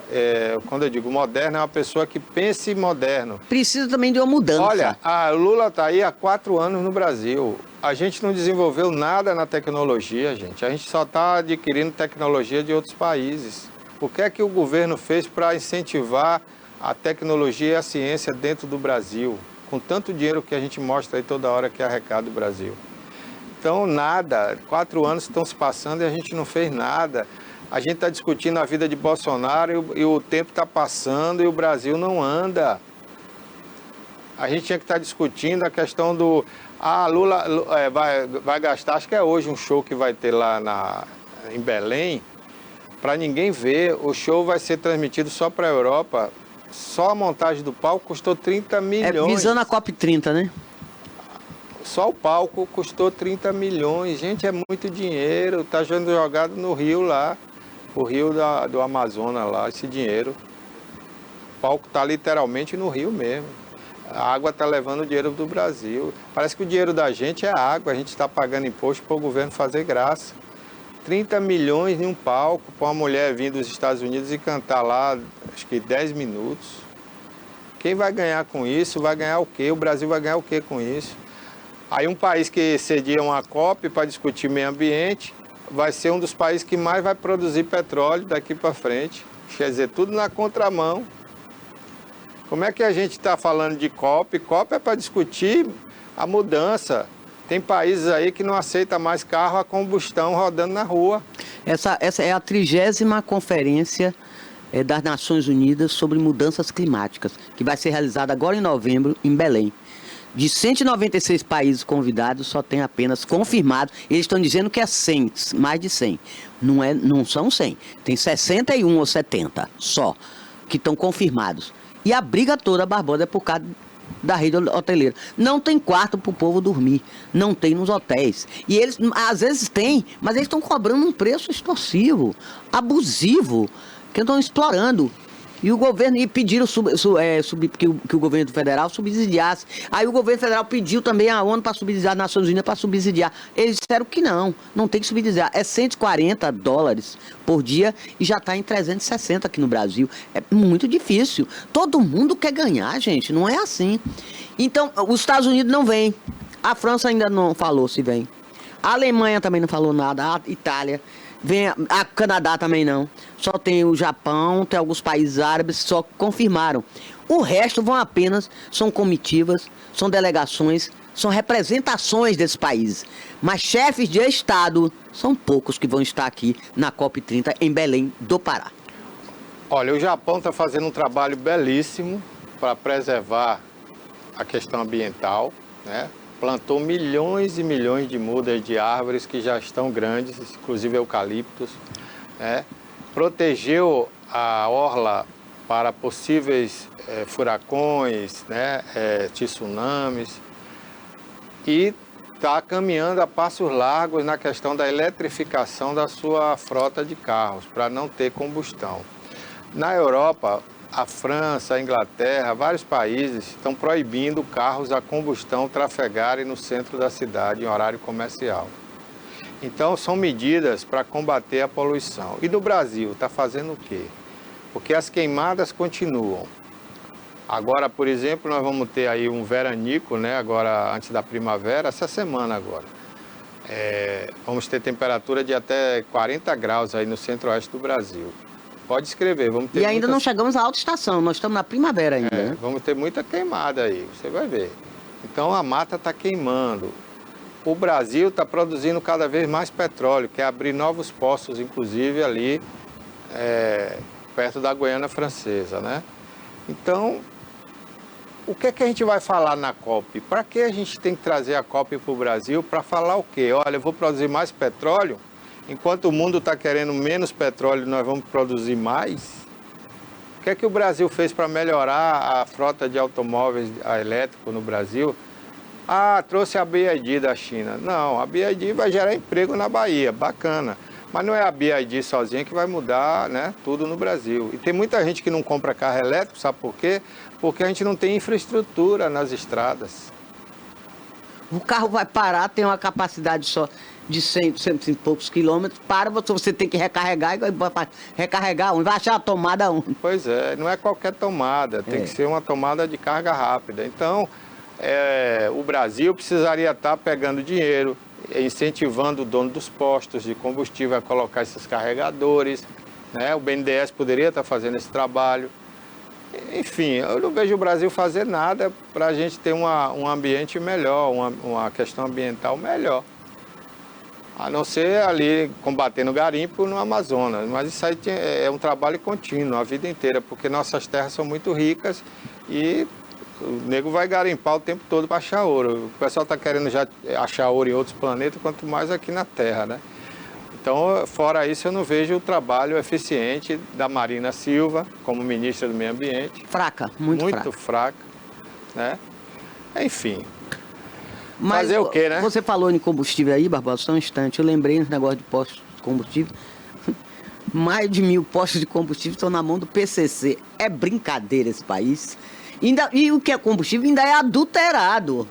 Quando eu digo moderno, é uma pessoa que pense moderno. Precisa também de uma mudança. Olha, o Lula está aí há 4 anos no Brasil. A gente não desenvolveu nada na tecnologia, gente. A gente só está adquirindo tecnologia de outros países. O que é que o governo fez para incentivar a tecnologia e a ciência dentro do Brasil, com tanto dinheiro que a gente mostra aí toda hora que arrecada o Brasil? Então, nada. 4 anos estão se passando e a gente não fez nada. A gente está discutindo a vida de Bolsonaro e o tempo está passando e o Brasil não anda. A gente tinha que estar discutindo a questão do... Lula vai gastar, acho que é hoje um show que vai ter lá em Belém, para ninguém ver. O show vai ser transmitido só para a Europa. Só a montagem do palco custou 30 milhões. Visando a COP30, né? Só o palco custou 30 milhões. Gente, é muito dinheiro. Está sendo jogado no rio lá, o rio do Amazonas lá, esse dinheiro. O palco está literalmente no rio mesmo. A água está levando o dinheiro do Brasil. Parece que o dinheiro da gente é água. A gente está pagando imposto para o governo fazer graça. 30 milhões em um palco para uma mulher vir dos Estados Unidos e cantar lá, acho que 10 minutos. Quem vai ganhar com isso? Vai ganhar o quê? O Brasil vai ganhar o quê com isso? Aí um país que cedia uma COP para discutir meio ambiente vai ser um dos países que mais vai produzir petróleo daqui para frente. Quer dizer, tudo na contramão. Como é que a gente está falando de COP? COP é para discutir a mudança. Tem países aí que não aceitam mais carro a combustão rodando na rua. Essa é a 30ª conferência das Nações Unidas sobre mudanças climáticas, que vai ser realizada agora em novembro, em Belém. De 196 países convidados, só tem apenas confirmado. Eles estão dizendo que é 100, mais de 100. Não são 100. Tem 61 ou 70 só que estão confirmados. E a briga toda, Barbosa, é por causa da rede hoteleira. Não tem quarto para o povo dormir. Não tem nos hotéis. E eles, às vezes tem, mas eles estão cobrando um preço extorsivo, abusivo, que estão explorando. E o governo pediram que o governo federal subsidiasse. Aí o governo federal pediu também a ONU para subsidiar, as Nações Unidas para subsidiar. Eles disseram que não tem que subsidiar. É $140 por dia e já está em 360 aqui no Brasil. É muito difícil. Todo mundo quer ganhar, gente. Não é assim. Então, os Estados Unidos não vêm. A França ainda não falou se vem. A Alemanha também não falou nada. A Itália... A Canadá também não. Só tem o Japão, tem alguns países árabes que só confirmaram. O resto são comitivas, são delegações, são representações desses países. Mas chefes de Estado são poucos que vão estar aqui na COP30 em Belém do Pará. Olha, o Japão está fazendo um trabalho belíssimo para preservar a questão ambiental, né? Plantou milhões e milhões de mudas de árvores que já estão grandes, inclusive eucaliptos, né? Protegeu a orla para possíveis furacões, né? Tsunamis, e está caminhando a passos largos na questão da eletrificação da sua frota de carros, para não ter combustão. Na Europa, a França, a Inglaterra, vários países estão proibindo carros a combustão trafegarem no centro da cidade em horário comercial. Então, são medidas para combater a poluição. E no Brasil, está fazendo o quê? Porque as queimadas continuam. Agora, por exemplo, nós vamos ter aí um veranico, né? Agora, antes da primavera, essa semana agora. Vamos ter temperatura de até 40 graus aí no centro-oeste do Brasil. Pode escrever, vamos ter. E ainda não chegamos à alta estação, nós estamos na primavera ainda. Né? Vamos ter muita queimada aí, você vai ver. Então a mata está queimando. O Brasil está produzindo cada vez mais petróleo, quer abrir novos poços, inclusive ali perto da Guiana Francesa, né? Então, o que é que a gente vai falar na COP? Para que a gente tem que trazer a COP para o Brasil? Para falar o quê? Olha, eu vou produzir mais petróleo? Enquanto o mundo está querendo menos petróleo, nós vamos produzir mais? O que é que o Brasil fez para melhorar a frota de automóveis elétricos no Brasil? Trouxe a BYD da China. Não, a BYD vai gerar emprego na Bahia, bacana. Mas não é a BYD sozinha que vai mudar, né, tudo no Brasil. E tem muita gente que não compra carro elétrico, sabe por quê? Porque a gente não tem infraestrutura nas estradas. O carro vai parar, tem uma capacidade só de 100 e poucos quilômetros, você tem que recarregar, e vai recarregar onde? Vai achar a tomada onde? Pois é, não é qualquer tomada, tem que ser uma tomada de carga rápida. Então, o Brasil precisaria estar pegando dinheiro, incentivando o dono dos postos de combustível a colocar esses carregadores, né? O BNDES poderia estar fazendo esse trabalho. Enfim, eu não vejo o Brasil fazer nada para a gente ter um ambiente melhor, uma questão ambiental melhor. A não ser ali combatendo garimpo no Amazonas. Mas isso aí é um trabalho contínuo, a vida inteira, porque nossas terras são muito ricas e o nego vai garimpar o tempo todo para achar ouro. O pessoal está querendo já achar ouro em outros planetas, quanto mais aqui na Terra, né? Então, fora isso, eu não vejo o trabalho eficiente da Marina Silva como ministra do Meio Ambiente. Fraca, muito fraca, né? Enfim. Mas fazer o quê, né? Você falou em combustível aí, Barbosa, só um instante. Eu lembrei desse negócio de postos de combustível. Mais de 1000 postos de combustível estão na mão do PCC. É brincadeira esse país. E o que é combustível ainda é adulterado.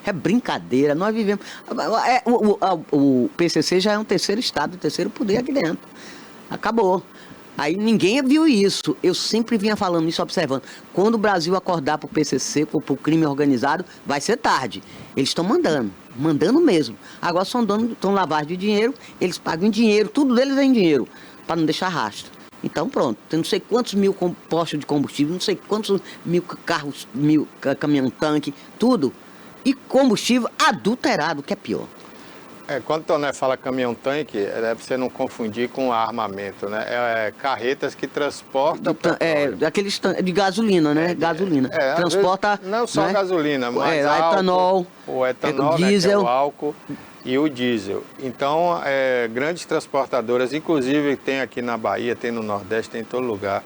É brincadeira. Nós vivemos... O PCC já é um terceiro estado, um terceiro poder aqui dentro. Acabou. Aí ninguém viu isso. Eu sempre vinha falando isso, observando. Quando o Brasil acordar para o PCC, para o crime organizado, vai ser tarde. Eles estão mandando mesmo. Agora estão lavagem de dinheiro, eles pagam em dinheiro, tudo deles é em dinheiro, para não deixar rastro. Então pronto, tem não sei quantos mil postos de combustível, não sei quantos mil carros, caminhão-tanque, tudo. E combustível adulterado, que é pior. Quando o Toné fala caminhão-tanque, é para você não confundir com armamento, né? Carretas que transportam petróleo. Aqueles de gasolina, né? Gasolina. Transporta... Vezes, não só gasolina, mas etanol, o etanol, diesel, né, que é o álcool e o diesel. Então, grandes transportadoras, inclusive tem aqui na Bahia, tem no Nordeste, tem em todo lugar,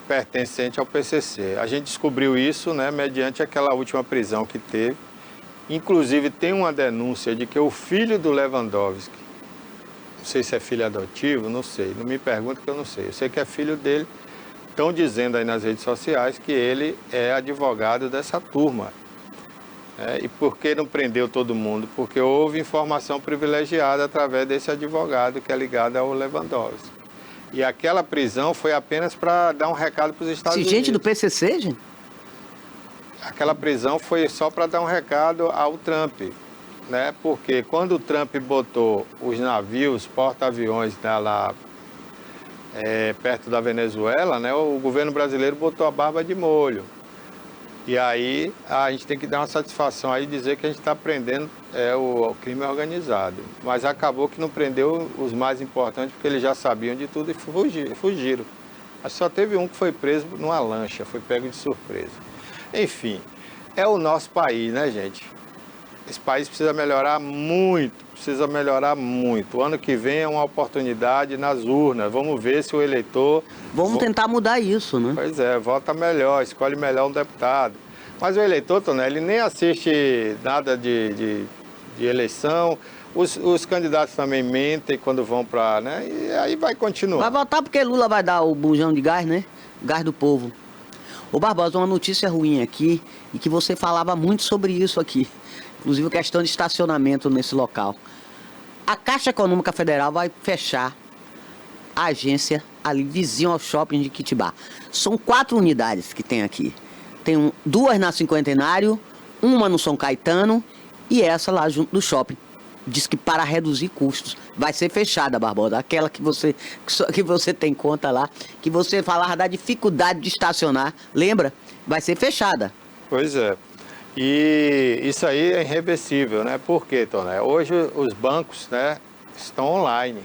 pertencente ao PCC. A gente descobriu isso, né, mediante aquela última prisão que teve. Inclusive, tem uma denúncia de que o filho do Lewandowski, não sei se é filho adotivo, não sei, não me pergunta que eu não sei. Eu sei que é filho dele. Estão dizendo aí nas redes sociais que ele é advogado dessa turma. E por que não prendeu todo mundo? Porque houve informação privilegiada através desse advogado que é ligado ao Lewandowski. E aquela prisão foi apenas para dar um recado para os Estados Unidos. Gente do PCC, gente? Aquela prisão foi só para dar um recado ao Trump, né? Porque quando o Trump botou os navios, porta-aviões lá perto da Venezuela, né? O governo brasileiro botou a barba de molho. E aí a gente tem que dar uma satisfação aí e dizer que a gente está prendendo o crime organizado. Mas acabou que não prendeu os mais importantes, porque eles já sabiam de tudo e fugiram. Mas só teve um que foi preso numa lancha, foi pego de surpresa. Enfim, é o nosso país, né, gente? Esse país precisa melhorar muito, O ano que vem é uma oportunidade nas urnas. Vamos ver se o eleitor... Vamos tentar mudar isso, né? Pois é, vota melhor, escolhe melhor um deputado. Mas o eleitor, Toné, ele nem assiste nada de eleição. Os candidatos também mentem quando vão para... né? E aí vai continuar. Vai votar porque Lula vai dar o bujão de gás, né? Gás do povo. Ô Barbosa, uma notícia ruim aqui, e que você falava muito sobre isso aqui, inclusive a questão de estacionamento nesse local. A Caixa Econômica Federal vai fechar a agência ali vizinho ao shopping de Quitibá. São 4 unidades que tem aqui. Tem 2 na Cinquentenário, uma no São Caetano e essa lá junto do shopping. Diz que para reduzir custos vai ser fechada, Barbosa. Aquela que você tem conta lá, que você falava da dificuldade de estacionar, lembra? Vai ser fechada. Pois é. E isso aí é irreversível, né? Por quê, Toné? Hoje os bancos, né, estão online.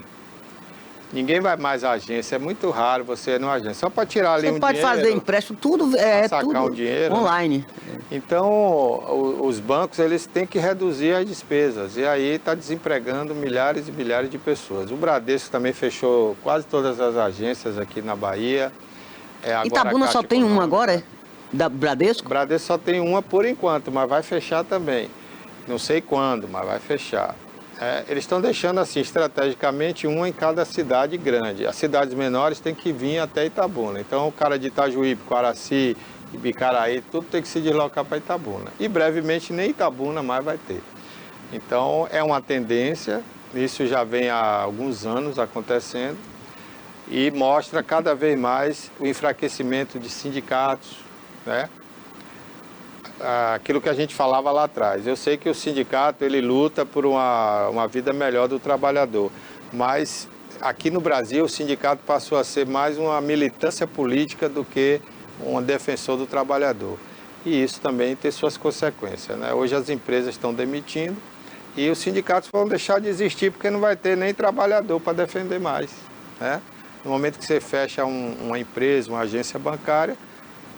Ninguém vai mais à agência, é muito raro você ir numa agência. Só para tirar ali você pode fazer empréstimo, tudo sacar tudo um dinheiro online. Então, os bancos, eles têm que reduzir as despesas. E aí está desempregando milhares e milhares de pessoas. O Bradesco também fechou quase todas as agências aqui na Bahia. Itabuna só tem uma agora, é? Da Bradesco? O Bradesco só tem uma por enquanto, mas vai fechar também. Não sei quando, mas vai fechar. Eles estão deixando assim, estrategicamente, uma em cada cidade grande. As cidades menores têm que vir até Itabuna. Então, o cara de Itajuípe, Quaraci, Ibicaraí, tudo tem que se deslocar para Itabuna. E brevemente nem Itabuna mais vai ter. Então, é uma tendência, isso já vem há alguns anos acontecendo, e mostra cada vez mais o enfraquecimento de sindicatos, né? Aquilo que a gente falava lá atrás. Eu sei que o sindicato ele luta por uma vida melhor do trabalhador, mas aqui no Brasil o sindicato passou a ser mais uma militância política do que um defensor do trabalhador. E isso também tem suas consequências, né? Hoje as empresas estão demitindo e os sindicatos vão deixar de existir porque não vai ter nem trabalhador para defender mais, né? No momento que você fecha uma empresa, uma agência bancária,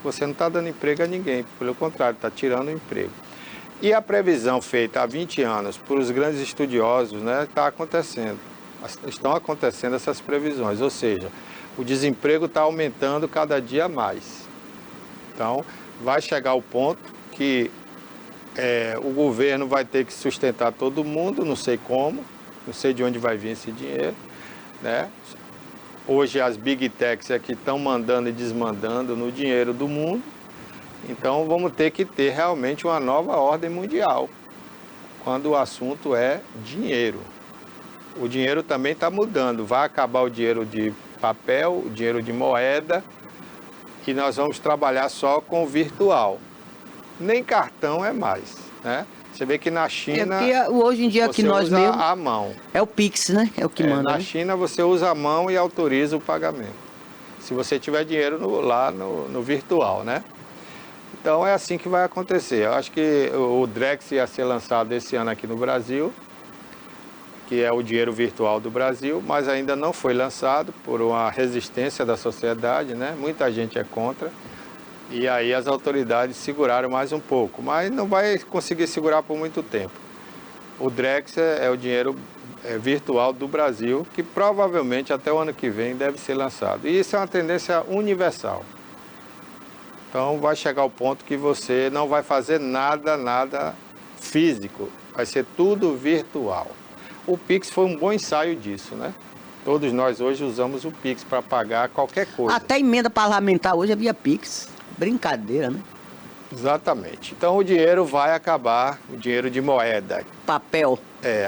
você não está dando emprego a ninguém, pelo contrário, está tirando o emprego. E a previsão feita há 20 anos por os grandes estudiosos, né, está acontecendo. Estão acontecendo essas previsões, ou seja, o desemprego está aumentando cada dia mais. Então, vai chegar o ponto que o governo vai ter que sustentar todo mundo, não sei como, não sei de onde vai vir esse dinheiro, né? Hoje as Big Techs aqui estão mandando e desmandando no dinheiro do mundo, então vamos ter que ter realmente uma nova ordem mundial, quando o assunto é dinheiro. O dinheiro também está mudando, vai acabar o dinheiro de papel, o dinheiro de moeda, e nós vamos trabalhar só com o virtual. Nem cartão é mais, né? Você vê que na China, hoje em dia que nós usa mesmo a mão. É o Pix, né? É o que manda. Na né? China você usa a mão e autoriza o pagamento. Se você tiver dinheiro lá no virtual, né? Então é assim que vai acontecer. Eu acho que o Drex ia ser lançado esse ano aqui no Brasil, que é o dinheiro virtual do Brasil, mas ainda não foi lançado por uma resistência da sociedade, né? Muita gente é contra. E aí as autoridades seguraram mais um pouco, mas não vai conseguir segurar por muito tempo. O Drex é o dinheiro virtual do Brasil, que provavelmente até o ano que vem deve ser lançado. E isso é uma tendência universal. Então vai chegar o ponto que você não vai fazer nada físico, vai ser tudo virtual. O Pix foi um bom ensaio disso, né? Todos nós hoje usamos o Pix para pagar qualquer coisa. Até emenda parlamentar hoje é via Pix. Brincadeira, né? Exatamente. Então o dinheiro vai acabar, o dinheiro de moeda. Papel.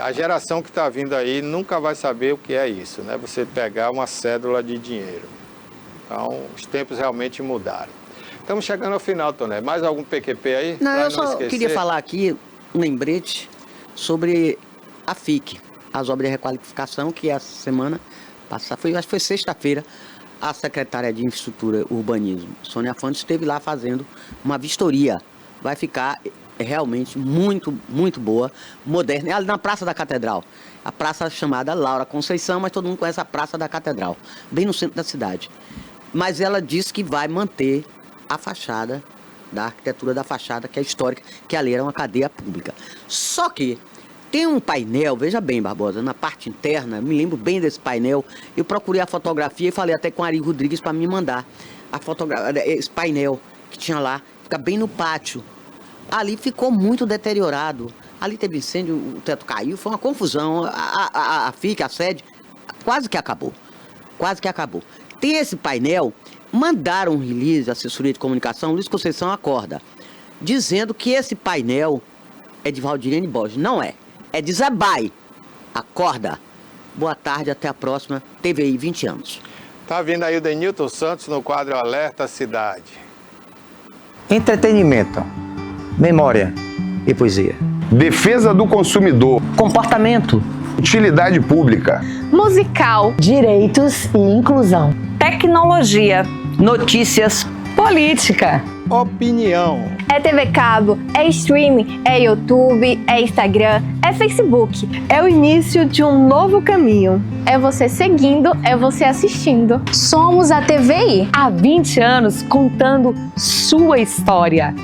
A geração que está vindo aí nunca vai saber o que é isso, né? Você pegar uma cédula de dinheiro. Então os tempos realmente mudaram. Estamos chegando ao final, Toné. Mais algum PQP aí? Não, eu só queria falar aqui um lembrete sobre a FIC, as obras de requalificação, que essa semana passada, acho que foi sexta-feira, a secretária de Infraestrutura e Urbanismo, Sônia Fontes, esteve lá fazendo uma vistoria. Vai ficar realmente muito, muito boa, moderna. É ali na Praça da Catedral. A praça chamada Laura Conceição, mas todo mundo conhece a Praça da Catedral, bem no centro da cidade. Mas ela disse que vai manter a fachada, da arquitetura da fachada, que é histórica, que ali era uma cadeia pública. Só que tem um painel, veja bem, Barbosa, na parte interna, me lembro bem desse painel, eu procurei a fotografia e falei até com o Ari Rodrigues para me mandar esse painel que tinha lá, fica bem no pátio. Ali ficou muito deteriorado, ali teve incêndio, o teto caiu, foi uma confusão, a FIC, a sede, quase que acabou. Tem esse painel, mandaram um release, assessoria de comunicação, Luiz Conceição acorda, dizendo que esse painel é de Valdirene Borges. Não é. É de Zabai. Acorda. Boa tarde, até a próxima. TVI 20 anos. Tá vindo aí o Denilton Santos no quadro Alerta Cidade. Entretenimento, memória e poesia. Defesa do consumidor. Comportamento. Utilidade pública. Musical. Direitos e inclusão. Tecnologia. Notícias. Política. Opinião. É TV Cabo, é streaming, é YouTube, é Instagram, é Facebook. É o início de um novo caminho. É você seguindo, é você assistindo. Somos a TVI. Há 20 anos contando sua história.